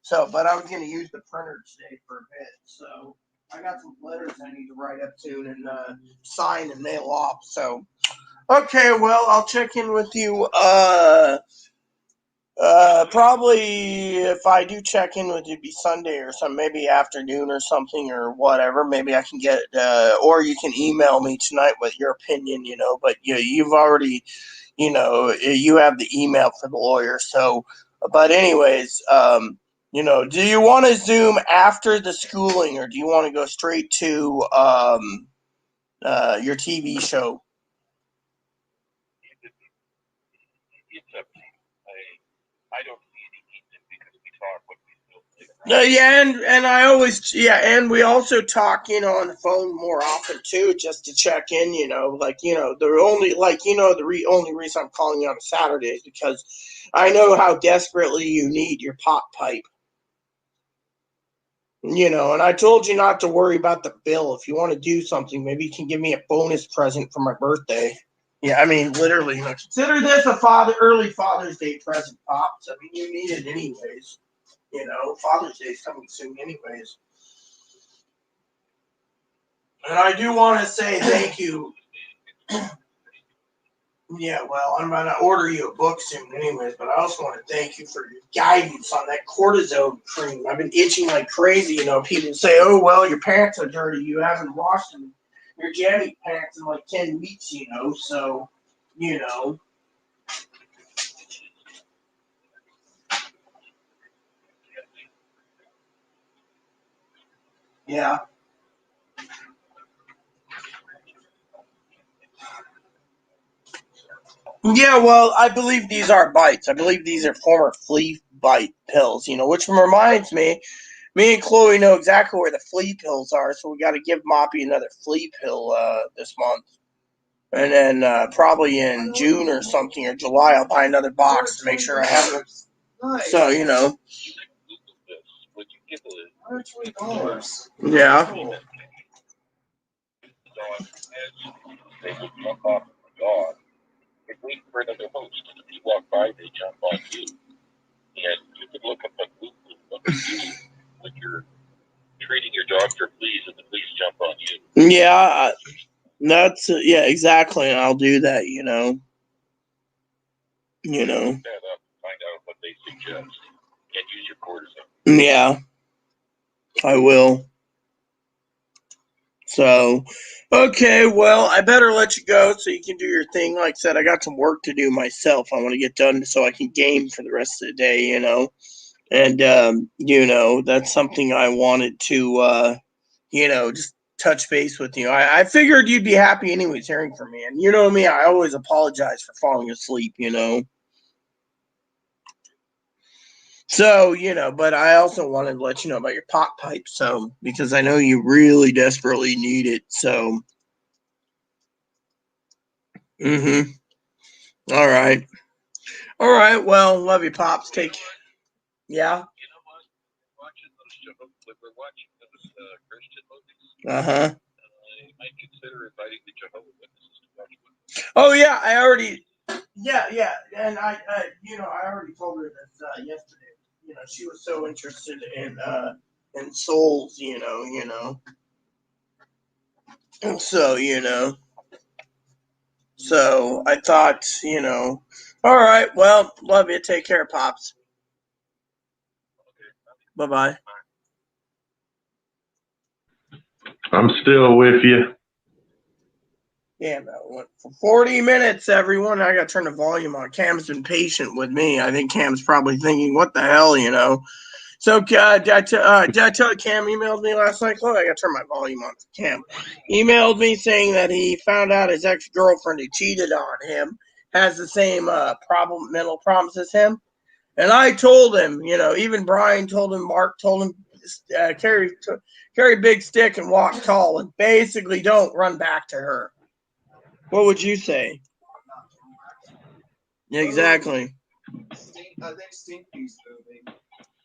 So, but I was going to use the printer today for a bit. So I got some letters I need to write up soon and sign and mail off. So, okay, well, I'll check in with you. Probably if I do check in with you, it'd be Sunday or something, maybe afternoon or something or whatever. Maybe I can get, or you can email me tonight with your opinion, but you've already, you have the email for the lawyer. So, but anyways, do you want to Zoom after the schooling or do you want to go straight to, your TV show? It's up to you. I don't see any heat in because we talk what we still think. Yeah, and I always and we also talk, on the phone more often too, just to check in, only reason I'm calling you on a Saturday is because I know how desperately you need your pop pipe. And I told you not to worry about the bill. If you want to do something, maybe you can give me a bonus present for my birthday. Yeah, I mean, literally, consider this a early Father's Day present, Pops. I mean, you need it anyways. Father's Day's coming soon anyways. And I do want to say thank you. Yeah, well, I'm going to order you a book soon anyways, but I also want to thank you for your guidance on that cortisone cream. I've been itching like crazy. People say, oh, well, your pants are dirty. You haven't washed them, your jammy pants in like 10 weeks, so, yeah. Yeah, well, I believe these are bites. I believe these are former flea bite pills, which reminds me and Chloe know exactly where the flea pills are, so we got to give Moppy another flea pill this month. And then probably in June or something, or July, I'll buy another box to make sure I have it. Nice. So, Would you give $120. yeah. they would jump off the dog and wait for another host. If you walk by, they jump on you. And you could look up on Google what to do when you're treating your dog for fleas and the fleas jump on you. Yeah, yeah, exactly. I'll do that, Look that up, find out what they suggest, and use your cortisone. Yeah, I will. So, okay, well, I better let you go so you can do your thing. Like I said, I got some work to do myself. I want to get done so I can game for the rest of the day, And, that's something I wanted to, just touch base with you. I figured you'd be happy anyways hearing from me. And you know me, I always apologize for falling asleep, So, but I also wanted to let you know about your pot pipe. So, because I know you really desperately need it. So, mm-hmm. All right. All right. Well, love you, Pops. Take Yeah. You know what? We're watching those Christian movies. Uh-huh. You might consider inviting the Jehovah's Witnesses to watch with. Oh yeah, I already yeah, and I already told her this yesterday. She was so interested in souls, So, so I thought, all right, well, love you. Take care, Pops. Bye-bye. I'm still with you. Yeah, that went for 40 minutes, everyone. I got to turn the volume on. Cam's been patient with me. I think Cam's probably thinking, what the hell, So, did I tell you Cam emailed me last night? Chloe, I got to turn my volume on. Cam emailed me saying that he found out his ex-girlfriend who cheated on him has the same mental problems as him. And I told him, even Brian told him, Mark told him, carry big stick and walk tall, and basically don't run back to her. What would you say? Exactly. I think Stinky's moving.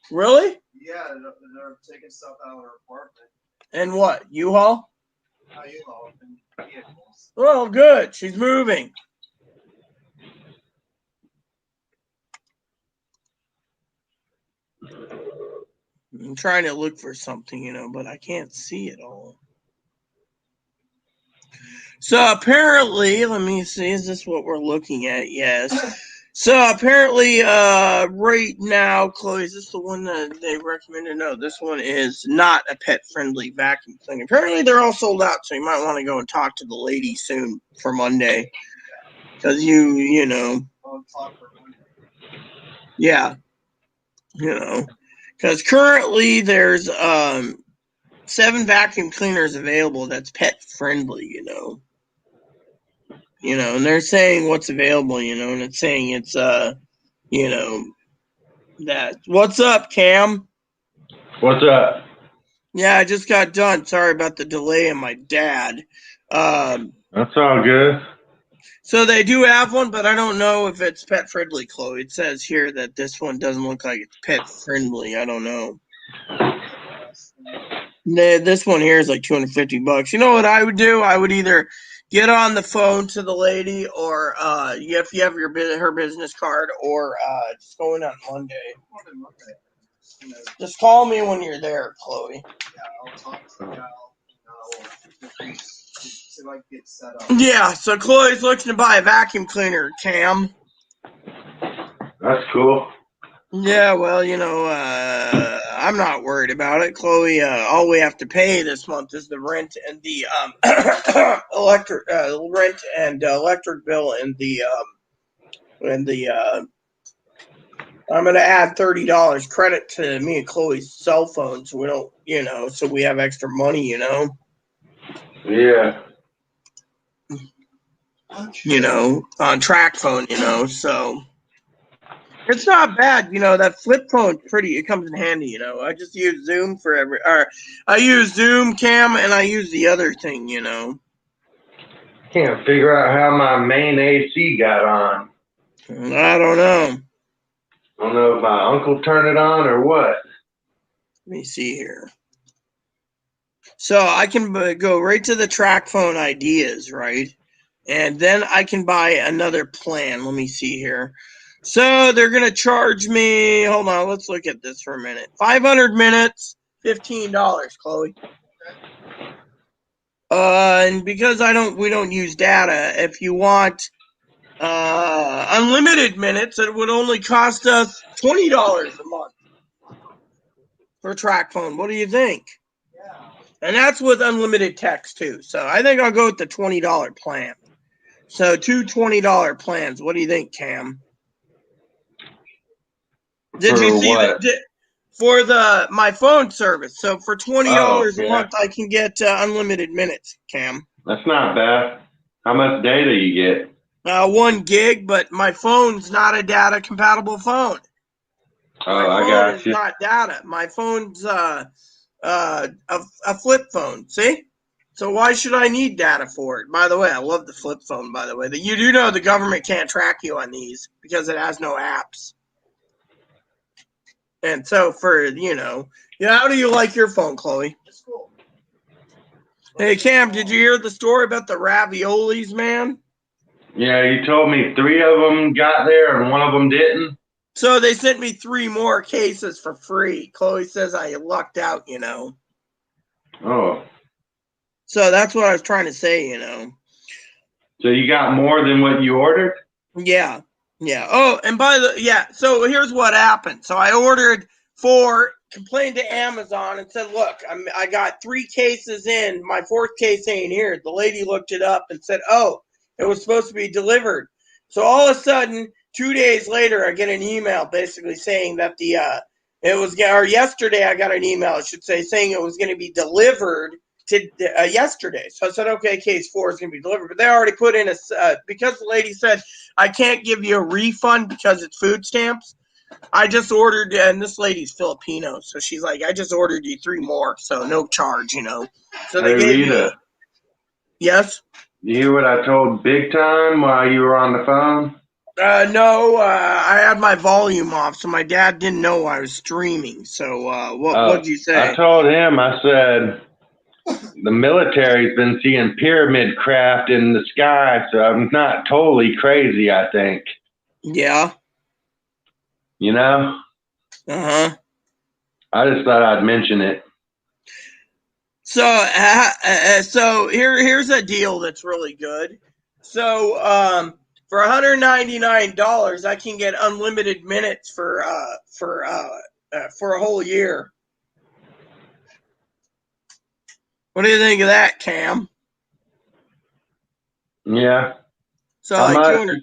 Really? Yeah, they're taking stuff out of her apartment. And what? U-Haul? U-Haul and vehicles. Well, good. She's moving. I'm trying to look for something, but I can't see it all. So apparently, let me see, is this what we're looking at? Yes. So apparently, right now, Chloe, is this the one that they recommended? No, this one is not a pet-friendly vacuum cleaner. Apparently, they're all sold out, so you might want to go and talk to the lady soon for Monday. Because yeah, because currently there's 7 vacuum cleaners available that's pet-friendly, and they're saying what's available, and it's saying it's that. What's up, Cam? What's up? Yeah, I just got done. Sorry about the delay in my dad. That's all good. So they do have one, but I don't know if it's pet friendly, Chloe. It says here that this one doesn't look like it's pet friendly. I don't know. This one here is like $250. You know what I would do? I would either get on the phone to the lady, or if you have her business card, or just go in on Monday. Just call me when you're there, Chloe. Yeah, I'll talk to the gal. See if I can get set up. Yeah, so Chloe's looking to buy a vacuum cleaner, Cam. That's cool. Yeah, well, I'm not worried about it, Chloe. All we have to pay this month is the rent and the electric bill, and the I'm gonna add $30 credit to me and Chloe's cell phone, so we don't, so we have extra money, Yeah. on track phone, so. It's not bad, that flip phone's pretty, it comes in handy, I just use Zoom I use Zoom, Cam, and I use the other thing, Can't figure out how my main AC got on. I don't know. I don't know if my uncle turned it on or what. Let me see here. So I can go right to the track phone ideas, right? And then I can buy another plan. Let me see here. So they're going to charge me, hold on, let's look at this for a minute. 500 minutes, $15, Chloe. And because we don't use data, if you want unlimited minutes, it would only cost us $20 a month for track phone. What do you think? Yeah. And that's with unlimited text too. So I think I'll go with the $20 plan. So two $20 plans. What do you think, Cam? Did you see what? that for my phone service? So for $20 a month, I can get unlimited minutes, Cam. That's not bad. How much data you get? 1 gig, but my phone's not a data compatible phone. My I phone got is you. not data. My phone's a flip phone. See? So why should I need data for it? By the way, I love the flip phone, by the way. You do know the government can't track you on these because it has no apps. And so how do you like your phone, Chloe? It's cool. Hey, Cam, did you hear the story about the raviolis, man? Yeah, you told me 3 of them got there and 1 of them didn't. So they sent me 3 more cases for free. Chloe says I lucked out, Oh. So that's what I was trying to say, So you got more than what you ordered? Yeah. Yeah. Oh, and so here's what happened. So I ordered 4, complained to Amazon and said, look, I got 3 cases in. My 4th case ain't here. The lady looked it up and said, oh, it was supposed to be delivered. So all of a sudden, 2 days later, I get an email basically saying that yesterday I got an email, I should say, saying it was going to be delivered to yesterday. So I said, okay, case 4 is going to be delivered. But they already put in because the lady said, I can't give you a refund because it's food stamps. I just ordered, and this lady's Filipino, so she's like, I just ordered you 3 more, so no charge, So they gave Rita, me. Yes? you hear what I told Big Time while you were on the phone? No, I had my volume off, so my dad didn't know I was streaming. So what'd you say? I told him, I said, the military's been seeing pyramid craft in the sky, so I'm not totally crazy, I think. Yeah. You know? Uh-huh. I just thought I'd mention it. So here's a deal that's really good. So for $199, I can get unlimited minutes for a whole year. What do you think of that, Cam? Yeah. So How like much?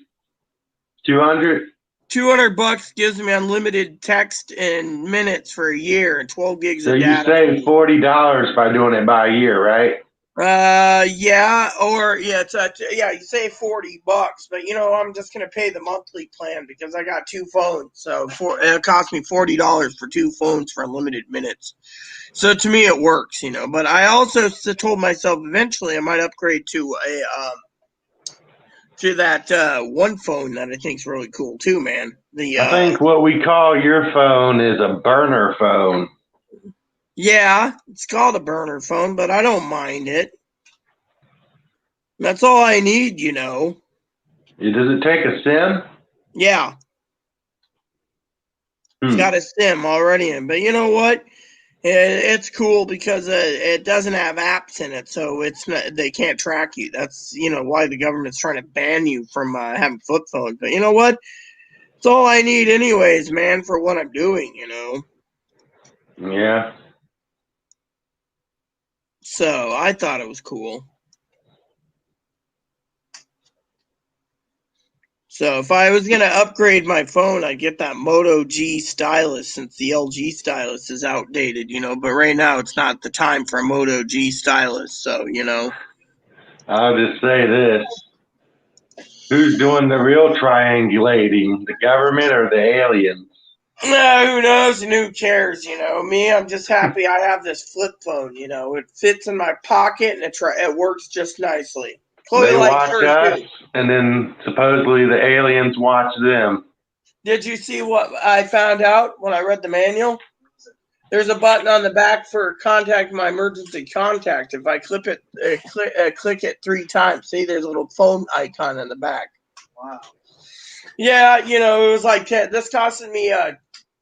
200? $200 gives me unlimited text and minutes for a year and 12 gigs So of you data. save $40 by doing it by a year, right? Yeah, or yeah, you say $40, but I'm just gonna pay the monthly plan because I got two phones, so it cost me $40 for two phones for unlimited minutes. So to me, it works, But I also told myself eventually I might upgrade to that one phone that I think is really cool too, man. I think what we call your phone is a burner phone. Yeah, it's called a burner phone, but I don't mind it. That's all I need, Does it take a SIM? Yeah. It's got a SIM already in, but you know what? It's cool because it doesn't have apps in it, so they can't track you. That's why the government's trying to ban you from having flip phones. But you know what? It's all I need, anyways, man, for what I'm doing. Yeah. So I thought it was cool. So if I was gonna upgrade my phone, I'd get that Moto G stylus since the LG stylus is outdated, But right now it's not the time for a Moto G stylus, so I'll just say this. Who's doing the real triangulating, the government or the aliens? Who knows and who cares, Me, I'm just happy I have this flip phone, It fits in my pocket and it works just nicely. Chloe They likes watch hers us, too. and then supposedly the aliens watch them. Did you see what I found out when I read the manual? There's a button on the back for contact my emergency contact. If I click it 3 times, see, there's a little phone icon in the back. Wow. Yeah, it was like this costed me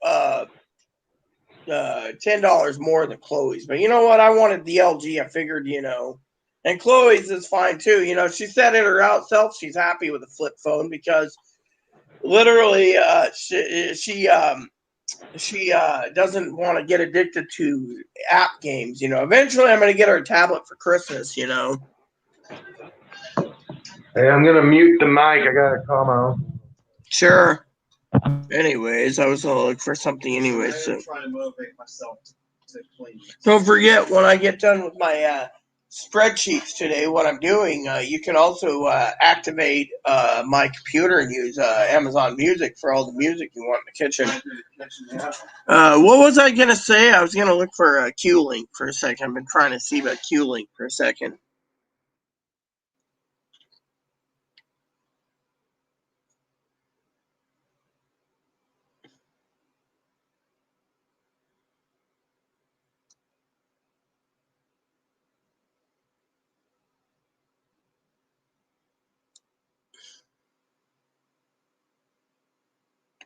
$10 more than Chloe's, but you know what? I wanted the LG. I figured, and Chloe's is fine too. She said it herself. She's happy with the flip phone because literally, she doesn't want to get addicted to app games. Eventually I'm going to get her a tablet for Christmas. Hey, I'm gonna mute the mic. I got a call my own. Sure. Anyways, I was gonna look for something anyway. So I'm trying to motivate myself to clean. Don't forget, when I get done with my spreadsheets today, what I'm doing, you can also activate my computer and use Amazon Music for all the music you want in the kitchen. What was I going to say? I was going to look for a Q-Link for a second. I've been trying to see about Q-Link for a second.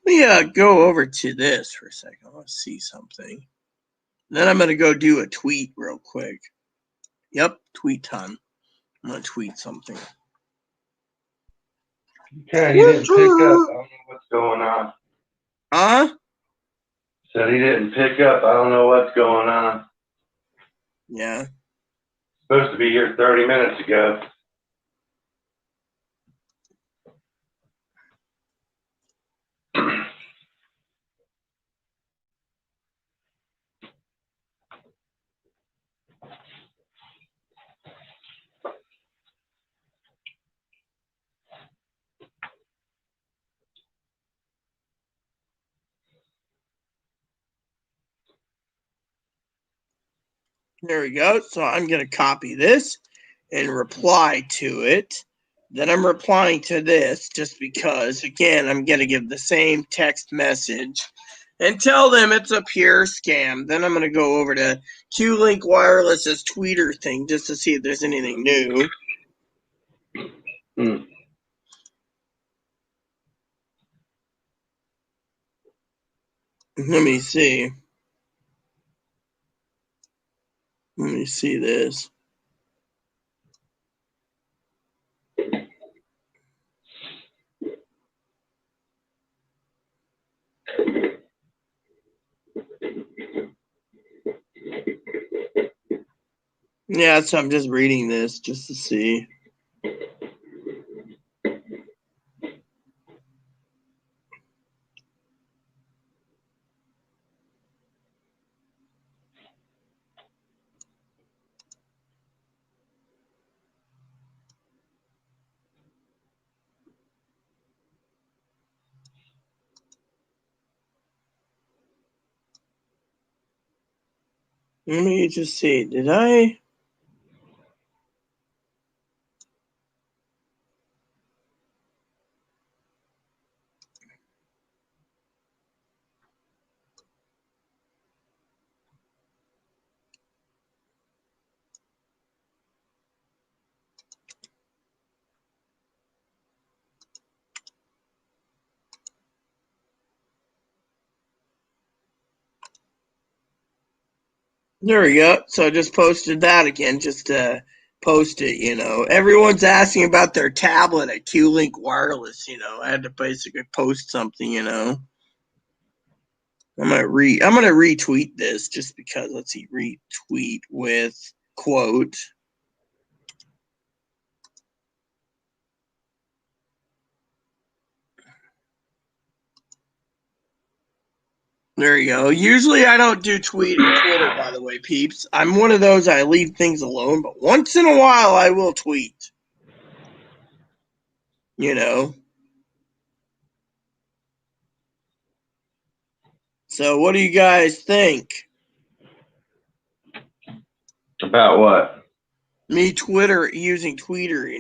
Let me go over to this for a second. Let's see something. Then I'm going to go do a tweet real quick. Yep, tweet time. I'm going to tweet something. Okay, he didn't pick up. I don't know what's going on. Huh? Said he didn't pick up. I don't know what's going on. Yeah. Supposed to be here 30 minutes ago. There we go. So I'm going to copy this and reply to it. Then I'm replying to this just because, again, I'm going to give the same text message and tell them it's a pure scam. Then I'm going to go over to Q-Link Wireless's tweeter thing just to see if there's anything new. Let me see. Let me see this. Yeah, so I'm just reading this just to see. Let me just see. Did I? There we go. So I just posted that again, just to post it, Everyone's asking about their tablet at Q-Link Wireless, I had to basically post something, I'm gonna retweet this just because. Let's see, retweet with quote. There you go. Usually I don't do Twitter, by the way, peeps. I'm one of those, I leave things alone, but once in a while I will tweet. So what do you guys think? About what? Me using Twitter,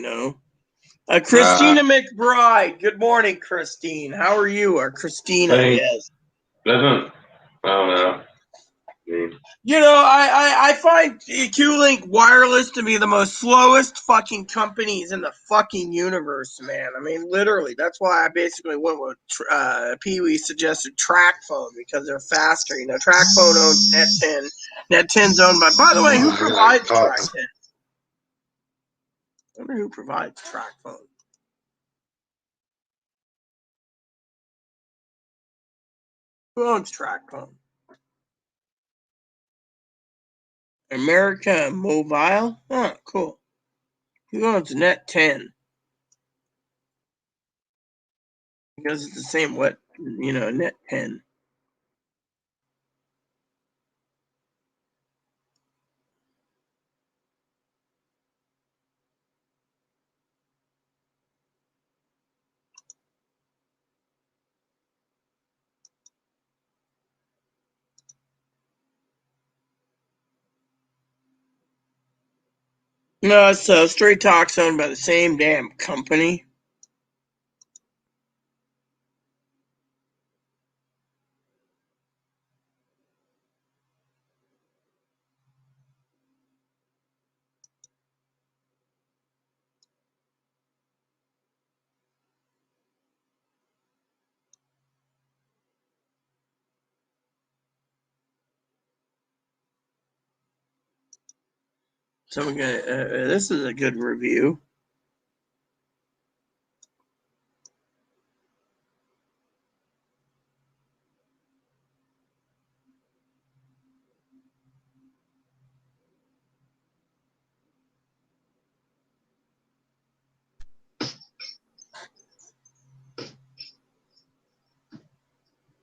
Christina McBride. Good morning, Christine. How are you? Or Christina, yes. I don't know. I find Q-Link Wireless to be the most slowest fucking companies in the fucking universe, man. I mean, literally. That's why I basically went with Pee-wee suggested TrackPhone, because they're faster. TrackPhone owns Net10. Net10's owned by the way, who provides TrackPhone? I wonder who provides TrackPhone. Who owns TrackPhone? America Mobile? Oh, cool. Who owns Net10? Because it's the same Net10. No, so Straight Talk's owned by the same damn company. So I'm gonna. This is a good review.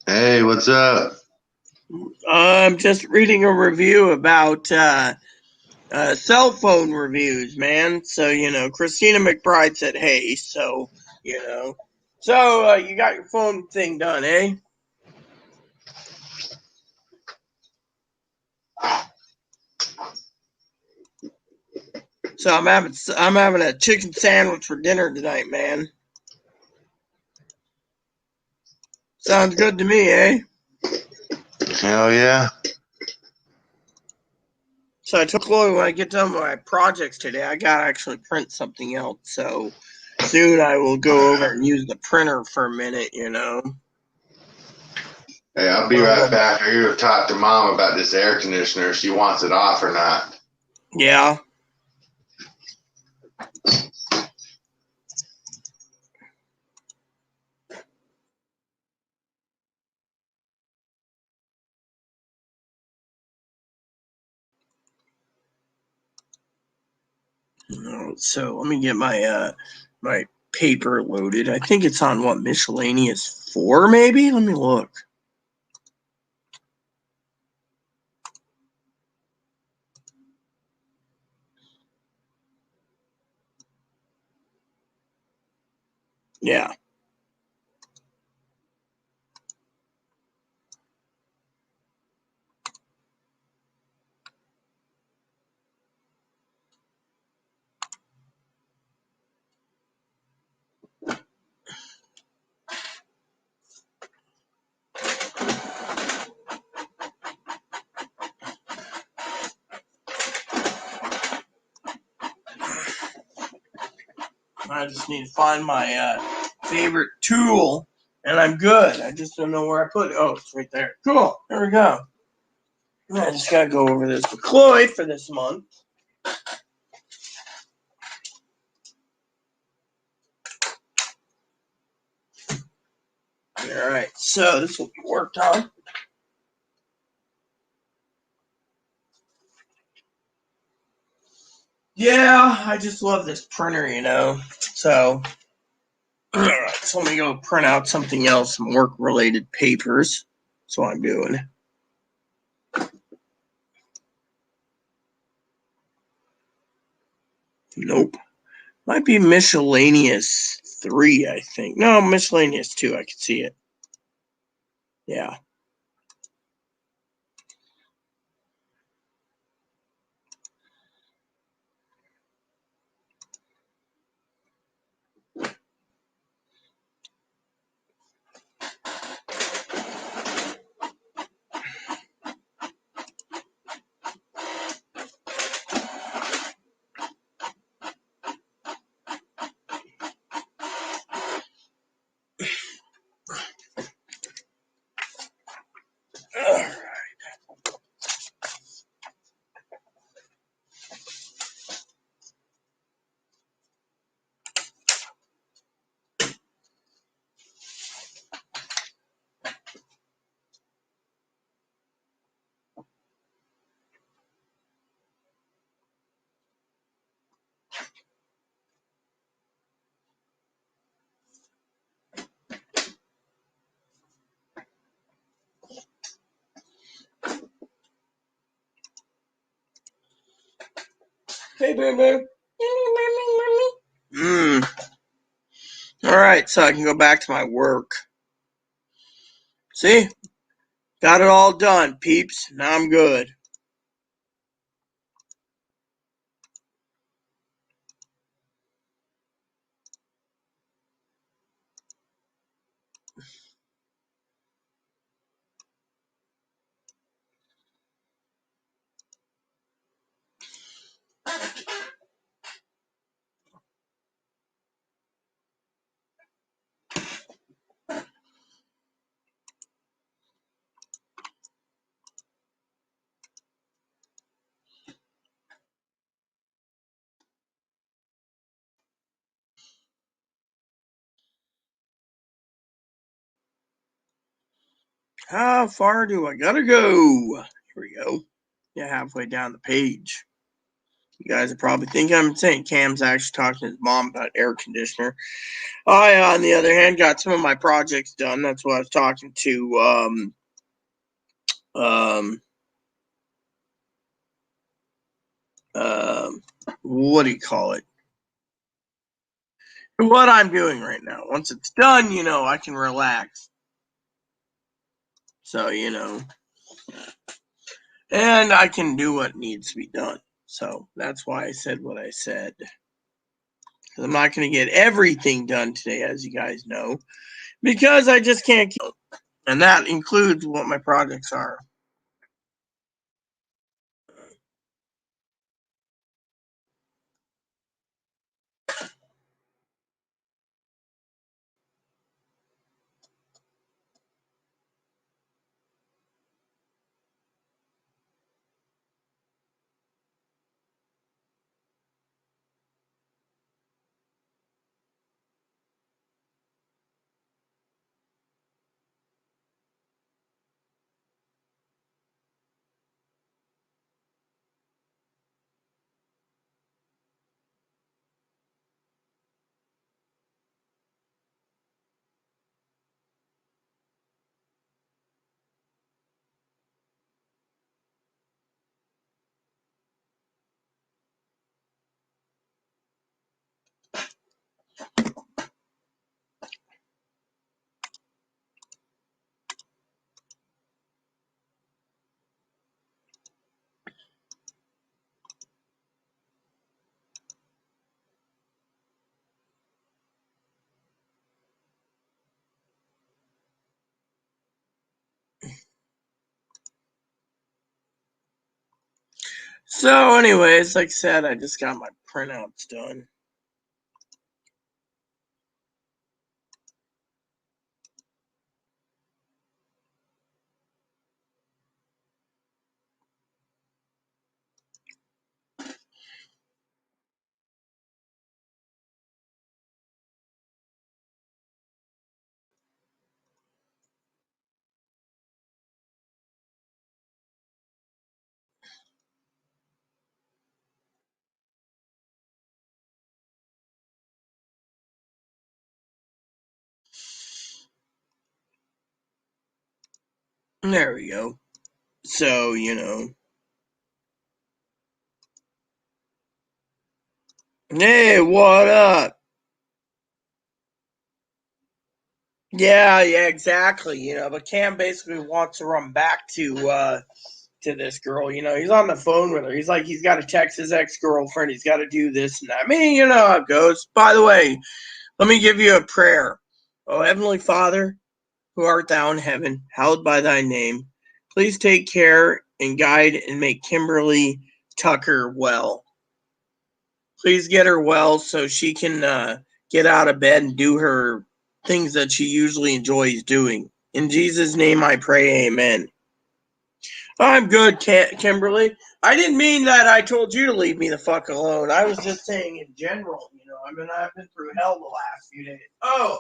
Hey, what's up? I'm just reading a review about cell phone reviews, man. So Christina McBride said, "Hey, so you got your phone thing done, eh?" So I'm having a chicken sandwich for dinner tonight, man. Sounds good to me, eh? Hell yeah. So I told Chloe when I get done with my projects today, I gotta actually print something else. So soon I will go over and use the printer for a minute, Hey, I'll be right back. I gotta talk to Mom about this air conditioner. She wants it off or not. Yeah. So let me get my my paper loaded. I think it's on what, miscellaneous 4 maybe? Let me look. Yeah. I just need to find my favorite tool, and I'm good. I just don't know where I put it. Oh, it's right there. Cool. There we go. I just got to go over this with Chloe for this month. All right, so this will be worked on. Yeah, I just love this printer, you know. So, all right, so let me go print out something else, some work-related papers. That's what I'm doing. Nope. Might be miscellaneous 3, I think. No, miscellaneous 2. I can see it. Yeah. All right. Hey, baby. All right, so I can go back to my work. See? Got it all done, peeps. Now I'm good. How far do I gotta go? Here we go. Yeah, halfway down the page. You guys are probably thinking I'm insane. Cam's actually talking to his mom about air conditioner. I, on the other hand, got some of my projects done. That's what I was talking to what do you call it? What I'm doing right now. Once it's done, you know, I can relax. So, you know, and I can do what needs to be done. So that's why I said what I said. I'm not going to get everything done today, as you guys know, because I just can't keep. And that includes what my projects are. So, anyways, like I said, I just got my printouts done. There we go. So, hey, what up? Yeah, exactly. But Cam basically wants to run back to this girl. He's on the phone with her. He's like, he's got to text his ex-girlfriend. He's got to do this and that. I mean, you know how it goes. By the way, let me give you a prayer. Oh, Heavenly Father, who art thou in heaven, hallowed by thy name. Please take care and guide and make Kimberly Tucker well. Please get her well so she can get out of bed and do her things that she usually enjoys doing. In Jesus' name I pray, amen. I'm good, Kimberly. I didn't mean that I told you to leave me the fuck alone. I was just saying in general, I've been through hell the last few days. Oh,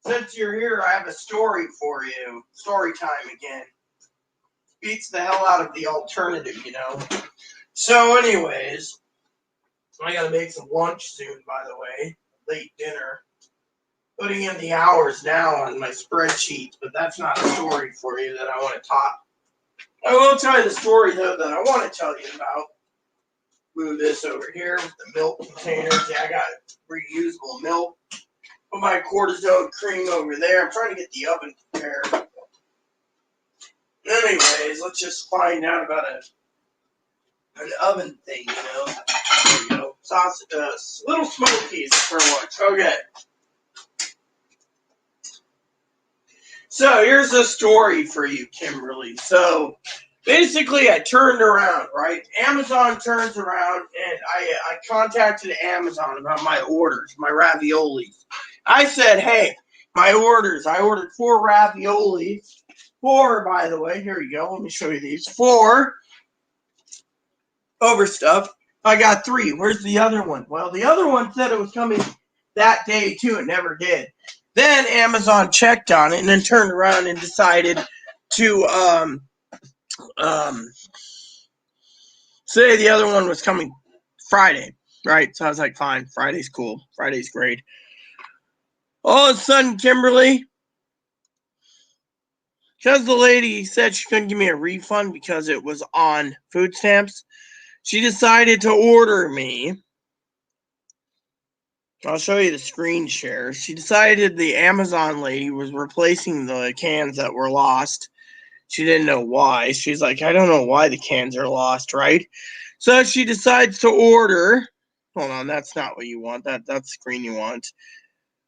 since you're here, I have a story for you. Story time again. Beats the hell out of the alternative. So anyways, I gotta make some lunch soon, by the way. Late dinner. Putting in the hours now on my spreadsheet, but that's not a story for you that I want to talk. I will tell you the story, though, that I want to tell you about. Move this over here with the milk containers. Yeah, I got reusable milk. Put my cortisone cream over there. I'm trying to get the oven prepared. Anyways, let's just find out about an oven thing, There we go. Sausage, little smokies for lunch. Okay. So here's a story for you, Kimberly. So basically, I turned around, right? Amazon turns around, and I contacted Amazon about my orders, my raviolis. I said, hey, my orders. I ordered 4 raviolis. 4, by the way. Here you go. Let me show you these. 4 overstuffed. I got 3. Where's the other one? Well, the other one said it was coming that day, too. It never did. Then Amazon checked on it and then turned around and decided to say the other one was coming Friday, right? So I was like, fine, Friday's cool. Friday's great. All of a sudden, Kimberly, because the lady said she couldn't give me a refund because it was on food stamps, she decided to order me. I'll show you the screen share. She decided the Amazon lady was replacing the cans that were lost. She didn't know why. She's like, I don't know why the cans are lost, right? So she decides to order. Hold on, that's not what you want. That's the screen you want.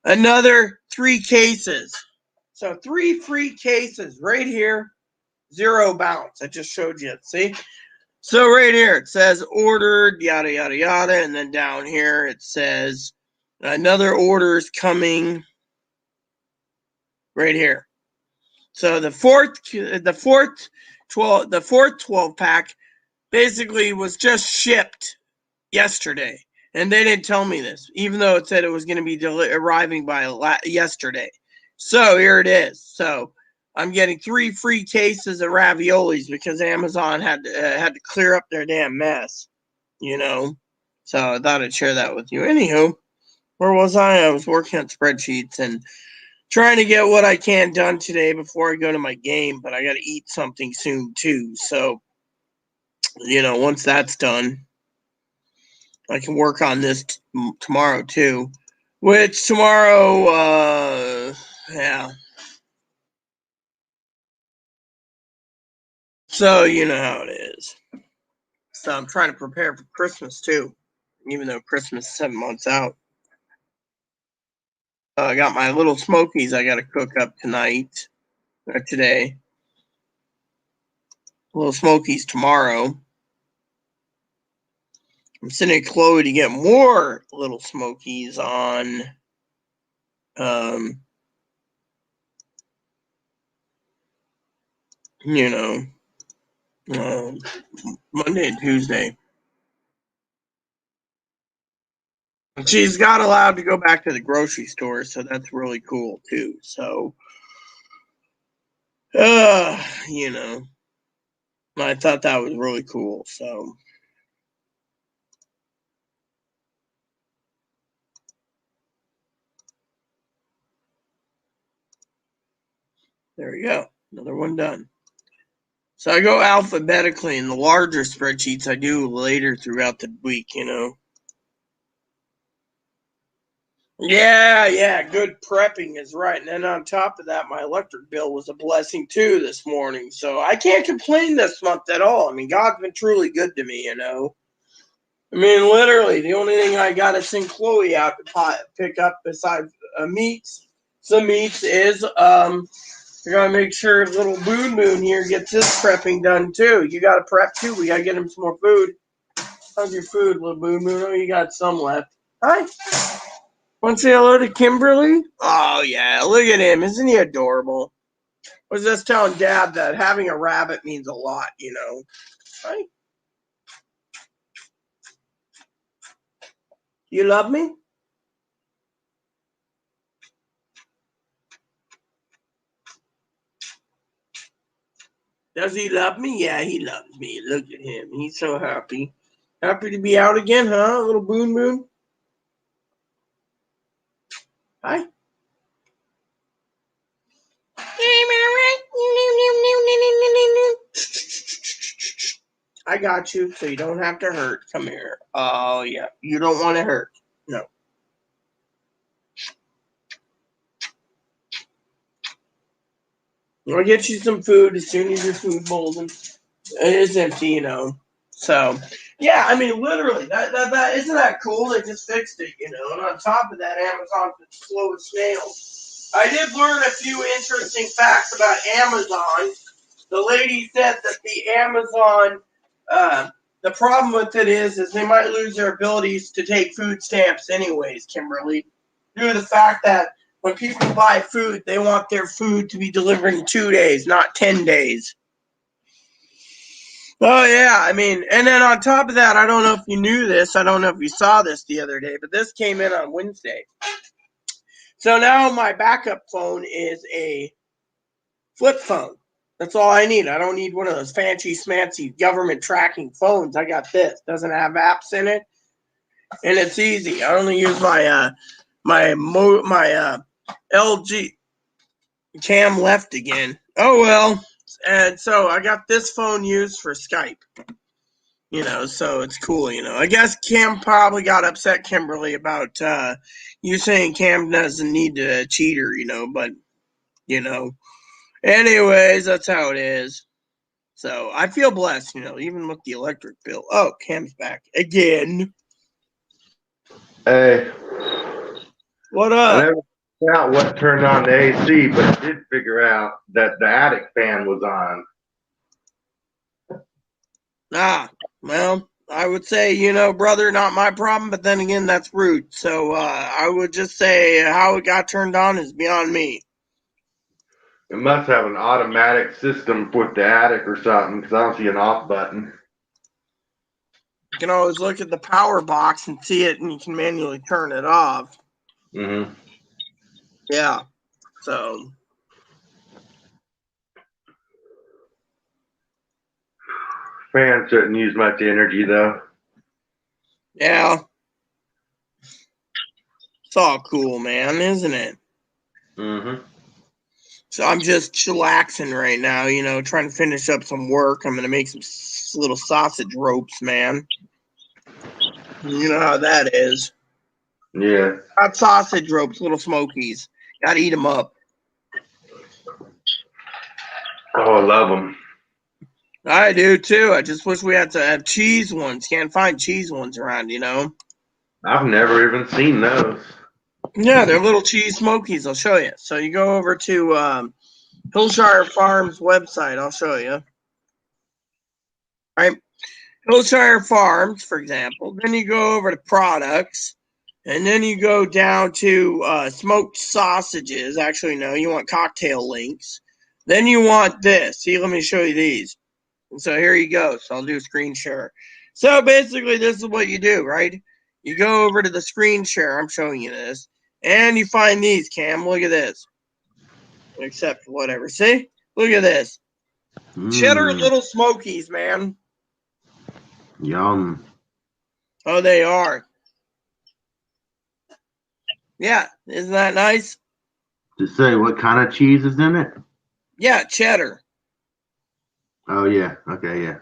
Another 3 cases. So 3 free cases right here. 0 bounce. I just showed you it. See? So right here it says ordered, yada, yada, yada. And then down here it says another order is coming right here. So the fourth 12 pack basically was just shipped yesterday, and they didn't tell me this, even though it said it was going to be arriving by yesterday. So here it is. So I'm getting 3 free cases of raviolis because Amazon had to clear up their damn mess, So I thought I'd share that with you. Anywho, where was I? I was working on spreadsheets and trying to get what I can done today before I go to my game, but I got to eat something soon too. So, once that's done, I can work on this tomorrow too. Which tomorrow, yeah. So you know how it is. So I'm trying to prepare for Christmas too, even though Christmas is 7 months out. I got my little smokies I got to cook up tonight, or today. Little smokies tomorrow. I'm sending Chloe to get more little smokies on um, you know, Monday and Tuesday. She's got allowed to go back to the grocery store, so that's really cool too. So, you know, I thought that was really cool. So, there you go. Another one done. So I go alphabetically, and the larger spreadsheets I do later throughout the week, you know. Yeah, good prepping is right. And then on top of that, my electric bill was a blessing too this morning. So I can't complain this month at all. I mean, God's been truly good to me, you know. I mean, literally, the only thing I got to send Chloe out to pick up besides some meats is I gotta make sure little Boon here gets his prepping done too. You gotta prep too. We gotta get him some more food. How's your food, little Boon? Oh, you got some left. Hi. Want to say hello to Kimberly? Oh yeah, look at him. Isn't he adorable? I was just telling Dad that having a rabbit means a lot, you know. Hi. You love me? Does he love me? Yeah, he loves me. Look at him. He's so happy. Happy to be out again, huh, little Boon? Hi. I got you, so you don't have to hurt. Come here. Oh, yeah. You don't want to hurt. No. I'll get you some food as soon as your food bowl's is empty, you know. So, yeah, I mean, literally, that isn't that cool? They just fixed it, you know. And on top of that, Amazon's been slow as snails. I did learn a few interesting facts about Amazon. The lady said that the Amazon, the problem with it is they might lose their abilities to take food stamps anyways, Kimberly, due to the fact that when people buy food, they want their food to be delivered in 2 days, not 10 days. Oh, yeah, I mean, and then on top of that, I don't know if you knew this, I don't know if you saw this the other day, but this came in on Wednesday. So now my backup phone is a flip phone. That's all I need. I don't need one of those fancy smancy government tracking phones. I got this. Doesn't have apps in it, and it's easy. I only use my LG cam left again. Oh well. And so I got this phone used for Skype. You know, so it's cool. You know, I guess Cam probably got upset, Kimberly, about you saying Cam doesn't need to cheat her. You know, but you know. Anyways, that's how it is. So I feel blessed, you know, even with the electric bill. Oh, Cam's back again. Hey, What I up? never figured out what turned on the AC, but I did figure out that the attic fan was on. Ah, well, I would say, you know, brother, not my problem, but then again, that's rude. So I would just say how it got turned on is beyond me. It must have an automatic system with the attic or something, because I don't see an off button. You can always look at the power box and see it, and you can manually turn it off. Mm-hmm. Yeah, so. Fan shouldn't use much energy, though. Yeah. It's all cool, man, isn't it? Mm-hmm. So I'm just chillaxing right now, you know, trying to finish up some work. I'm going to make some little sausage ropes, man. You know how that is. Yeah. Hot sausage ropes, little smokies. Got to eat them up. Oh, I love them. I do, too. I just wish we had to have cheese ones. Can't find cheese ones around, you know. I've never even seen those. Yeah, they're little cheese smokies. I'll show you. So you go over to Hillshire Farms website. I'll show you. All right. Hillshire Farms, for example. Then you go over to products. And then you go down to smoked sausages. Actually, no, you want cocktail links. Then you want this. See, let me show you these. And so here you go. So I'll do a screen share. So basically, this is what you do, right? You go over to the screen share. I'm showing you this. And you find these, Cam. Look at this. Except whatever. See? Look at this. Cheddar Little Smokies, man. Yum. Oh, they are. Yeah, isn't that nice? To say what kind of cheese is in it? Yeah, cheddar. Oh yeah. Okay. Yeah.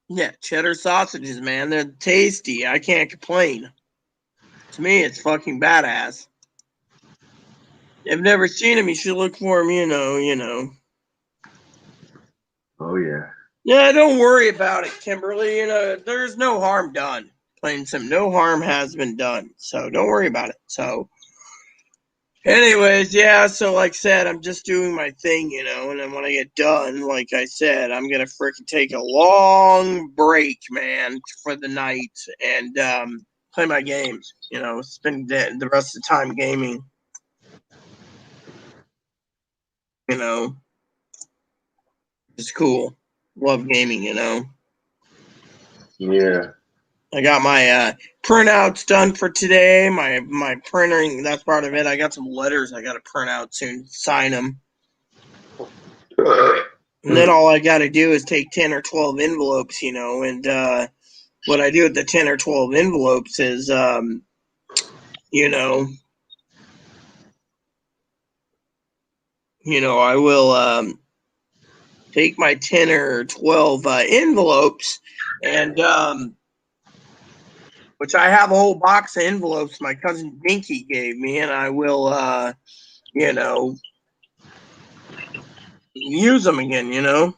Yeah, cheddar sausages, man. They're tasty. I can't complain. To me, it's fucking badass. If you've never seen them, you should look for them, you know. Oh yeah. Yeah, don't worry about it, Kimberly. There's no harm done. Plain and simple, no harm has been done. So don't worry about it. So, anyways, yeah. So, like I said, I'm just doing my thing, and then when I get done, like I said, I'm gonna freaking take a long break, man, for the night and play my games. Spend the rest of the time gaming. It's cool. Love gaming. Yeah. I got my printouts done for today. My printing, that's part of it. I got some letters I got to print out soon, sign them. And then all I got to do is take 10 or 12 envelopes, and what I do with the 10 or 12 envelopes is, I will take my 10 or 12 envelopes and which I have a whole box of envelopes my cousin Dinky gave me, and I will, use them again, Yeah.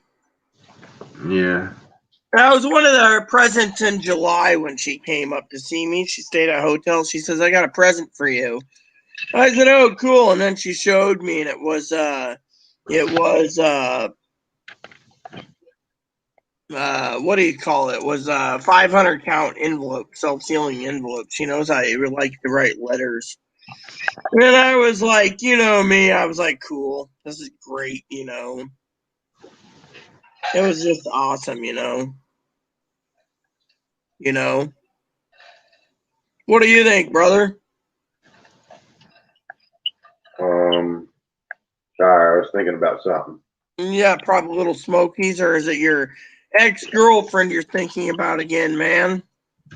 That was one of her presents in July when she came up to see me. She stayed at a hotel. She says, I got a present for you. I said, oh, cool. And then she showed me, and it was what do you call it? It was 500 count envelope, self-sealing envelopes. She knows I like to write letters. And I was like, me, I was like, cool. This is great, It was just awesome, What do you think, brother? Sorry, I was thinking about something. Yeah, probably Little Smokies, or is it your ex-girlfriend you're thinking about again, man?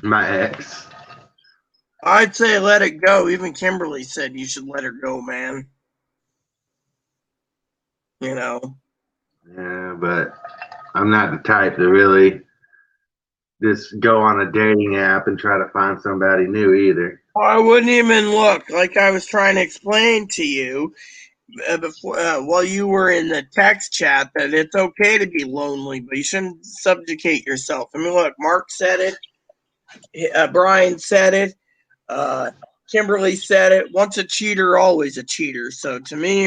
My ex. I'd say let it go. Even Kimberly said you should let her go, man. Yeah, but I'm not the type to really just go on a dating app and try to find somebody new either. I wouldn't even look. Like I was trying to explain to you before, while you were in the text chat, that it's okay to be lonely, but you shouldn't subjugate yourself. I mean, look, Mark said it. Brian said it. Kimberly said it. Once a cheater, always a cheater. So to me,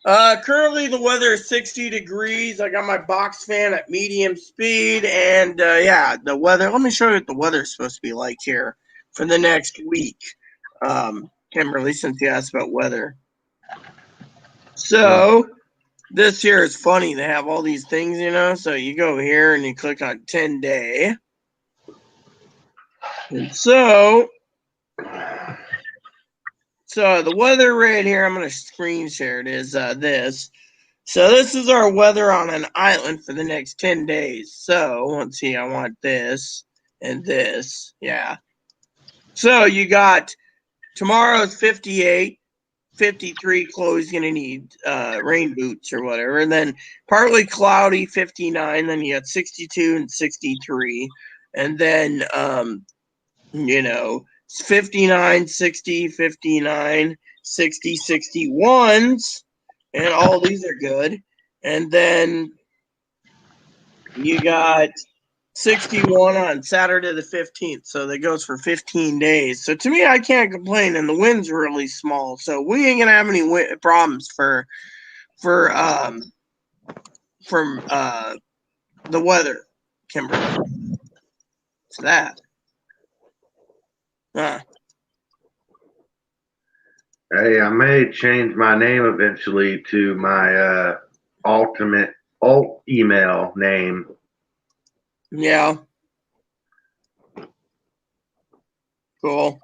currently the weather is 60 degrees. I got my box fan at medium speed, and yeah, the weather. Let me show you what the weather is supposed to be like here for the next week. Kimberly, since you asked about weather. So this here is funny. They have all these things, So you go here and you click on 10-day. And so the weather right here, I'm going to screen share it, is this. So this is our weather on an island for the next 10 days. So let's see, I want this and this. Yeah. So you got tomorrow's 58, 53. Chloe's going to need rain boots or whatever. And then partly cloudy, 59. Then you got 62 and 63. And then, 59, 60, 59, 60, 61s. And all these are good. And then you got 61 on Saturday the 15th. So that goes for 15 days. So to me, I can't complain. And the wind's really small. So we ain't going to have any problems from the weather, Kimberly. It's that. Hey, I may change my name eventually to my ultimate alt email name. Yeah. Cool.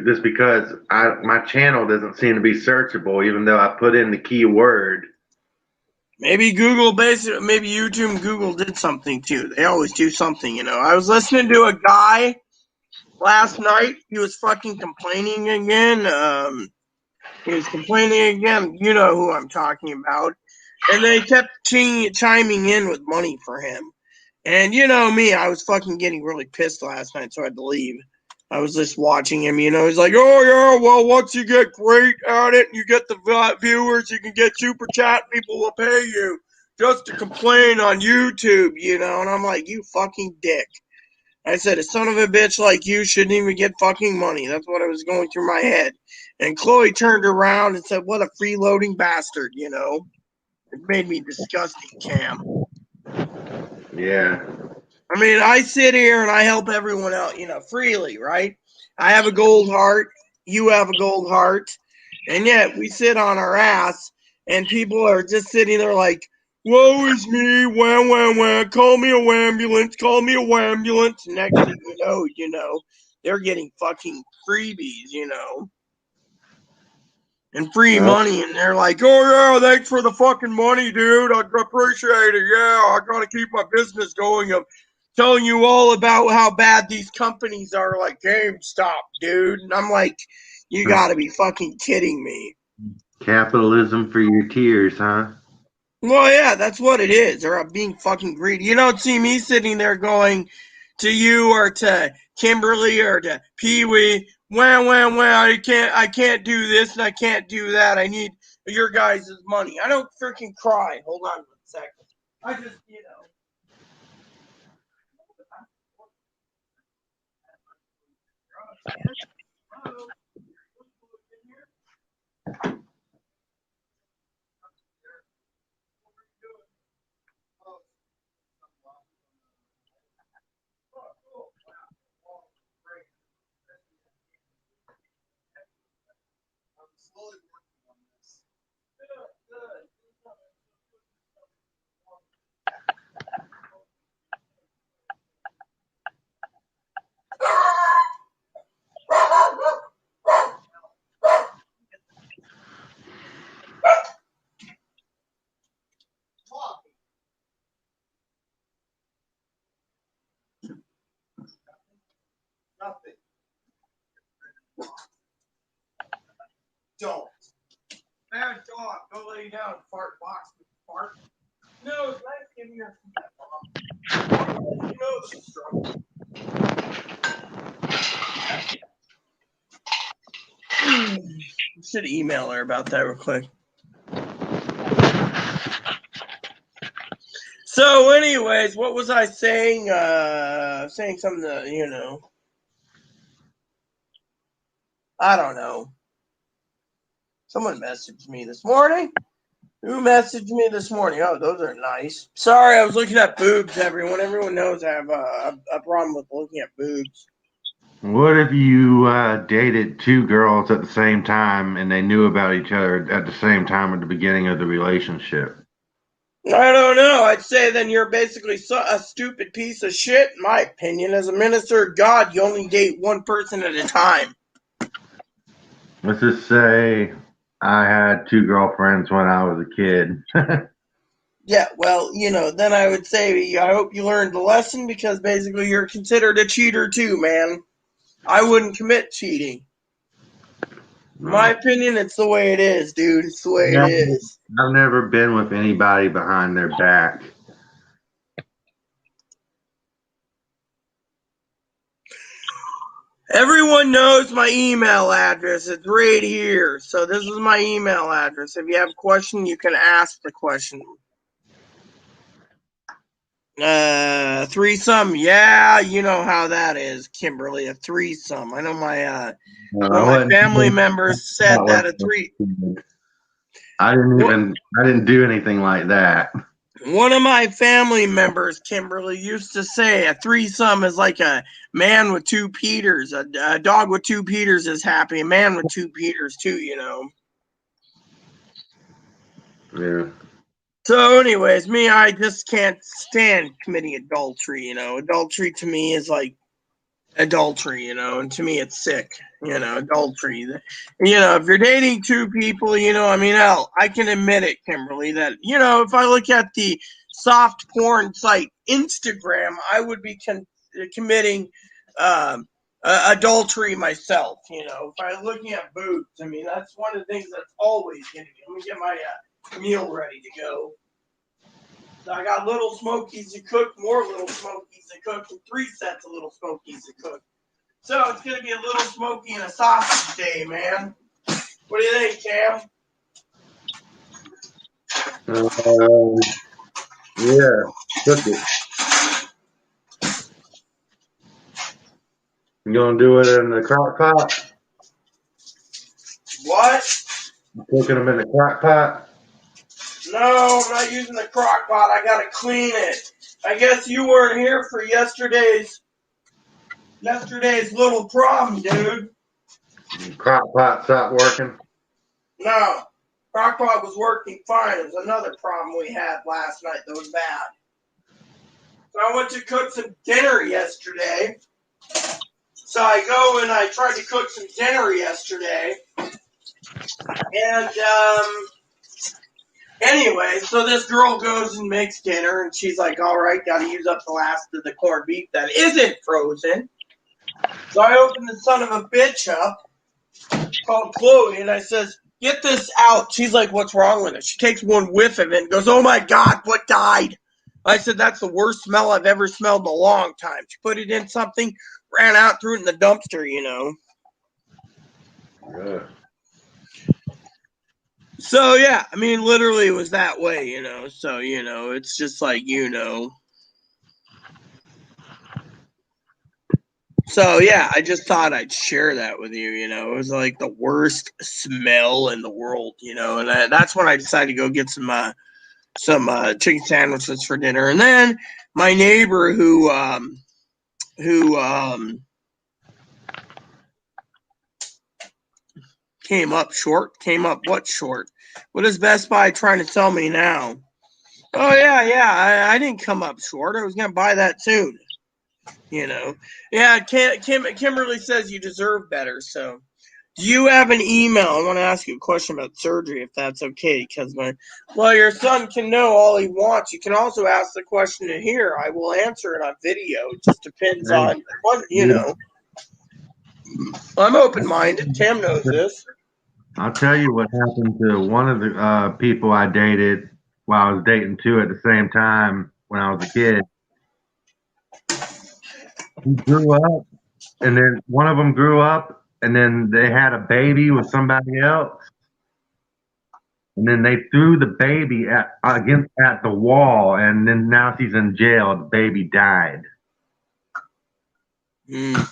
Just because my channel doesn't seem to be searchable, even though I put in the keyword. Maybe maybe YouTube and Google did something too. They always do something, I was listening to a guy last night. He was fucking complaining again. He was complaining again. You know who I'm talking about. And they kept chiming in with money for him. And you know me, I was fucking getting really pissed last night, so I had to leave. I was just watching him, you know. He's like, oh, yeah, well, once you get great at it and you get the viewers, you can get super chat, people will pay you just to complain on YouTube, you know. And I'm like, you fucking dick. I said, a son of a bitch like you shouldn't even get fucking money. That's what was going through my head. And Chloe turned around and said, what a freeloading bastard, you know. It made me disgusting, Cam. Yeah. I mean, I sit here and I help everyone out, you know, freely, right? I have a gold heart. You have a gold heart. And yet we sit on our ass and people are just sitting there like, woe is me, wham, wham, wham, call me a wambulance, call me a wambulance. Next thing you know, they're getting fucking freebies, you know, and free money. And they're like, oh, yeah, thanks for the fucking money, dude. I appreciate it. Yeah, I got to keep my business going. I'm telling you all about how bad these companies are, like GameStop, dude. And I'm like, you got to be fucking kidding me. Capitalism for your tears, huh? Well, yeah, that's what it is. They're being fucking greedy. You don't see me sitting there going to you or to Kimberly or to Pee Wee, well, I can't do this and I can't do that. I need your guys' money. I don't freaking cry. Hold on 1 second. I just, you know. Slowly working on this. Nothing. Don't. Bad dog. Go lay down, fart box. Fart. No, it's nice giving her some that mom. You know she's struggling. I should email her about that real quick. So, anyways, what was I saying? Saying something that, you know, I don't know. Someone messaged me this morning. Who messaged me this morning? Oh, those are nice. Sorry, I was looking at boobs, everyone. Everyone knows I have a problem with looking at boobs. What if you dated two girls at the same time and they knew about each other at the same time at the beginning of the relationship? I don't know. I'd say then you're basically a stupid piece of shit, in my opinion. As a minister of God, you only date one person at a time. Let's just say I had two girlfriends when I was a kid. Yeah, well, you know, then I would say I hope you learned the lesson because basically you're considered a cheater too, man. I wouldn't commit cheating. In my opinion, it's the way it is, dude. It's the way it is. I've never been with anybody behind their back. Everyone knows my email address. It's right here. So this is my email address. If you have a question, you can ask the question. Threesome. Yeah, you know how that is, Kimberly. A threesome. I know my one of my family members said that I didn't do anything like that. One of my family members, Kimberly, used to say a threesome is like a man with two Peters. A dog with two Peters is happy. A man with two Peters too, you know. Yeah. So, anyways, I just can't stand committing adultery, you know. Adultery to me is like adultery, you know, and to me it's sick, you know, adultery. You know, if you're dating two people, you know, I mean, hell, I can admit it, Kimberly, that, you know, if I look at the soft porn site Instagram, I would be committing adultery myself, you know. If I'm looking at boobs, I mean, that's one of the things that's always getting me. Let me get my meal ready to go. So I got little smokies to cook, more little smokies to cook, and 3 sets of little smokies to cook. So it's going to be a little smoky and a sausage day, man. What do you think, Cam? Yeah, cook it. You gonna do it in the crock pot? What? You cooking them in the crock pot? No, I'm not using the crock pot. I got to clean it. I guess you weren't here for yesterday's little problem, dude. Crock pot stopped working? No, crockpot was working fine. It was another problem we had last night that was bad. So I went to cook some dinner yesterday. So I go and I tried to cook some dinner yesterday. And anyway, so this girl goes and makes dinner, and she's like, all right, got to use up the last of the corned beef that isn't frozen. So I open the son of a bitch up, called Chloe, and I says, get this out. She's like, what's wrong with it? She takes one whiff of it and goes, oh my God, what died? I said, that's the worst smell I've ever smelled in a long time. She put it in something, ran out, threw it in the dumpster, you know. Yeah. So, yeah, I mean, literally it was that way, you know. So, you know, it's just like, you know. So, yeah, I just thought I'd share that with you, you know. It was like the worst smell in the world, you know. And that's when I decided to go get some chicken sandwiches for dinner. And then my neighbor who came up what short? What is Best Buy trying to tell me now? Oh, yeah, I didn't come up short. I was going to buy that soon. You know. Yeah, Kimberly says you deserve better, so. Do you have an email? I want to ask you a question about surgery, if that's okay, because your son can know all he wants. You can also ask the question in here. I will answer it on video. It just depends on what, you know. I'm open-minded. Tam knows this. I'll tell you what happened to one of the people I dated while I was dating two at the same time when I was a kid. He grew up, and then one of them grew up, and then they had a baby with somebody else, and then they threw the baby at the wall, and then now she's in jail. The baby died. Mm.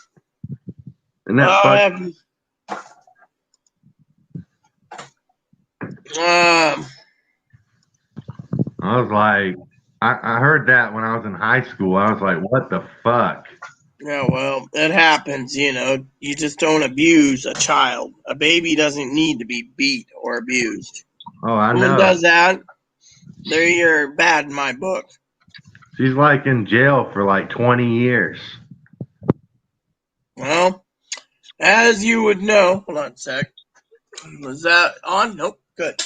And that I was like, I heard that when I was in high school. I was like, what the fuck? Yeah, well, it happens, you know. You just don't abuse a child. A baby doesn't need to be beat or abused. Oh, I know. Someone does that, you're bad in my book. She's like in jail for like 20 years. Well, as you would know, hold on a sec. Was that on? Nope. Good.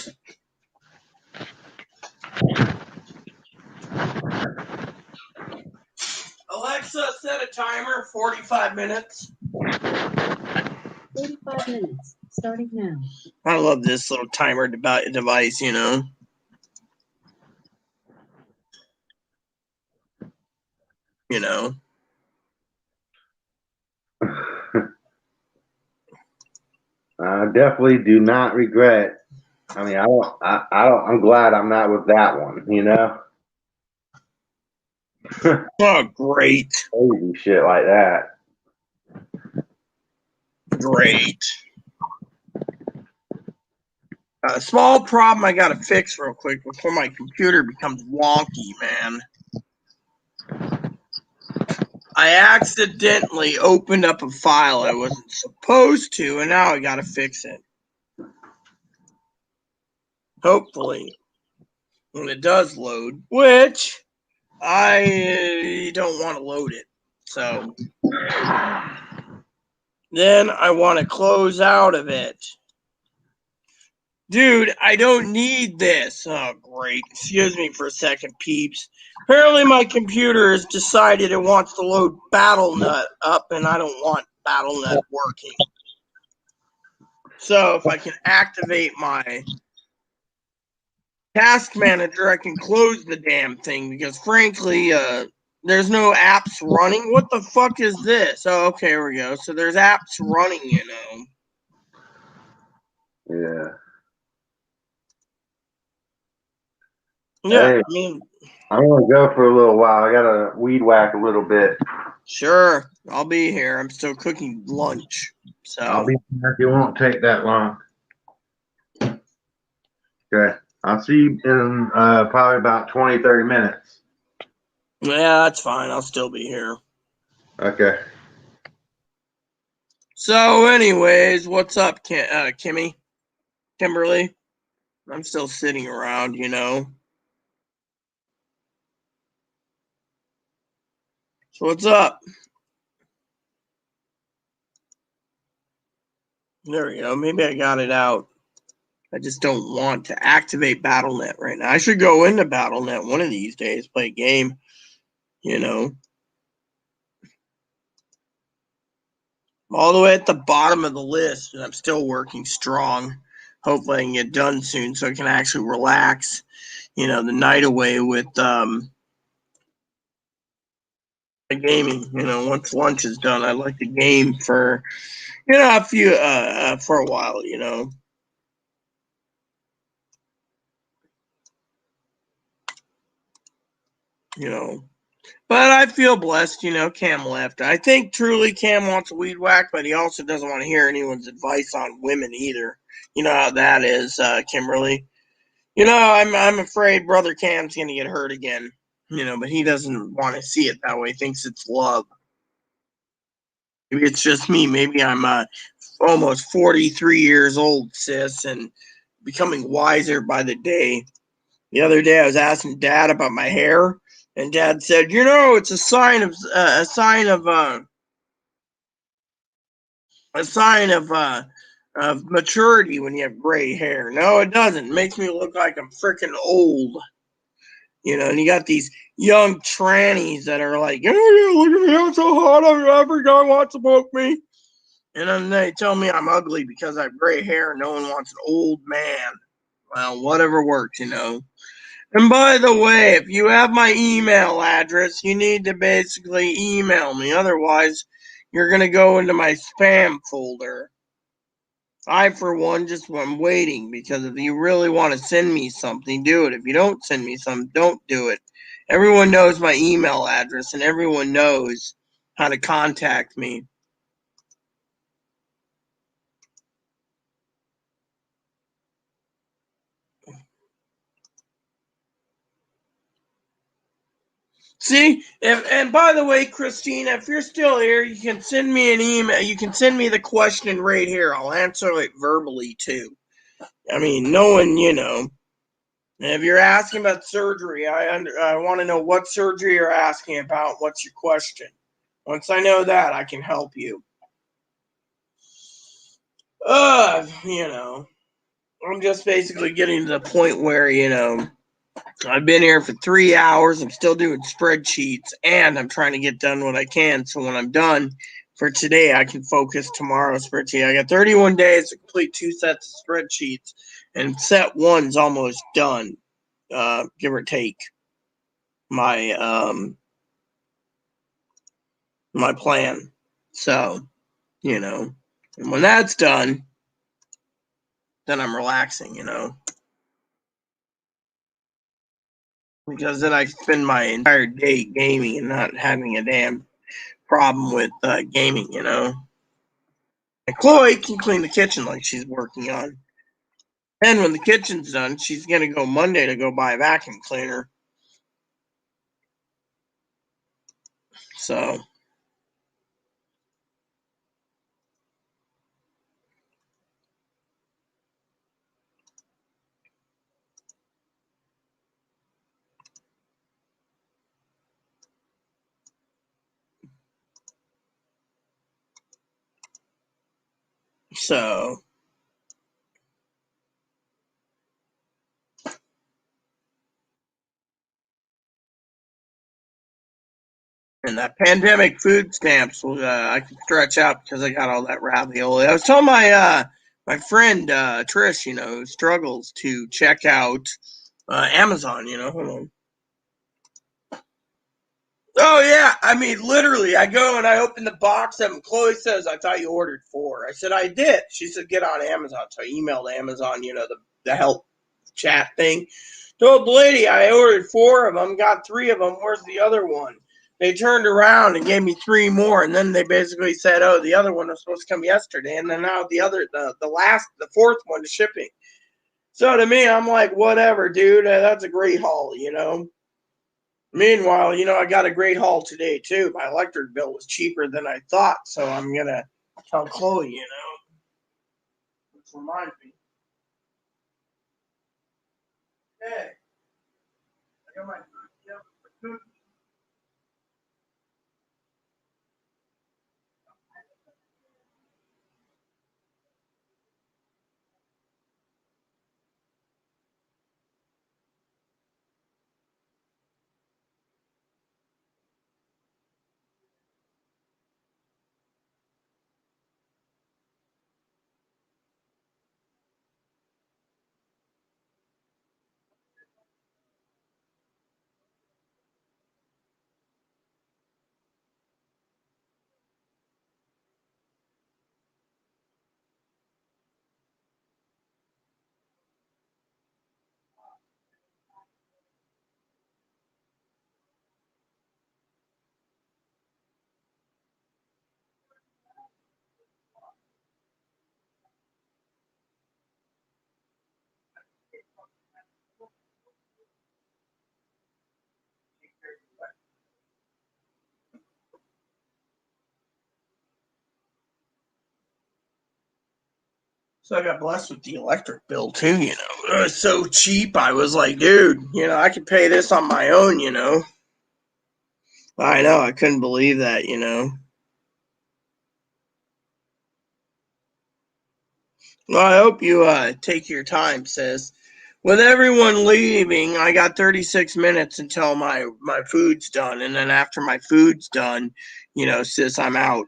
Alexa, set a timer, 45 minutes. 45 minutes, starting now. I love this little timer device, you know. You know. I definitely do not regret. I mean, I'm glad I'm not with that one, you know? Oh, great. Crazy shit like that. Great. A small problem I gotta fix real quick before my computer becomes wonky, man. I accidentally opened up a file I wasn't supposed to, and now I gotta fix it. Hopefully, when it does load, which I don't want to load it. So then I want to close out of it. Dude, I don't need this. Oh, great. Excuse me for a second, peeps. Apparently my computer has decided it wants to load BattleNet up, and I don't want BattleNet working. So if I can activate my task manager, I can close the damn thing because frankly, there's no apps running. What the fuck is this? Oh, okay, here we go. So there's apps running, you know. Yeah. Yeah, Hey, I mean, I'm gonna go for a little while. I gotta weed whack a little bit. sure, I'll be here. I'm still cooking lunch. I'll So, be back. It won't take that long. Okay. I'll see you in probably about 20, 30 minutes. yeah, that's fine. I'll still be here. Okay. So, anyways, what's up, Kimmy? Kimberly? I'm still sitting around, you know. So, what's up? There we go. Maybe I got it out. I just don't want to activate BattleNet right now. I should go into BattleNet one of these days, play a game, you know. All the way at the bottom of the list, and I'm still working strong. Hopefully I can get done soon so I can actually relax, you know, the night away with gaming. You know, once lunch is done, I'd like to game for, you know, a few for a while, you know. You know. But I feel blessed, you know, Cam left. I think truly Cam wants a weed whack, but he also doesn't want to hear anyone's advice on women either. You know how that is, Kimberly. You know, I'm afraid brother Cam's gonna get hurt again. You know, but he doesn't want to see it that way. He thinks it's love. Maybe it's just me. Maybe I'm almost 43 years old, sis, and becoming wiser by the day. The other day, I was asking Dad about my hair, and Dad said, "You know, it's a sign of maturity when you have gray hair." No, it doesn't. It makes me look like I'm freaking old. You know, and you got these young trannies that are like, "Oh, yeah, look at me, I'm so hot. Every guy wants to poke me." And then they tell me I'm ugly because I have gray hair and no one wants an old man. Well, whatever works, you know. And by the way, if you have my email address, you need to basically email me. Otherwise, you're going to go into my spam folder. I, for one, just am waiting because if you really want to send me something, do it. If you don't send me something, don't do it. Everyone knows my email address and everyone knows how to contact me. See, and by the way, Christina, if you're still here, you can send me an email. You can send me the question right here. I'll answer it verbally too. I mean, no one, you know. And if you're asking about surgery, I want to know what surgery you're asking about. What's your question? Once I know that, I can help you. You know, I'm just basically getting to the point where, you know, I've been here for 3 hours. I'm still doing spreadsheets and I'm trying to get done what I can. So when I'm done for today, I can focus tomorrow's spreadsheet. I got 31 days to complete 2 sets of spreadsheets, and set one's almost done, give or take my my plan. So, you know, and when that's done, then I'm relaxing, you know. Because then I spend my entire day gaming and not having a damn problem with gaming, you know. And Chloe can clean the kitchen like she's working on. And when the kitchen's done, she's gonna go Monday to go buy a vacuum cleaner. So so and that pandemic food stamps I can stretch out because I got all that ravioli. I was telling my my friend Trish, you know, who struggles to check out Amazon, hold on. Oh yeah, I mean literally, I go and I open the box and Chloe says, "I thought you ordered 4." I said, "I did." She said, "Get on Amazon." So I emailed Amazon, the help chat thing. Told the lady I ordered 4 of them, got 3 of them. Where's the other one? They turned around and gave me 3 more, and then they basically said, "Oh, the other one was supposed to come yesterday," and then now the 4th one is shipping. So to me, I'm like, whatever, dude. That's a great haul, Meanwhile, I got a great haul today too. My electric bill was cheaper than I thought, so I'm gonna tell Chloe, which reminds me. Hey, I got my food. So I got blessed with the electric bill too, It was so cheap. I was like, dude, I could pay this on my own, I know, I couldn't believe that. Well, I hope you take your time, sis. With everyone leaving, I got 36 minutes until my food's done, and then after my food's done, sis, I'm out.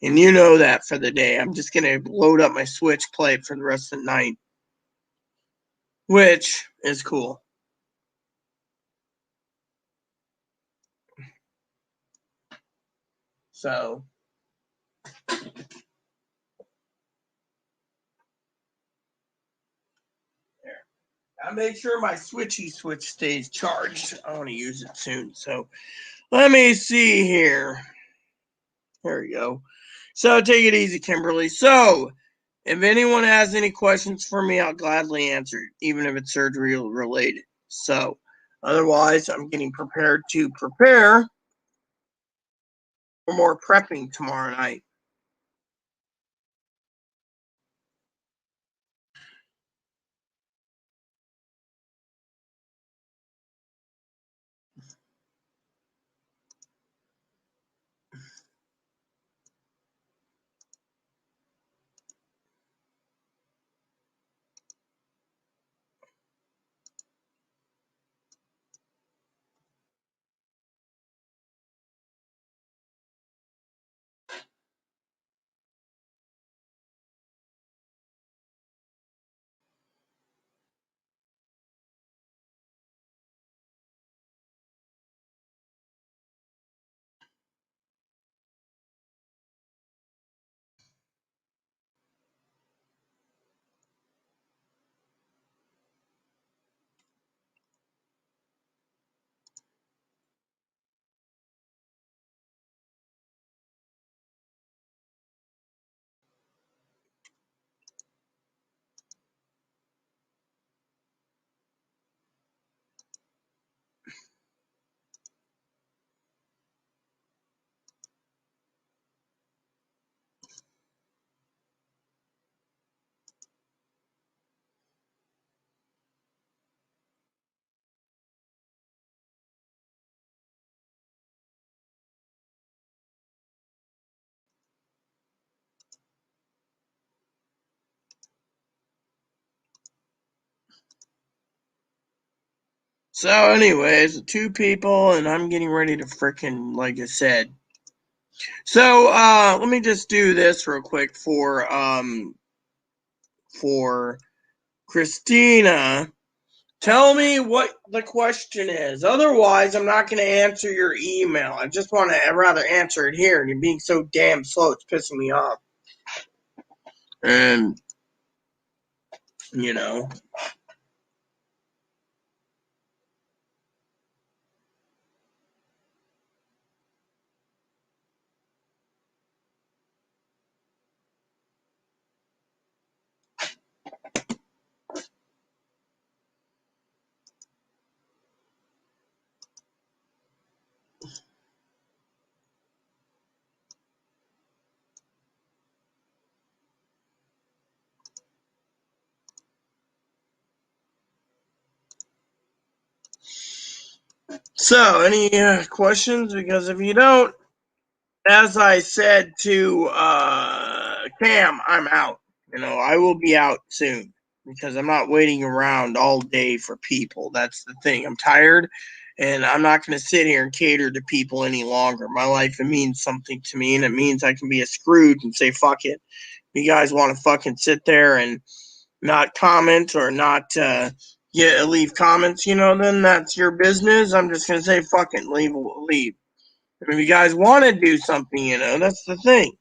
And you know that for the day. I'm just gonna load up my Switch, play it for the rest of the night, which is cool. So there. I made sure my switchy switch stays charged. I want to use it soon. So let me see here. There we go. So take it easy, Kimberly. So if anyone has any questions for me, I'll gladly answer, even if it's surgery related. So otherwise, I'm getting prepared to prepare for more prepping tomorrow night. So, anyways, 2 people, and I'm getting ready to frickin', like I said. So, let me just do this real quick for Christina. Tell me what the question is. Otherwise, I'm not going to answer your email. I just want to rather answer it here. And you're being so damn slow. It's pissing me off. And, you know. So, any questions? Because if you don't, as I said to Cam, I'm out. I will be out soon because I'm not waiting around all day for people. That's the thing. I'm tired, and I'm not going to sit here and cater to people any longer. My life, it means something to me, and it means I can be a Scrooge and say, fuck it. If you guys want to fucking sit there and not comment or not leave comments, then that's your business. I'm just going to say, fuck it, leave. If you guys want to do something, that's the thing.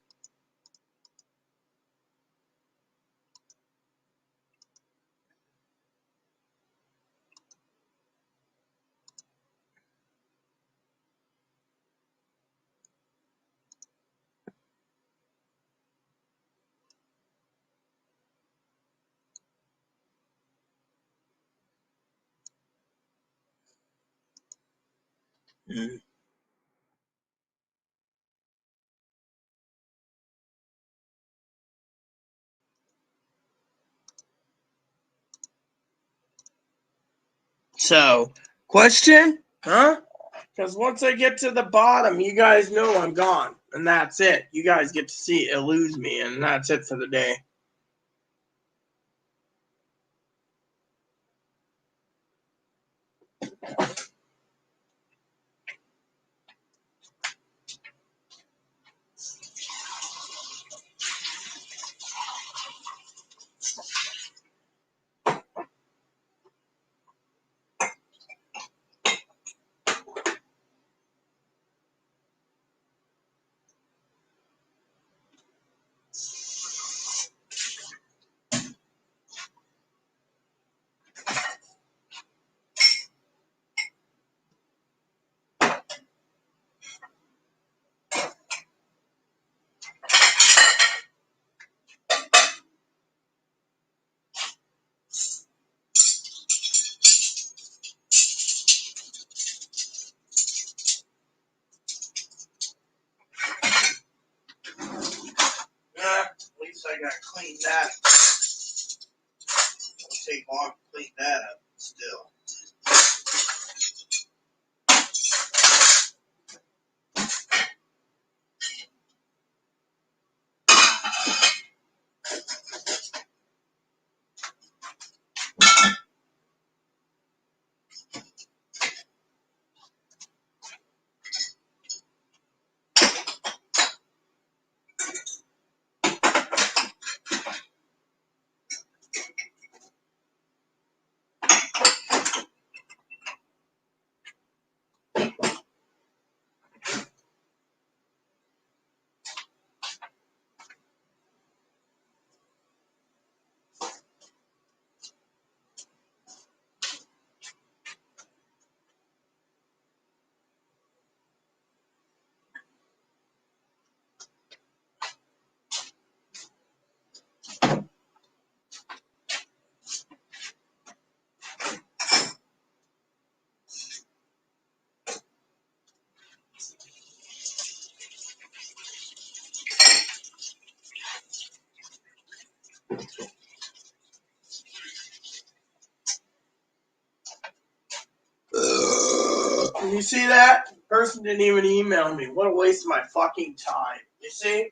Mm. So, question? Huh? Because once I get to the bottom, you guys know I'm gone. And that's it. You guys get to see it, lose me, and that's it for the day. At least I got to clean that. It'll take long to clean that up still. You see that? The person didn't even email me. What a waste of my fucking time. You see?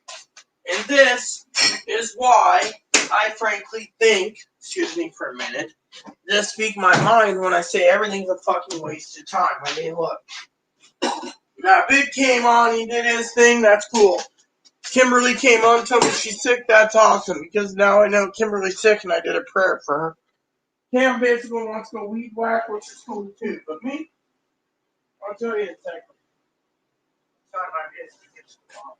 And this is why I frankly think, excuse me for a minute, just speak my mind when I say everything's a fucking waste of time. I mean, look. Now, Big came on, he did his thing, that's cool. Kimberly came on, told me she's sick, that's awesome. Because now I know Kimberly's sick and I did a prayer for her. Cam basically wants to go weed whack, which is cool too. But me, I'll tell you in a second. Time I basically get some coffee.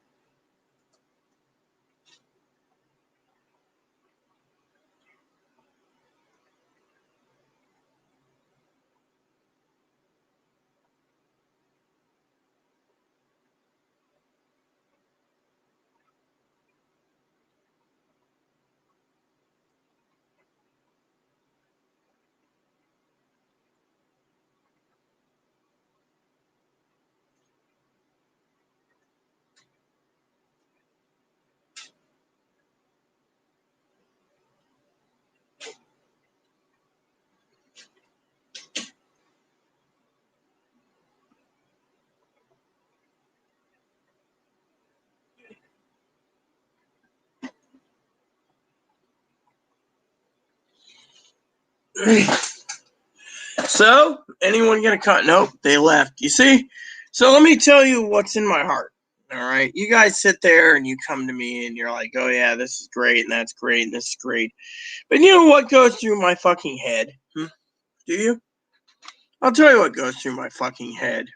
So, anyone gonna cut? Nope, they left. You see? So let me tell you what's in my heart. All right, you guys sit there and you come to me and you're like, "Oh yeah, this is great and that's great and this is great," but you know what goes through my fucking head? Do you? I'll tell you what goes through my fucking head.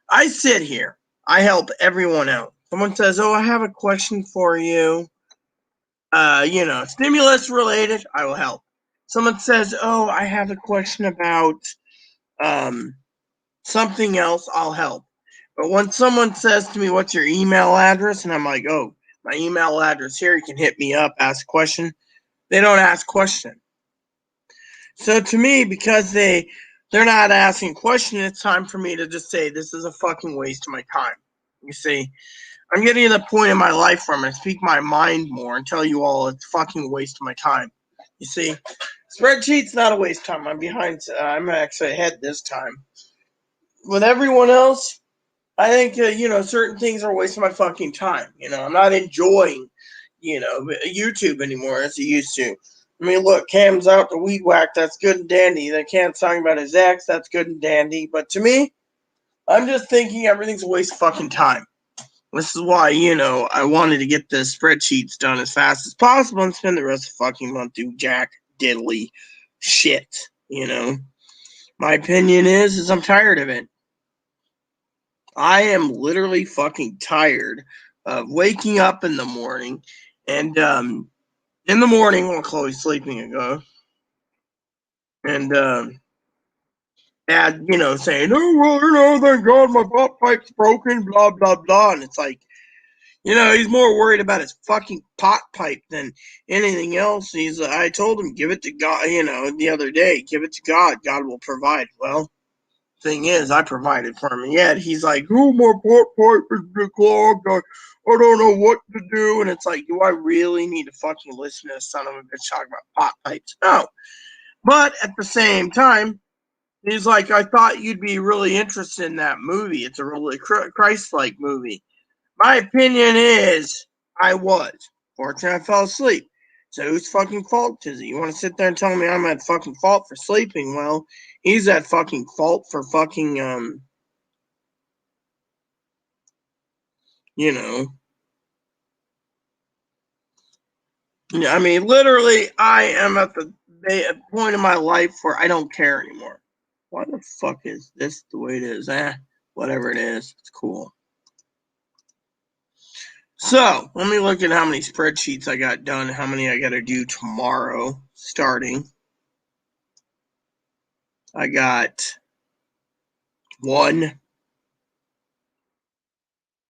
I sit here. I help everyone out. Someone says, "Oh, I have a question for you." Stimulus related. I will help. Someone says, "Oh, I have a question about um something else." I'll help. But when someone says to me, "What's your email address?" and I'm like, "Oh, my email address here. You can hit me up, ask a question." They don't ask question. So to me, because they're not asking question, it's time for me to just say this is a fucking waste of my time. You see, I'm getting to the point in my life where I'm gonna speak my mind more and tell you all it's fucking a waste of my time. You see, spreadsheet's not a waste of time. I'm behind. I'm actually ahead this time. With everyone else, I think certain things are a waste of my fucking time. I'm not enjoying YouTube anymore as I used to. I mean, look, Cam's out the weed whack. That's good and dandy. That Cam's talking about his ex. That's good and dandy. But to me, I'm just thinking everything's a waste of fucking time. This is why, I wanted to get the spreadsheets done as fast as possible and spend the rest of the fucking month doing jack diddly shit. My opinion is I'm tired of it. I am literally fucking tired of waking up in the morning and in the morning while Chloe's sleeping ago and dad, saying, "Oh well, thank God my pop pipe's broken, blah blah blah," and it's like, he's more worried about his fucking pot pipe than anything else. I told him, give it to God, the other day, give it to God. God will provide. Well, thing is, I provided for him. And yet he's like, "Oh, my pot pipe is clogged. I don't know what to do." And it's like, do I really need to fucking listen to a son of a bitch talk about pot pipes? No. But at the same time, he's like, "I thought you'd be really interested in that movie. It's a really Christ-like movie." My opinion is I was. Fortunately, I fell asleep. So whose fucking fault is it? You want to sit there and tell me I'm at fucking fault for sleeping? Well, he's at fucking fault for fucking, you know. I mean, literally, I am at the point in my life where I don't care anymore. Why the fuck is this the way it is? Whatever it is, it's cool. So, let me look at how many spreadsheets I got done, how many I got to do tomorrow, starting. I got 1,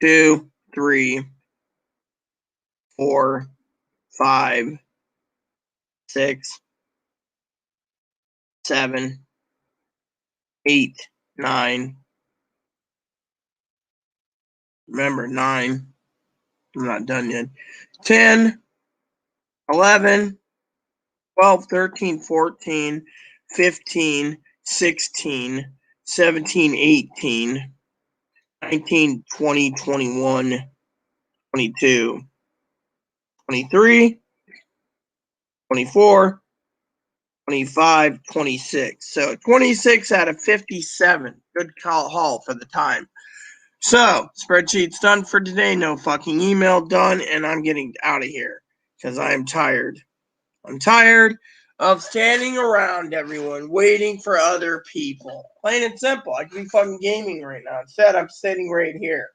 2, 3, 4, 5, 6, 7, 8, 9. Remember, 9. I'm not done yet. 10, 11, 12, 13, 14, 15, 16, 17, 18, 19, 20, 21, 22, 23, 24, 25, 26. So 26 out of 57. Good haul for the time. So, spreadsheet's done for today. No fucking email done. And I'm getting out of here because I am tired. I'm tired of standing around everyone waiting for other people. Plain and simple. I could be fucking gaming right now. Instead, I'm sitting right here.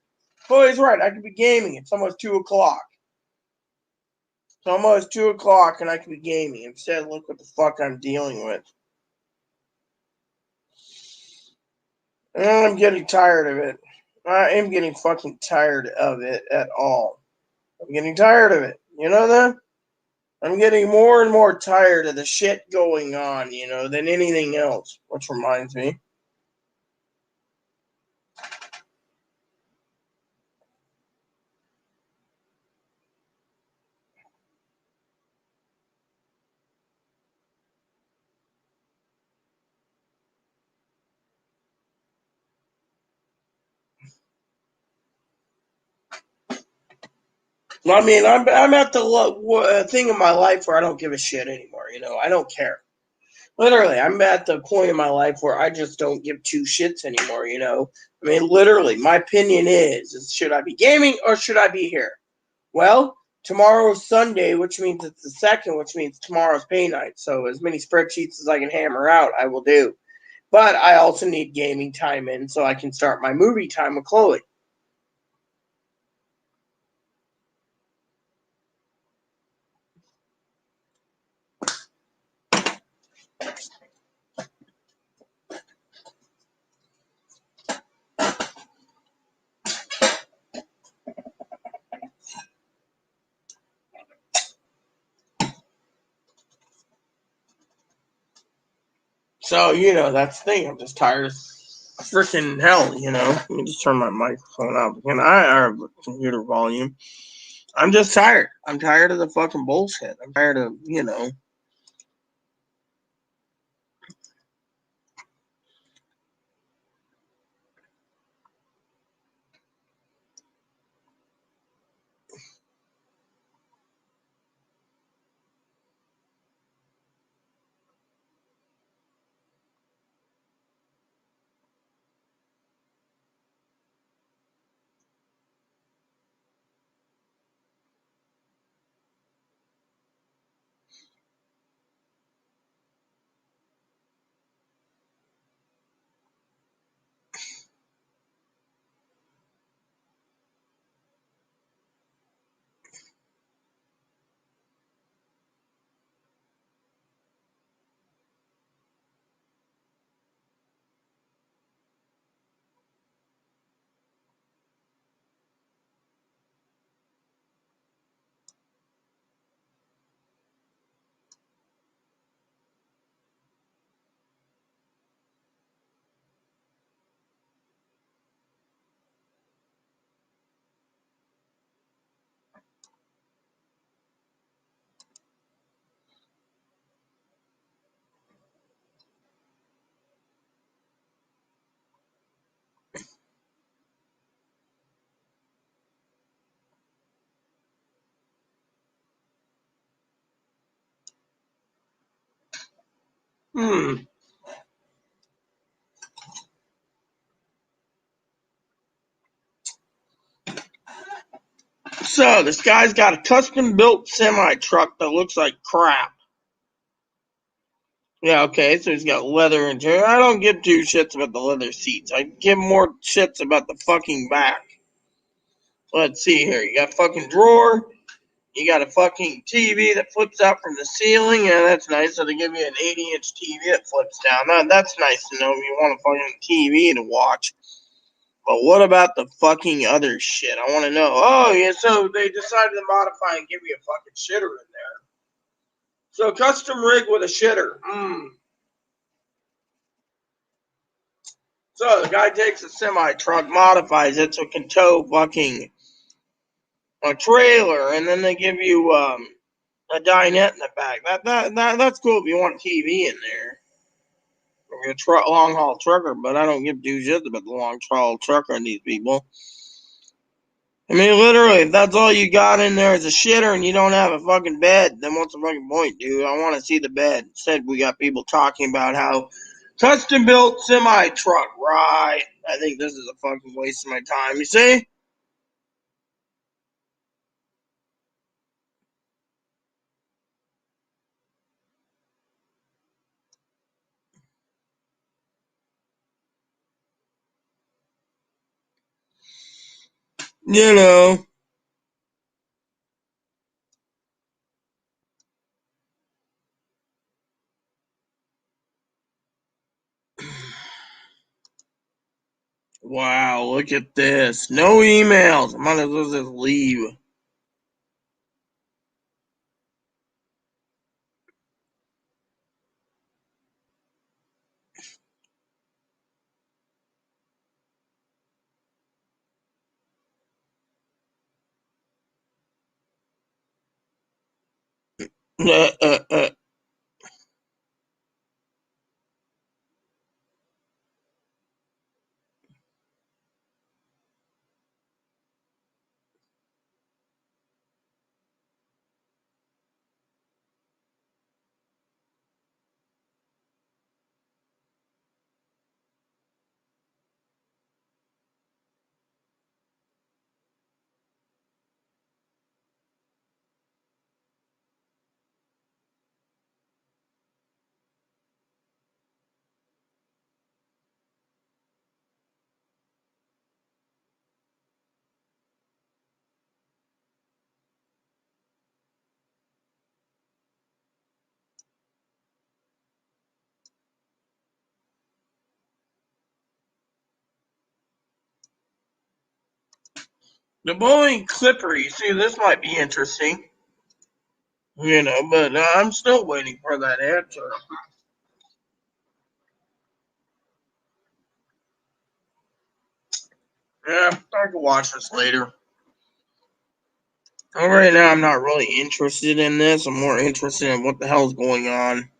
Boy's right. I could be gaming. It's almost 2 o'clock. It's almost 2 o'clock and I could be gaming. Instead, look what the fuck I'm dealing with. I'm getting tired of it. I am getting fucking tired of it at all. I'm getting tired of it. You know that? I'm getting more and more tired of the shit going on, than anything else. Which reminds me. I mean, I'm at the thing in my life where I don't give a shit anymore. I don't care. Literally, I'm at the point in my life where I just don't give two shits anymore. I mean, literally, my opinion is should I be gaming or should I be here? Well, tomorrow's Sunday, which means it's the second, which means tomorrow's pay night. So as many spreadsheets as I can hammer out, I will do. But I also need gaming time in so I can start my movie time with Chloe. So, that's the thing. I'm just tired of freaking hell, Let me just turn my microphone up again. I have computer volume. I'm just tired. I'm tired of the fucking bullshit. I'm tired of, So, this guy's got a custom-built semi-truck that looks like crap. Yeah, okay, so he's got leather interior. I don't give two shits about the leather seats. I give more shits about the fucking back. Let's see here. You got a fucking drawer. You got a fucking TV that flips out from the ceiling. Yeah, that's nice. So they give you an 80-inch TV that flips down. That's nice to know if you want a fucking TV to watch. But what about the fucking other shit? I want to know. Oh, yeah, so they decided to modify and give you a fucking shitter in there. So custom rig with a shitter. So the guy takes a semi-truck, modifies it so it can tow fucking a trailer, and then they give you a dinette in the back. That's cool if you want a TV in there. Or you're a long haul trucker, but I don't give two shits about the long haul trucker and these people. I mean, literally, if that's all you got in there is a shitter and you don't have a fucking bed, then what's the fucking point, dude? I want to see the bed. Instead, we got people talking about how custom built semi truck, right? I think this is a fucking waste of my time. You see? You know. Wow, look at this. No emails. I might as well just leave. Uh, uh, uh. The bowling clipper, you see, this might be interesting. You know, but I'm still waiting for that answer. Yeah, I can watch this later. Right now, I'm not really interested in this. I'm more interested in what the hell's going on.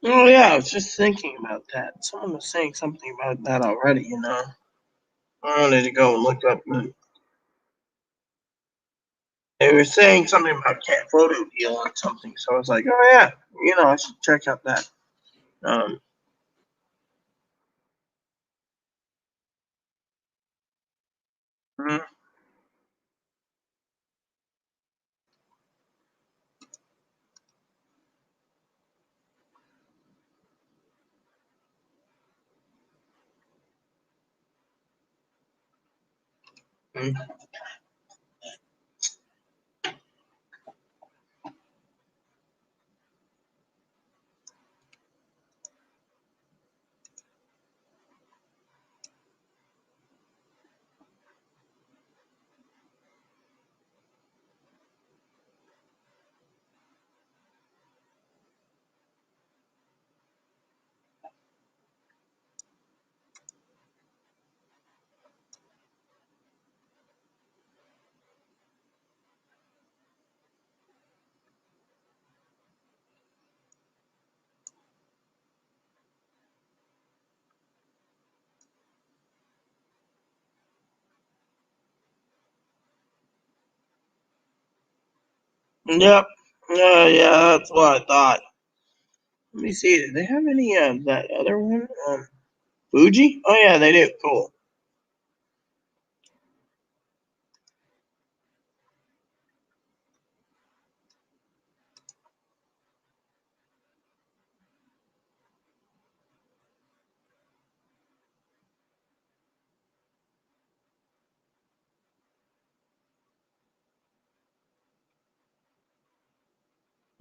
Oh yeah, I was just thinking about that. Someone was saying something about that already. You know, I wanted to go and look up. They were saying something about cat photo deal on something, so I was like, oh yeah, you know, I should check out that. Um, mm, mm. Yep. Yeah, that's what I thought. Let me see. Do they have any that other one? Fuji? Oh yeah, they do. Cool.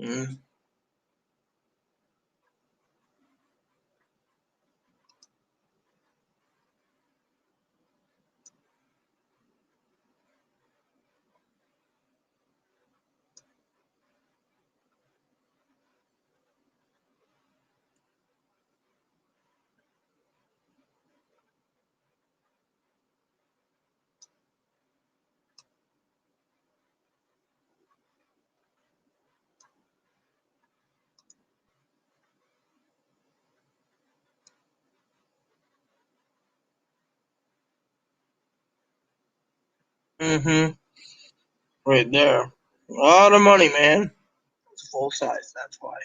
Mm. Mm-hmm. Right there. A lot of money, man. It's full size, that's why.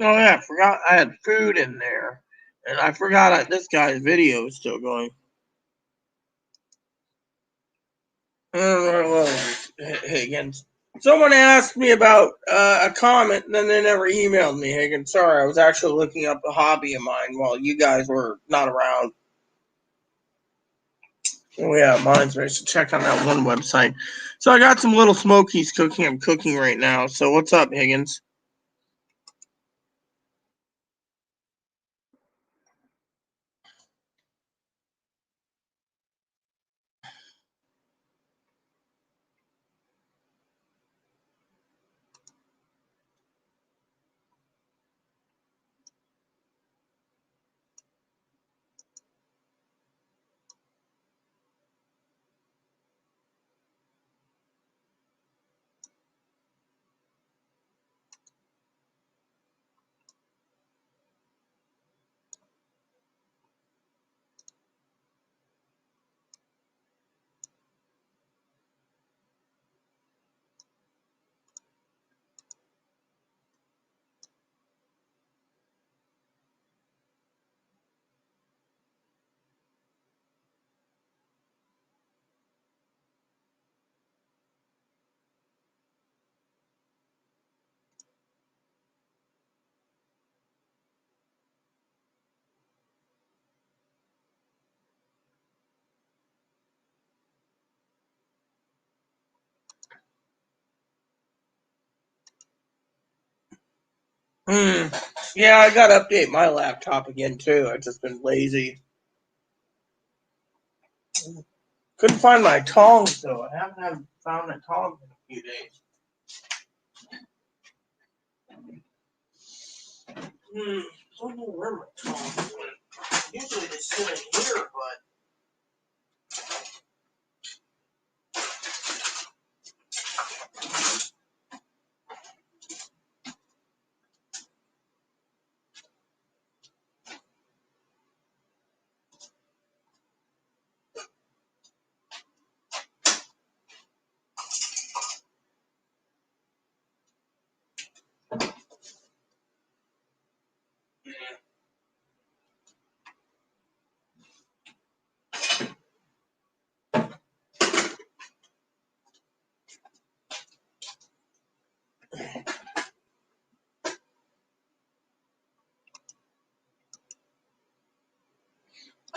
Oh yeah, I forgot I had food in there. And I forgot this guy's video is still going. Higgins. Someone asked me about a comment, and then they never emailed me, Higgins. Sorry, I was actually looking up a hobby of mine while you guys were not around. Oh yeah, mine's right. So check on that one website. So I got some little smokies cooking. I'm cooking right now. So what's up, Higgins? Yeah, I got to update my laptop again too. I've just been lazy. Couldn't find my tongs though. I haven't found my tongs in a few days. I don't know where my tongs went. Usually they sit in here,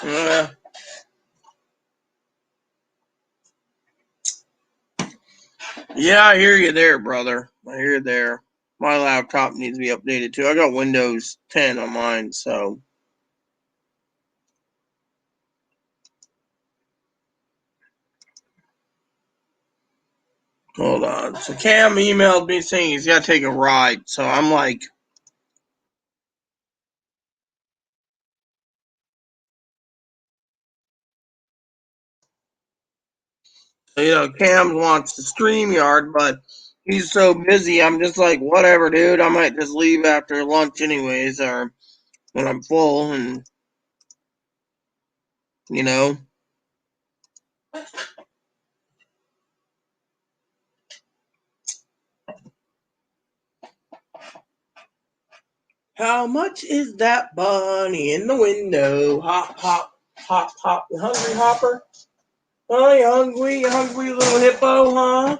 but uh, yeah, I hear you there, brother. I hear you there. My laptop needs to be updated too. I got Windows 10 on mine, so. Hold on. So Cam emailed me saying he's got to take a ride. So I'm like, Cam wants the StreamYard, but he's so busy. I'm just like, whatever, dude. I might just leave after lunch anyways, or when I'm full, and you know. How much is that bunny in the window? Hop, hop, hop, hop. You hungry, Hopper? Oh, you hungry? You hungry little hippo, huh?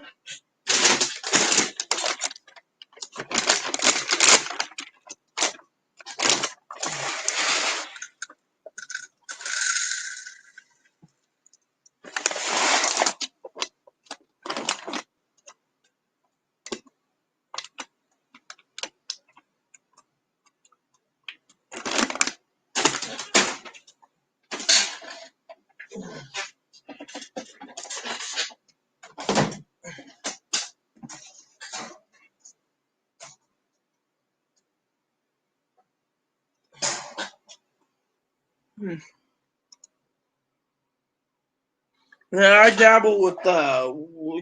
Yeah, I dabble with,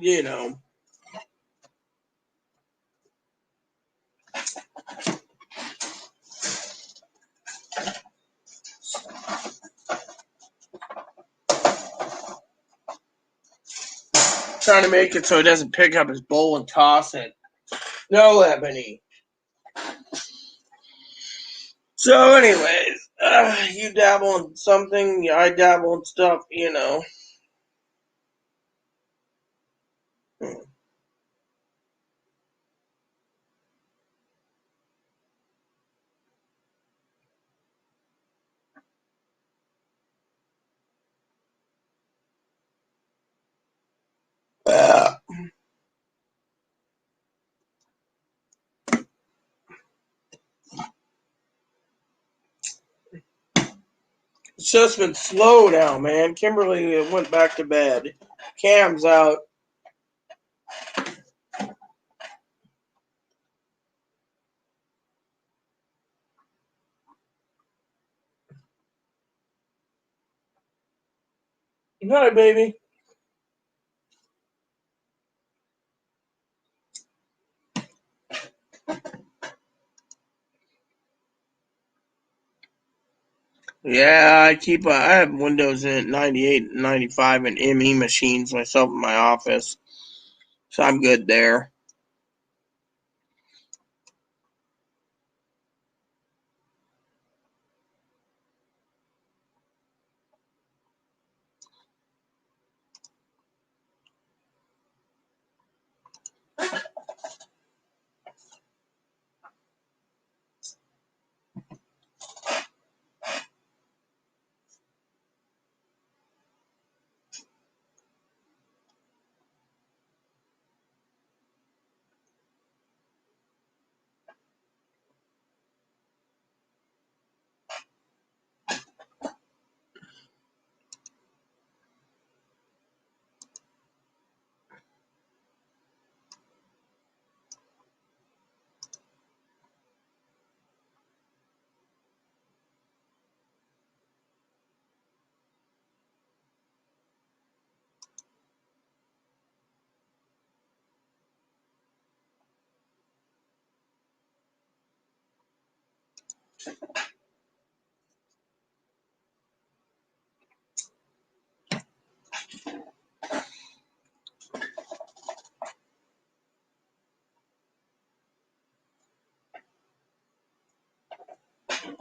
you know, trying to make it so it doesn't pick up his bowl and toss it. No, Ebony. So, anyways, you dabble in something, I dabble in stuff, you know. Uh, it's just been slow now, man. Kimberly went back to bed. Cam's out. Hi, baby. Yeah, I have Windows in 98 and 95 and ME machines myself in my office. So I'm good there.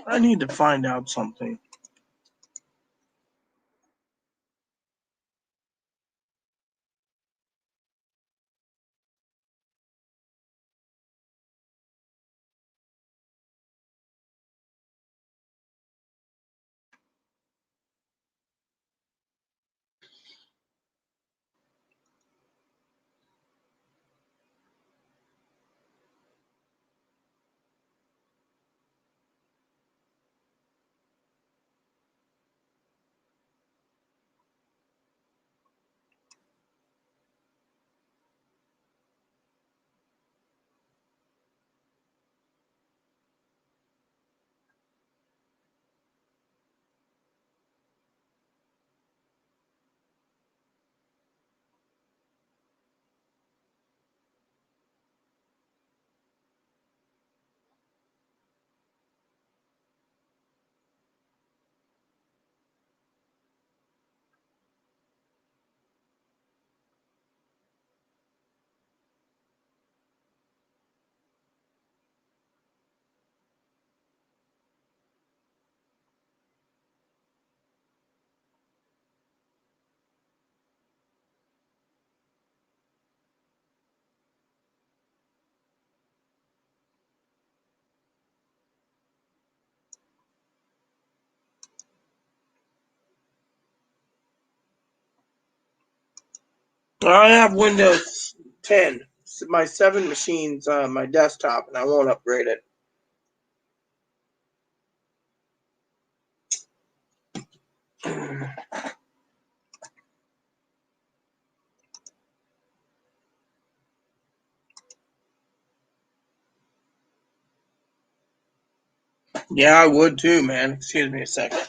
I need to find out something. I have Windows 10. My 7 machine's my desktop, and I won't upgrade it. Yeah, I would too, man. Excuse me a second.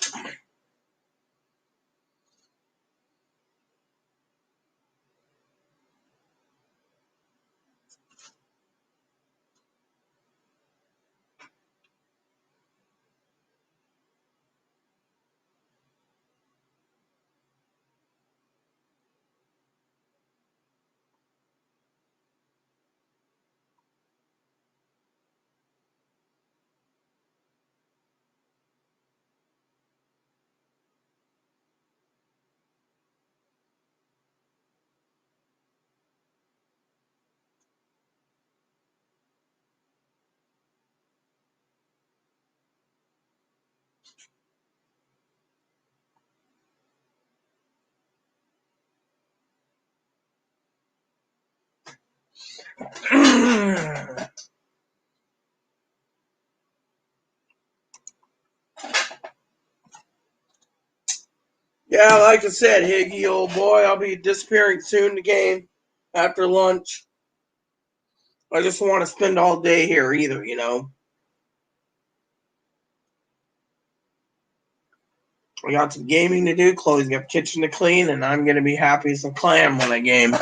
Yeah, like I said, Higgy, old boy, I'll be disappearing soon again after lunch. I just want to spend all day here either, you know. I got some gaming to do, closing up kitchen to clean, and I'm going to be happy as a clam when I game.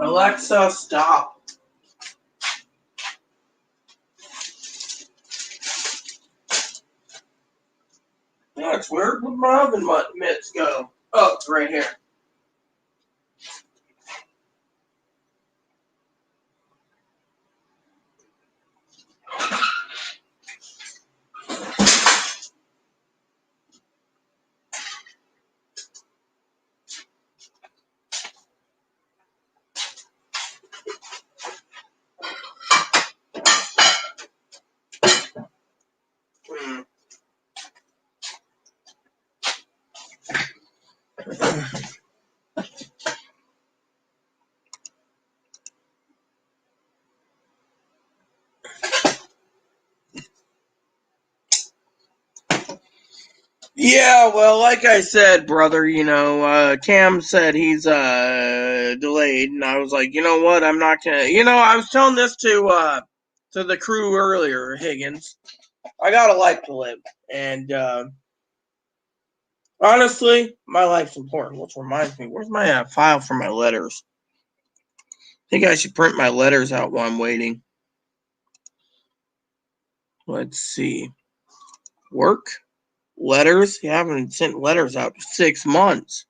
Alexa, stop. Yeah, it's weird. Where'd my oven mitts go? Oh, it's right here. Hmm. Yeah, well, like I said, brother, you know, Cam said he's delayed, and I was like, you know what, I'm not gonna. You know, I was telling this to the crew earlier, Higgins. I got a life to live, and honestly, my life's important. Which reminds me, where's my file for my letters? I think I should print my letters out while I'm waiting. Let's see, work letters. You haven't sent letters out for 6 months.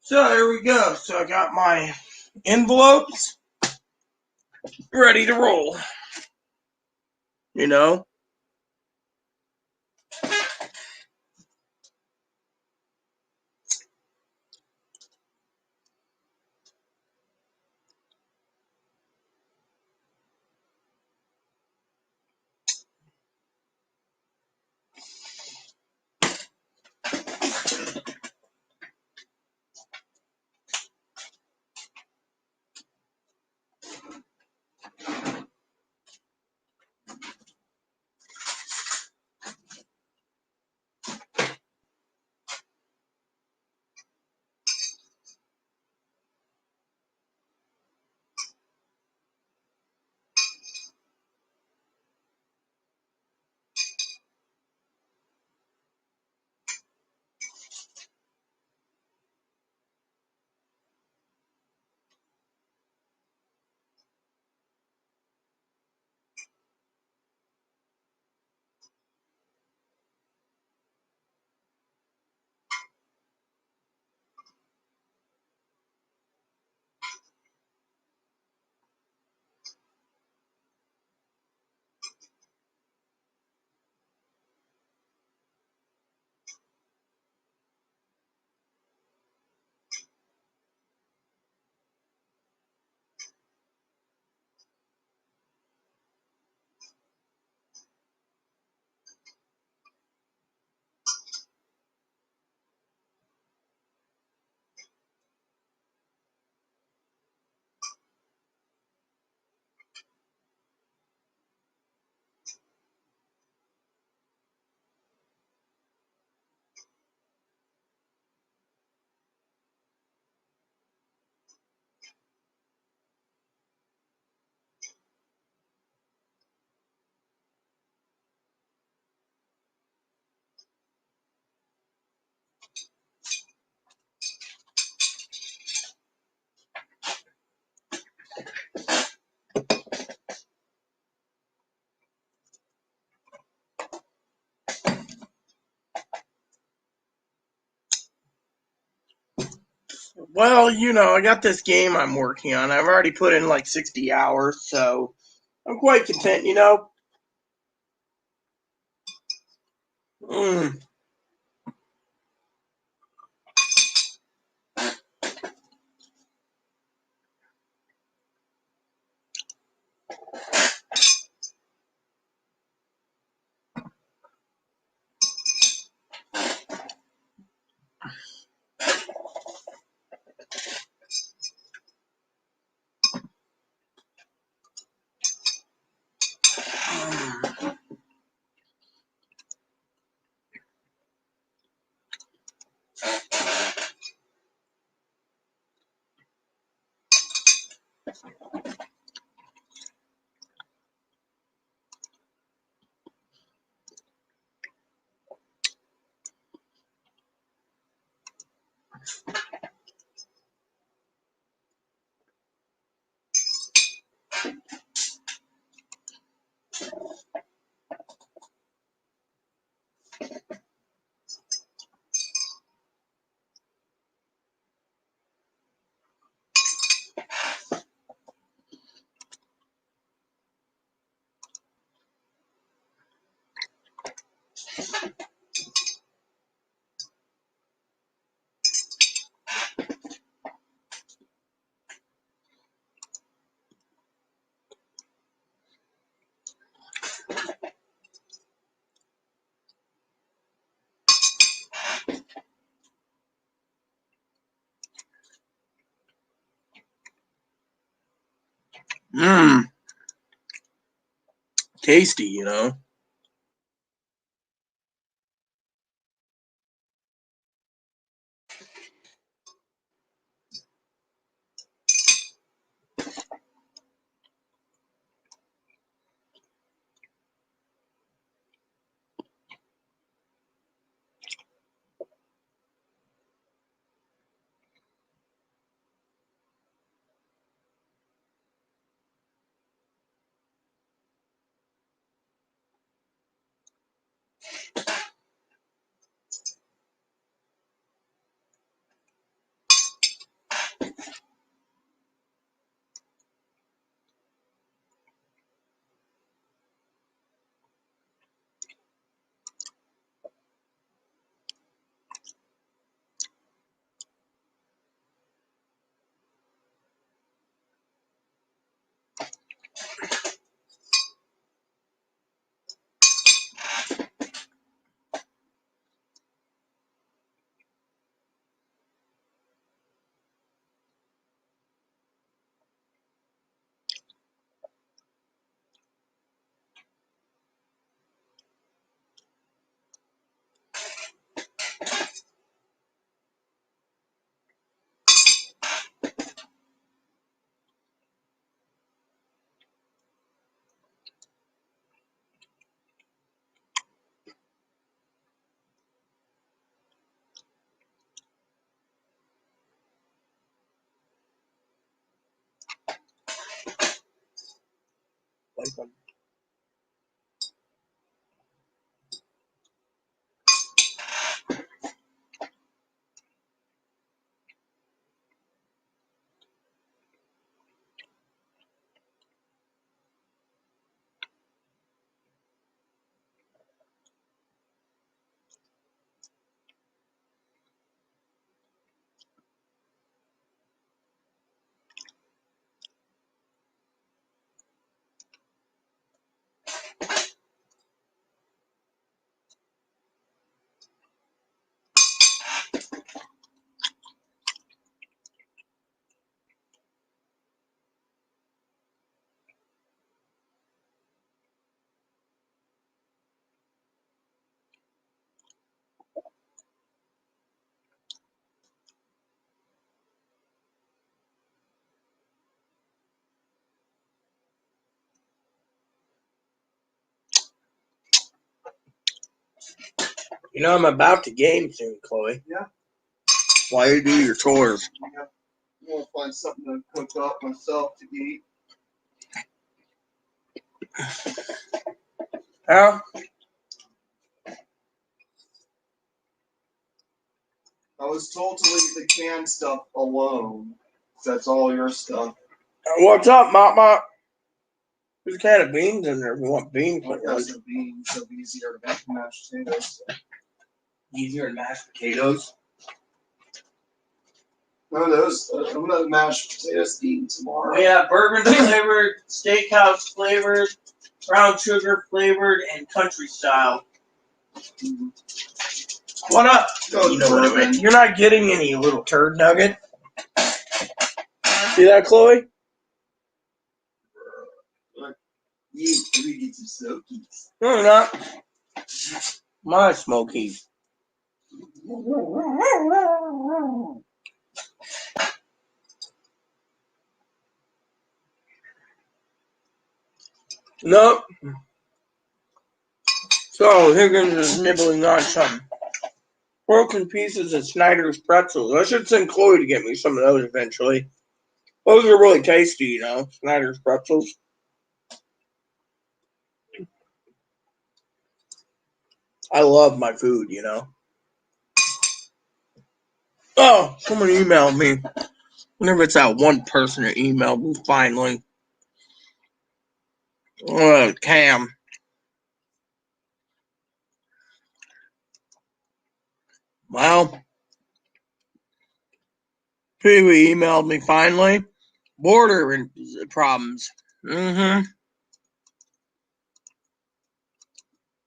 So here we go. So I got my envelopes ready to roll. You know? Well, I got this game I'm working on. I've already put in like 60 hours, so I'm quite content. Mm. Mmm, tasty. like them. You know, I'm about to game soon, Chloe. Yeah. While you do your chores. Yeah. I'm gonna find something to cook up myself to eat. Huh? I was told to leave the canned stuff alone. That's all your stuff. What's up, Mama? There's a can of beans in there if you want beans. I've got some beans, so it'll be easier to make mashed potatoes. Easier than mashed potatoes. No, those. I'm gonna mash potatoes to eat tomorrow. We have bourbon flavored, steakhouse flavored, brown sugar flavored, and country style. What up? Go You know what I bourbon. mean. You're not getting any, you little turd nugget. See that, Chloe? You get some Smokies. No, you're not. My Smokies. Nope. So Higgins is nibbling on some broken pieces of Snyder's pretzels. I should send Chloe to get me some of those eventually. Those are really tasty, you know, Snyder's pretzels. I love my food, you know. Oh, someone emailed me. I wonder if it's that one person that emailed me finally. Cam. Well, Pee Wee emailed me finally. Border problems.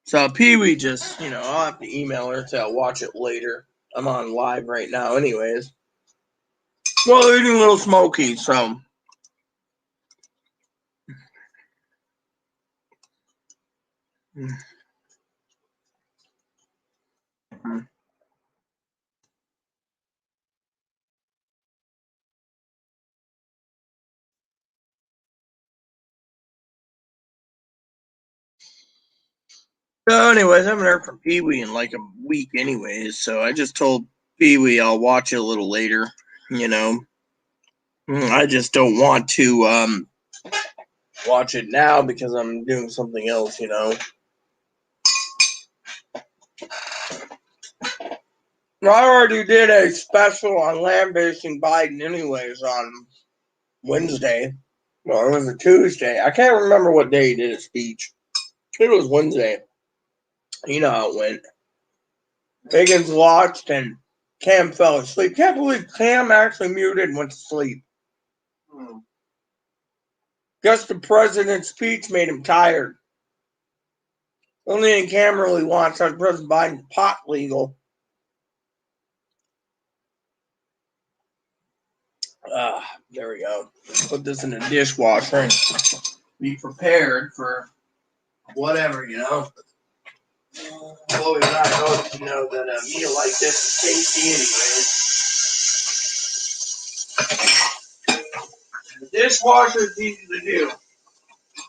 So Pee Wee just, you know, I'll have to email her to watch it later. I'm on live right now, anyways. Well, eating a little smoky, so. So, anyways, I haven't heard from Pee Wee in like a week, anyways. So I just told Pee Wee I'll watch it a little later. You know, I just don't want to watch it now because I'm doing something else. You know. I already did a special on lambasting Biden, anyways, on Wednesday. Well, it was a Tuesday. I can't remember what day he did his speech. It was Wednesday. You know how it went. Higgins watched and Cam fell asleep. Can't believe Cam actually muted and went to sleep. Just the president's speech made him tired. Only thing Cam really wants is President Biden's pot legal. There we go. Put this in the dishwasher and be prepared for whatever, you know. Chloe and I both know that a meal like this is tasty anyways. The dishwasher is easy to do.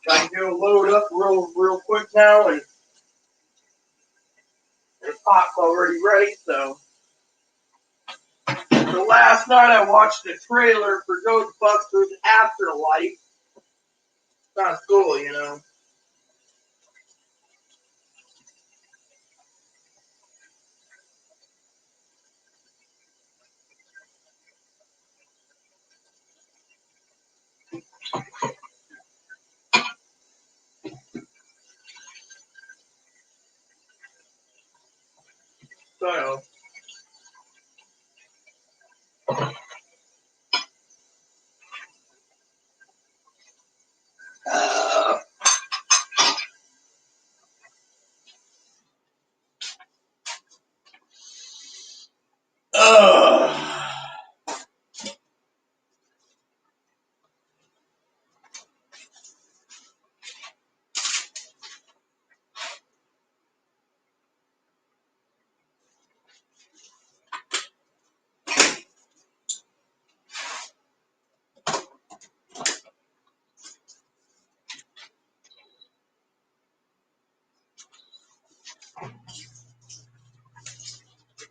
I can do a load up real quick now, and the pot's already ready. So last night I watched the trailer for Ghostbusters Afterlife. not cool, you know. So,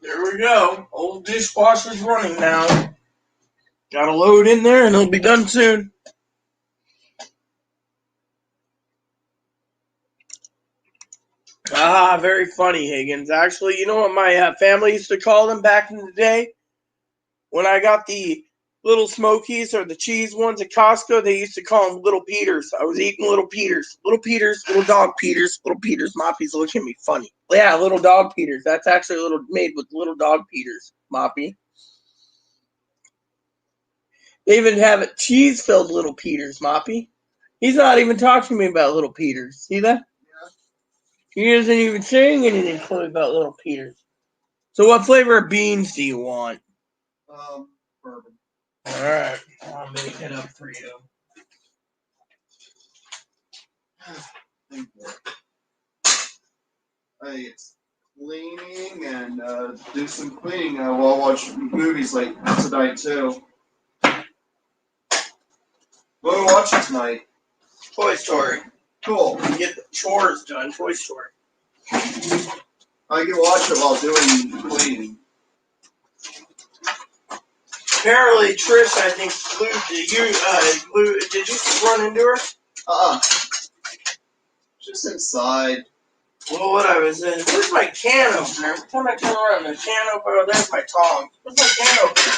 there we go. Old dishwasher's running now. Gotta load in there and it'll be done soon. Ah, very funny, Higgins. Actually, you know what my family used to call them back in the day? When I got the little Smokies or the cheese ones at Costco, they used to call them Little Peters. I was eating Little Peters. Little Peters, little dog Peters, Little Peters. Moppy's looking at me funny. Yeah, Little Dog Peters. That's actually made with Little Dog Peters, Moppy. They even have it cheese-filled Little Peters, Moppy. He's not even talking to me about Little Peters. See that? Yeah. He isn't even saying anything to me about Little Peters. So what flavor of beans do you want? Bourbon. All right, I'll make it up for you. It's cleaning and do some cleaning while I watch movies late tonight too. What are we watching tonight? Toy Story. Cool. Get the chores done. Toy Story. I can watch it while doing cleaning. Apparently, Trish, I think, did you run into her? Just inside. Well, what I was in. Where's my can opener? Every time I turn around, the can opener, there's my tongs. Where's my can opener?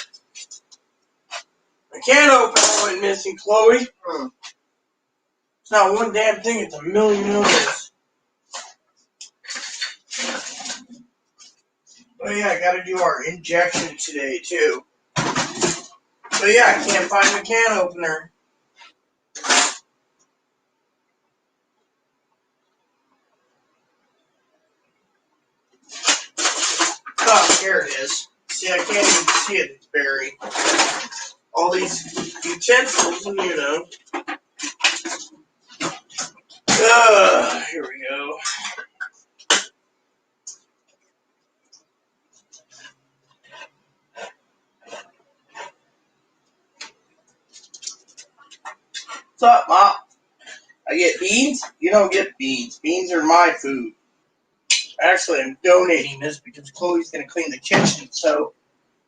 My can opener went missing, Chloe. It's not one damn thing, it's a million others. Oh yeah, I gotta do our injection today, too. So yeah, I can't find the can opener. Oh, here it is. See, I can't even see it, it's buried. All these utensils, and you know. Here we go. What's up, Mom? I get beans? You don't get beans. Beans are my food. Actually, I'm donating this because Chloe's going to clean the kitchen, so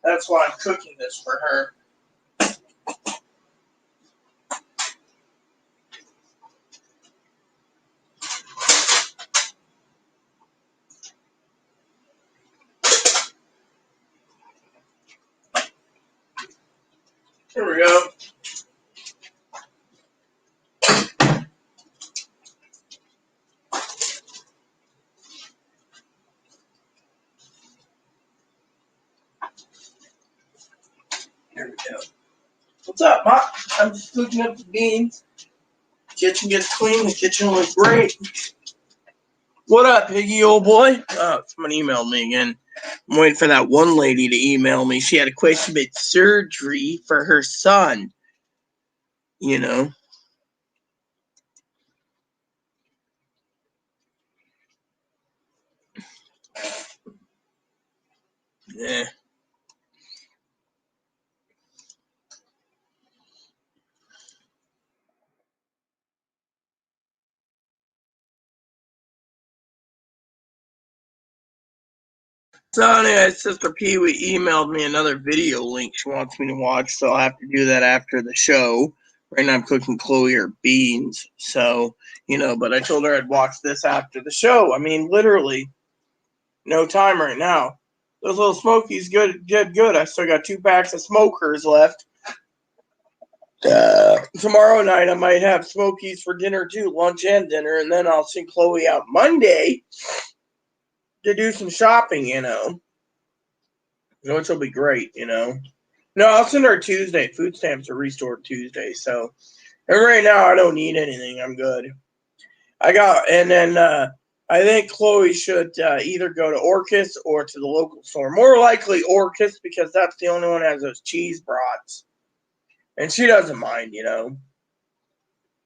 that's why I'm cooking this for her. Here we go. Here we go. What's up, Mom? I'm just cooking up the beans. Kitchen gets clean. The kitchen looks great. What up, Piggy, old boy? Oh, someone emailed me again. I'm waiting for that one lady to email me. She had a question about surgery for her son. You know. Yeah. So anyway, Sister Pee Wee emailed me another video link she wants me to watch, so I'll have to do that after the show. Right now I'm cooking Chloe her beans. So, but I told her I'd watch this after the show. I mean, literally, no time right now. Those little smokies good. I still got 2 packs of smokers left. Tomorrow night I might have smokies for dinner too, lunch and dinner, and then I'll send Chloe out Monday to do some shopping, which will be great, No, I'll send her Tuesday. Food stamps are restored Tuesday, so and right now I don't need anything. I'm good. And then I think Chloe should either go to Orcus or to the local store. More likely Orcus because that's the only one that has those cheese brats. And she doesn't mind, I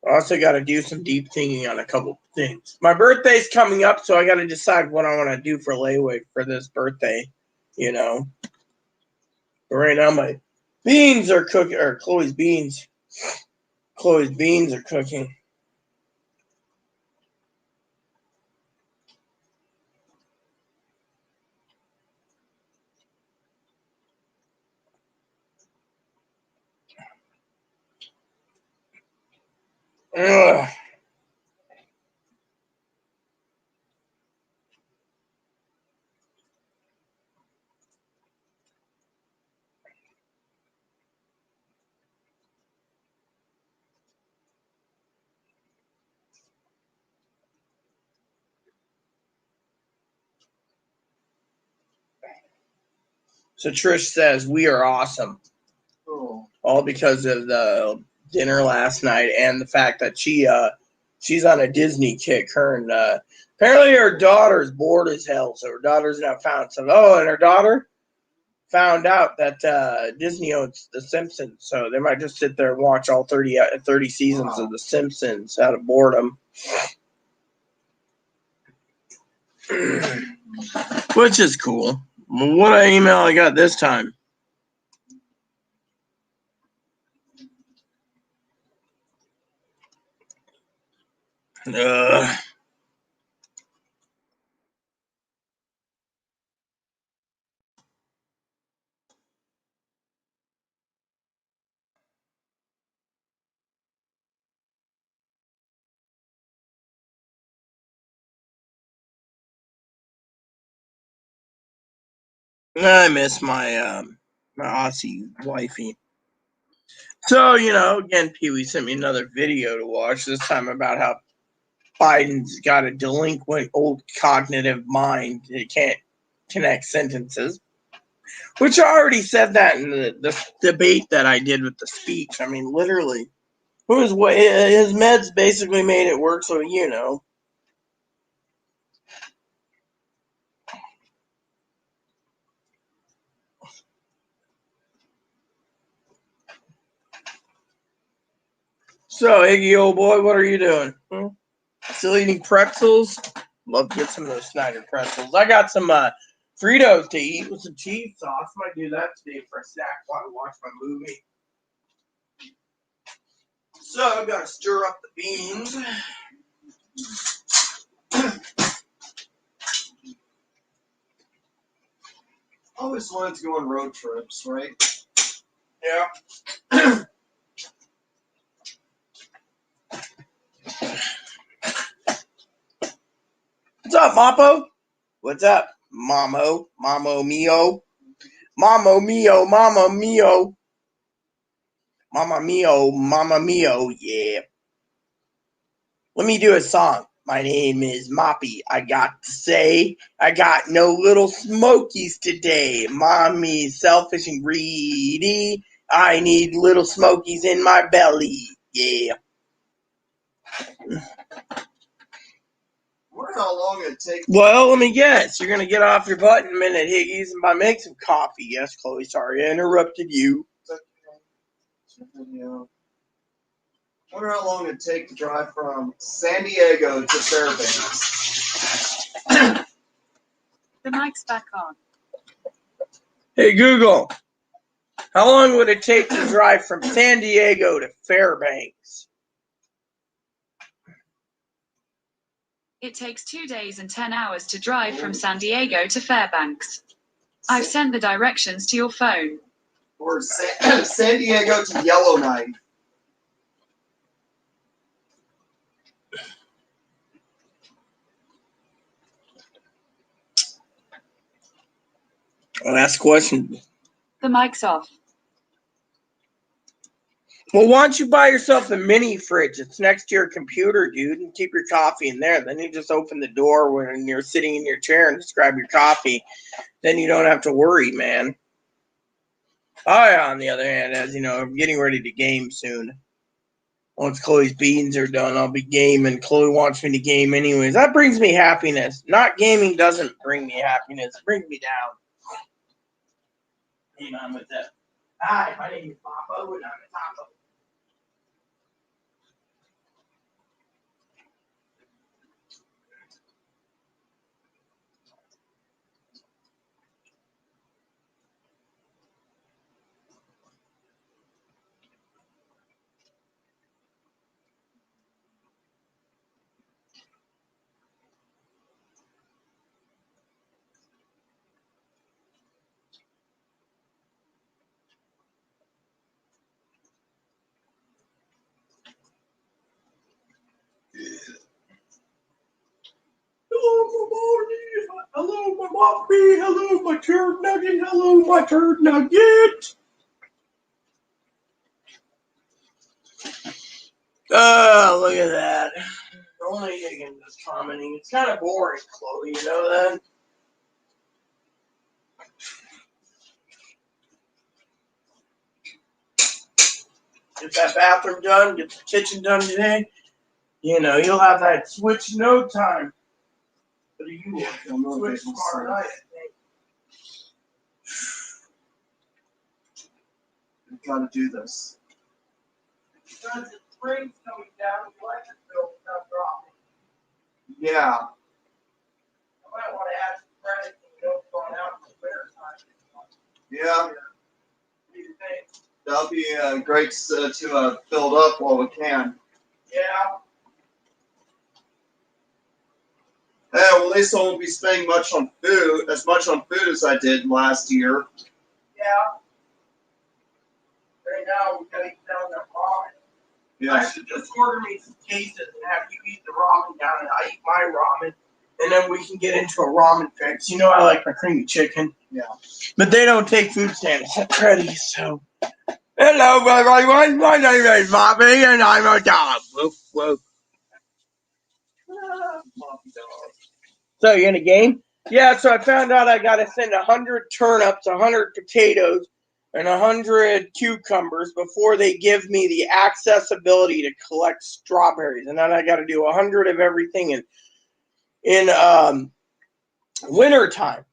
also got to do some deep thinking on a couple things. My birthday's coming up, so I got to decide what I want to do for layaway for this birthday, But right now my beans are cooking, or Chloe's beans are cooking. Ugh. So Trish says, we are awesome. Oh. All because of the dinner last night and the fact that she's on a Disney kick. Her and apparently her daughter's bored as hell, so her daughter's now found some. Oh, and her daughter found out that Disney owns The Simpsons, so they might just sit there and watch all 30 seasons of The Simpsons out of boredom. Which is cool. What email I got this time? I miss my Aussie wifey. So, again, Pee Wee sent me another video to watch, this time about how Biden's got a delinquent old cognitive mind. It can't connect sentences. Which I already said that in the debate that I did with the speech. I mean, literally. His meds basically made it work, so So, Iggy, old boy, what are you doing? Still eating pretzels? Love to get some of those Snyder pretzels. I got some Fritos to eat with some cheese sauce. Might do that today for a snack while I watch my movie. So, I've got to stir up the beans. Always wanted to go on road trips, right? Yeah. What's up, Mapo? What's up, Mamo? Mamo mio? Mamo mio, mama mio. Mama mio, yeah. Let me do a song. My name is Moppy. I got to say, I got no little smokies today. Mommy's selfish and greedy. I need little smokies in my belly. Yeah. I wonder how long it takes. Well, let me guess. You're going to get off your butt in a minute, Higgies, and make some coffee. Yes, Chloe, sorry I interrupted you. I wonder how long it'd take to drive from San Diego to Fairbanks. The mic's back on. Hey, Google, how long would it take to drive from San Diego to Fairbanks? It takes 2 days and 10 hours to drive from San Diego to Fairbanks. I've sent the directions to your phone. Or San Diego to Yellowknife. I'll ask questions. The mic's off. Well, why don't you buy yourself a mini fridge? It's next to your computer, dude, and keep your coffee in there. Then you just open the door when you're sitting in your chair and just grab your coffee. Then you don't have to worry, man. I, on the other hand, as you know, I'm getting ready to game soon. Once Chloe's beans are done, I'll be gaming. Chloe wants me to game anyways. That brings me happiness. Not gaming doesn't bring me happiness. It brings me down. Hey, man, with that. Hi, my name is Papa, and I'm a taco. Hello, my body. Hello, my Moppy. Hello, my turd nugget. Hello, my turd nugget. Oh, look at that. Only Higgins is commenting. It's kind of boring, Chloe. You know that? Get that bathroom done. Get the kitchen done today. You know, you'll have that switch in no time. What are you working on? Switch tomorrow night, I think. We've got to do this. Because the spring's coming down, the electric bill will stop dropping. Yeah. I might want to add some credits and go going out in the winter time. Yeah. What do you think? That'll be great to build up while we can. Yeah. Hey, well, at least I won't be spending much on food, as much on food as I did last year. Yeah. Right now, we gotta eat down that ramen. Yeah. I should just order me some cases and have you eat the ramen down, and I eat my ramen, and then we can get into a ramen fix. You know, I like my creamy chicken. Yeah. But they don't take food stamps at Freddy's, so. Hello, everyone. My name is Bobby, and I'm a dog. Woof, woof. So, you in a game? Yeah, so I found out I got to send 100 turnips, 100 potatoes, and 100 cucumbers before they give me the accessibility to collect strawberries. And then I got to do 100 of everything in winter time.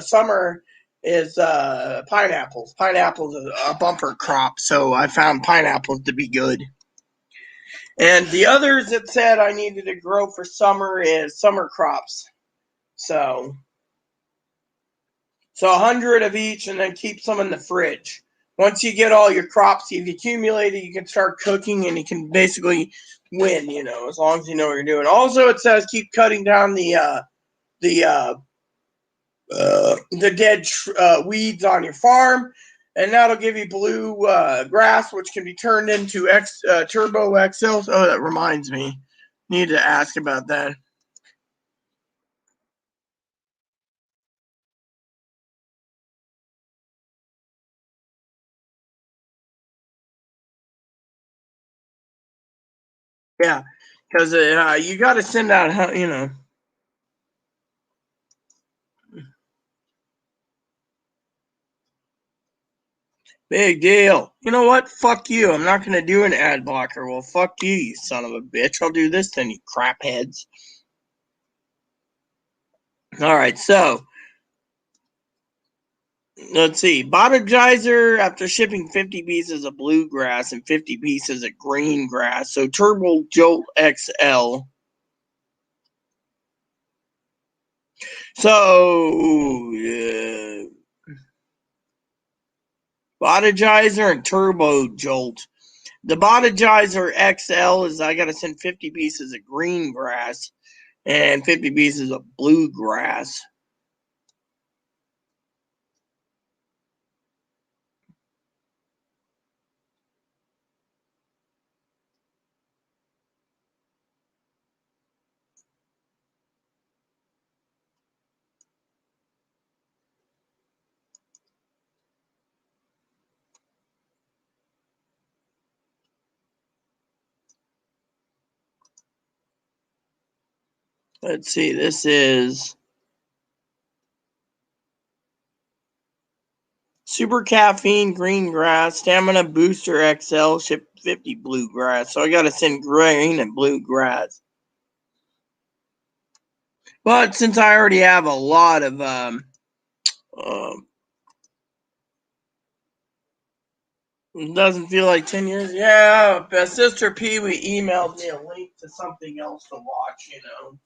Summer is pineapples. Pineapples is a bumper crop, so I found pineapples to be good. And the others that said I needed to grow for summer is summer crops. So 100 of each, and then keep some in the fridge. Once you get all your crops, you've accumulated, you can start cooking, and you can basically win. You know, as long as you know what you're doing. Also, it says keep cutting down the dead weeds on your farm, and that'll give you blue grass, which can be turned into Turbo XL. Oh, that reminds me, need to ask about that. Yeah, because you got to send out, you know. Big deal. You know what? Fuck you. I'm not going to do an ad blocker. Well, fuck you, you son of a bitch. I'll do this then, you crap heads. All right, so let's see. Botagizer, after shipping 50 pieces of bluegrass and 50 pieces of green grass. So Turbo Jolt XL. So, Botagizer and Turbo Jolt. The Botagizer XL is I got to send 50 pieces of green grass and 50 pieces of bluegrass. Let's see. This is Super Caffeine Green Grass, Stamina Booster XL, Ship 50 Bluegrass. So I got to send green and bluegrass. But since I already have a lot of it doesn't feel like 10 years. Yeah, Sister Pee Wee emailed me a link to something else to watch, you know.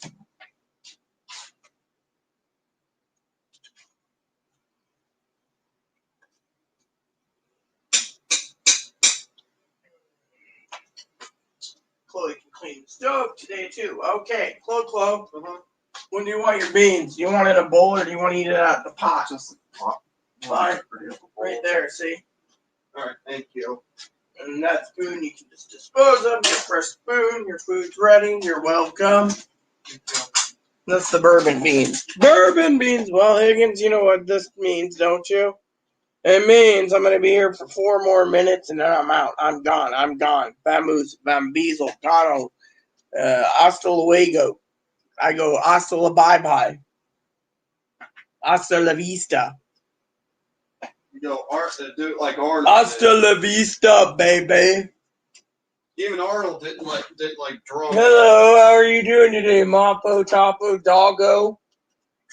Chloe can clean the stove today, too. Okay, Chloe. When do you want your beans? Do you want it in a bowl or do you want to eat it out of the pot? Just a pot. Fine. Right there, see? All right, thank you. And that spoon you can just dispose of. Your fresh spoon. Your food's ready. You're welcome. That's the bourbon beans. Bourbon beans. Well, Higgins, you know what this means, don't you? It means I'm going to be here for 4 more minutes and then I'm out. I'm gone. Vamoose, bambeezle, gano, hasta luego. I go hasta la bye-bye. Hasta la vista. You go, do it like Arnold. Hasta la vista, baby. Even Arnold didn't like draw. Hello, how are you doing today, Mapo, Topo, Doggo?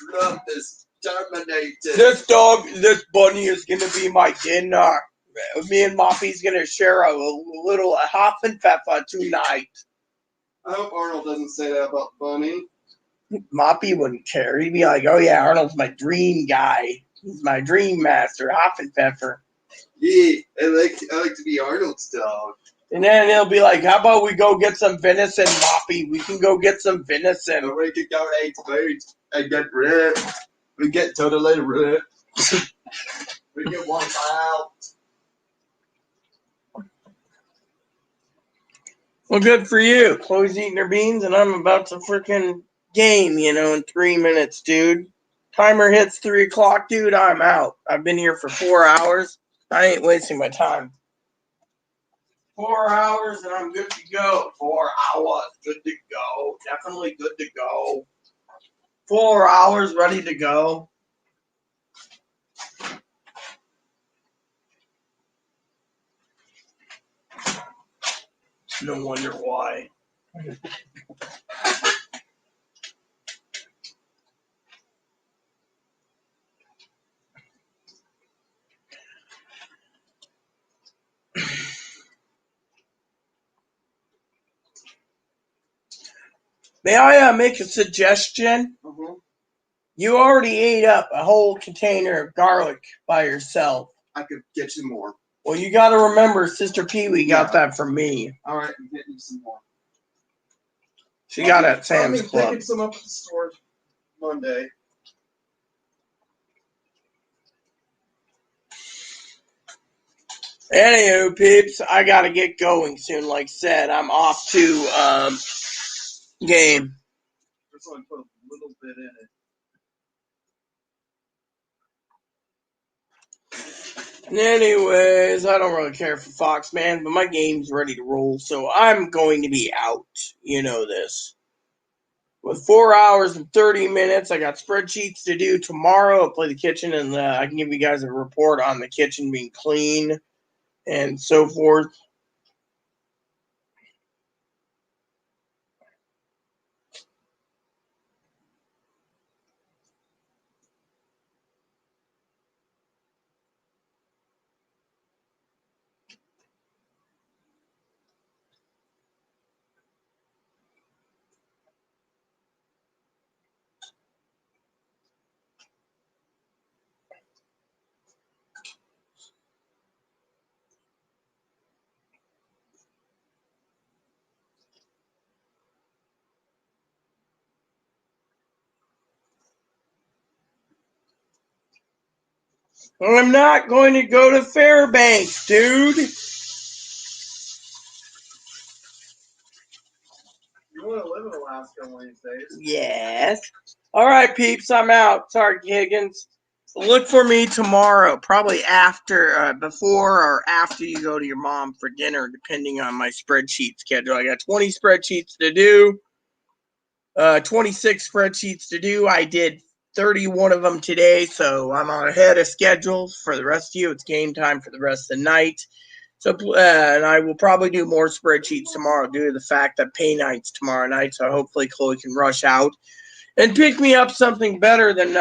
Drop this Terminator. This bunny is gonna be my dinner. Me and Moppy's gonna share a little half and pfeffer tonight. I hope Arnold doesn't say that about Bunny. Moppy wouldn't care. He'd be like, "Oh yeah, Arnold's my dream guy. He's my dream master, half and pfeffer." Yeah, I like to be Arnold's dog. And then he'll be like, "How about we go get some venison, Moppy? We can go get some venison. Or we could go eat food and get ripped. We get totally ripped. We get one out." Well, good for you. Chloe's eating her beans, and I'm about to freaking game, you know, in 3 minutes, dude. Timer hits 3 o'clock, dude. I'm out. I've been here for 4 hours. I ain't wasting my time. 4 hours, and I'm good to go. 4 hours, good to go. Definitely good to go. 4 hours, ready to go. No wonder why. May I make a suggestion? Mm-hmm. You already ate up a whole container of garlic by yourself. I could get you more. Well, you got to remember, Sister Pee Wee got that from me. All right, I'm getting you some more. She got it at Sam's Club. Picking some up at the store Monday. Anywho, peeps, I got to get going soon. Like said, I'm off to game. Just only put a little bit in it. Anyways, I don't really care for Fox, man, but my game's ready to roll, so I'm going to be out. You know this. With 4 hours and 30 minutes, I got spreadsheets to do tomorrow. I'll play the kitchen, and I can give you guys a report on the kitchen being clean and so forth. I'm not going to go to Fairbanks, dude. You want to live in Alaska one of these days? Yes. All right, peeps, I'm out. Sorry, Higgins. Look for me tomorrow, probably after, before or after you go to your mom for dinner, depending on my spreadsheet schedule. I got 20 spreadsheets to do. 26 spreadsheets to do. I did 31 of them today, so I'm on ahead of schedule. For the rest of you, it's game time for the rest of the night. So, and I will probably do more spreadsheets tomorrow due to the fact that pay night's tomorrow night. So hopefully Chloe can rush out and pick me up something better than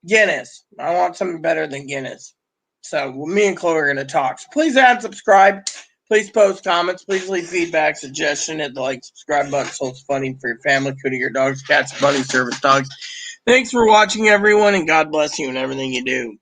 Guinness. I want something better than Guinness. So me and Chloe are going to talk. So please add and subscribe. Please post comments. Please leave feedback, suggestion, hit the like, subscribe button so it's funny for your family, including your dogs, cats, bunnies, service dogs. Thanks for watching, everyone, and God bless you in everything you do.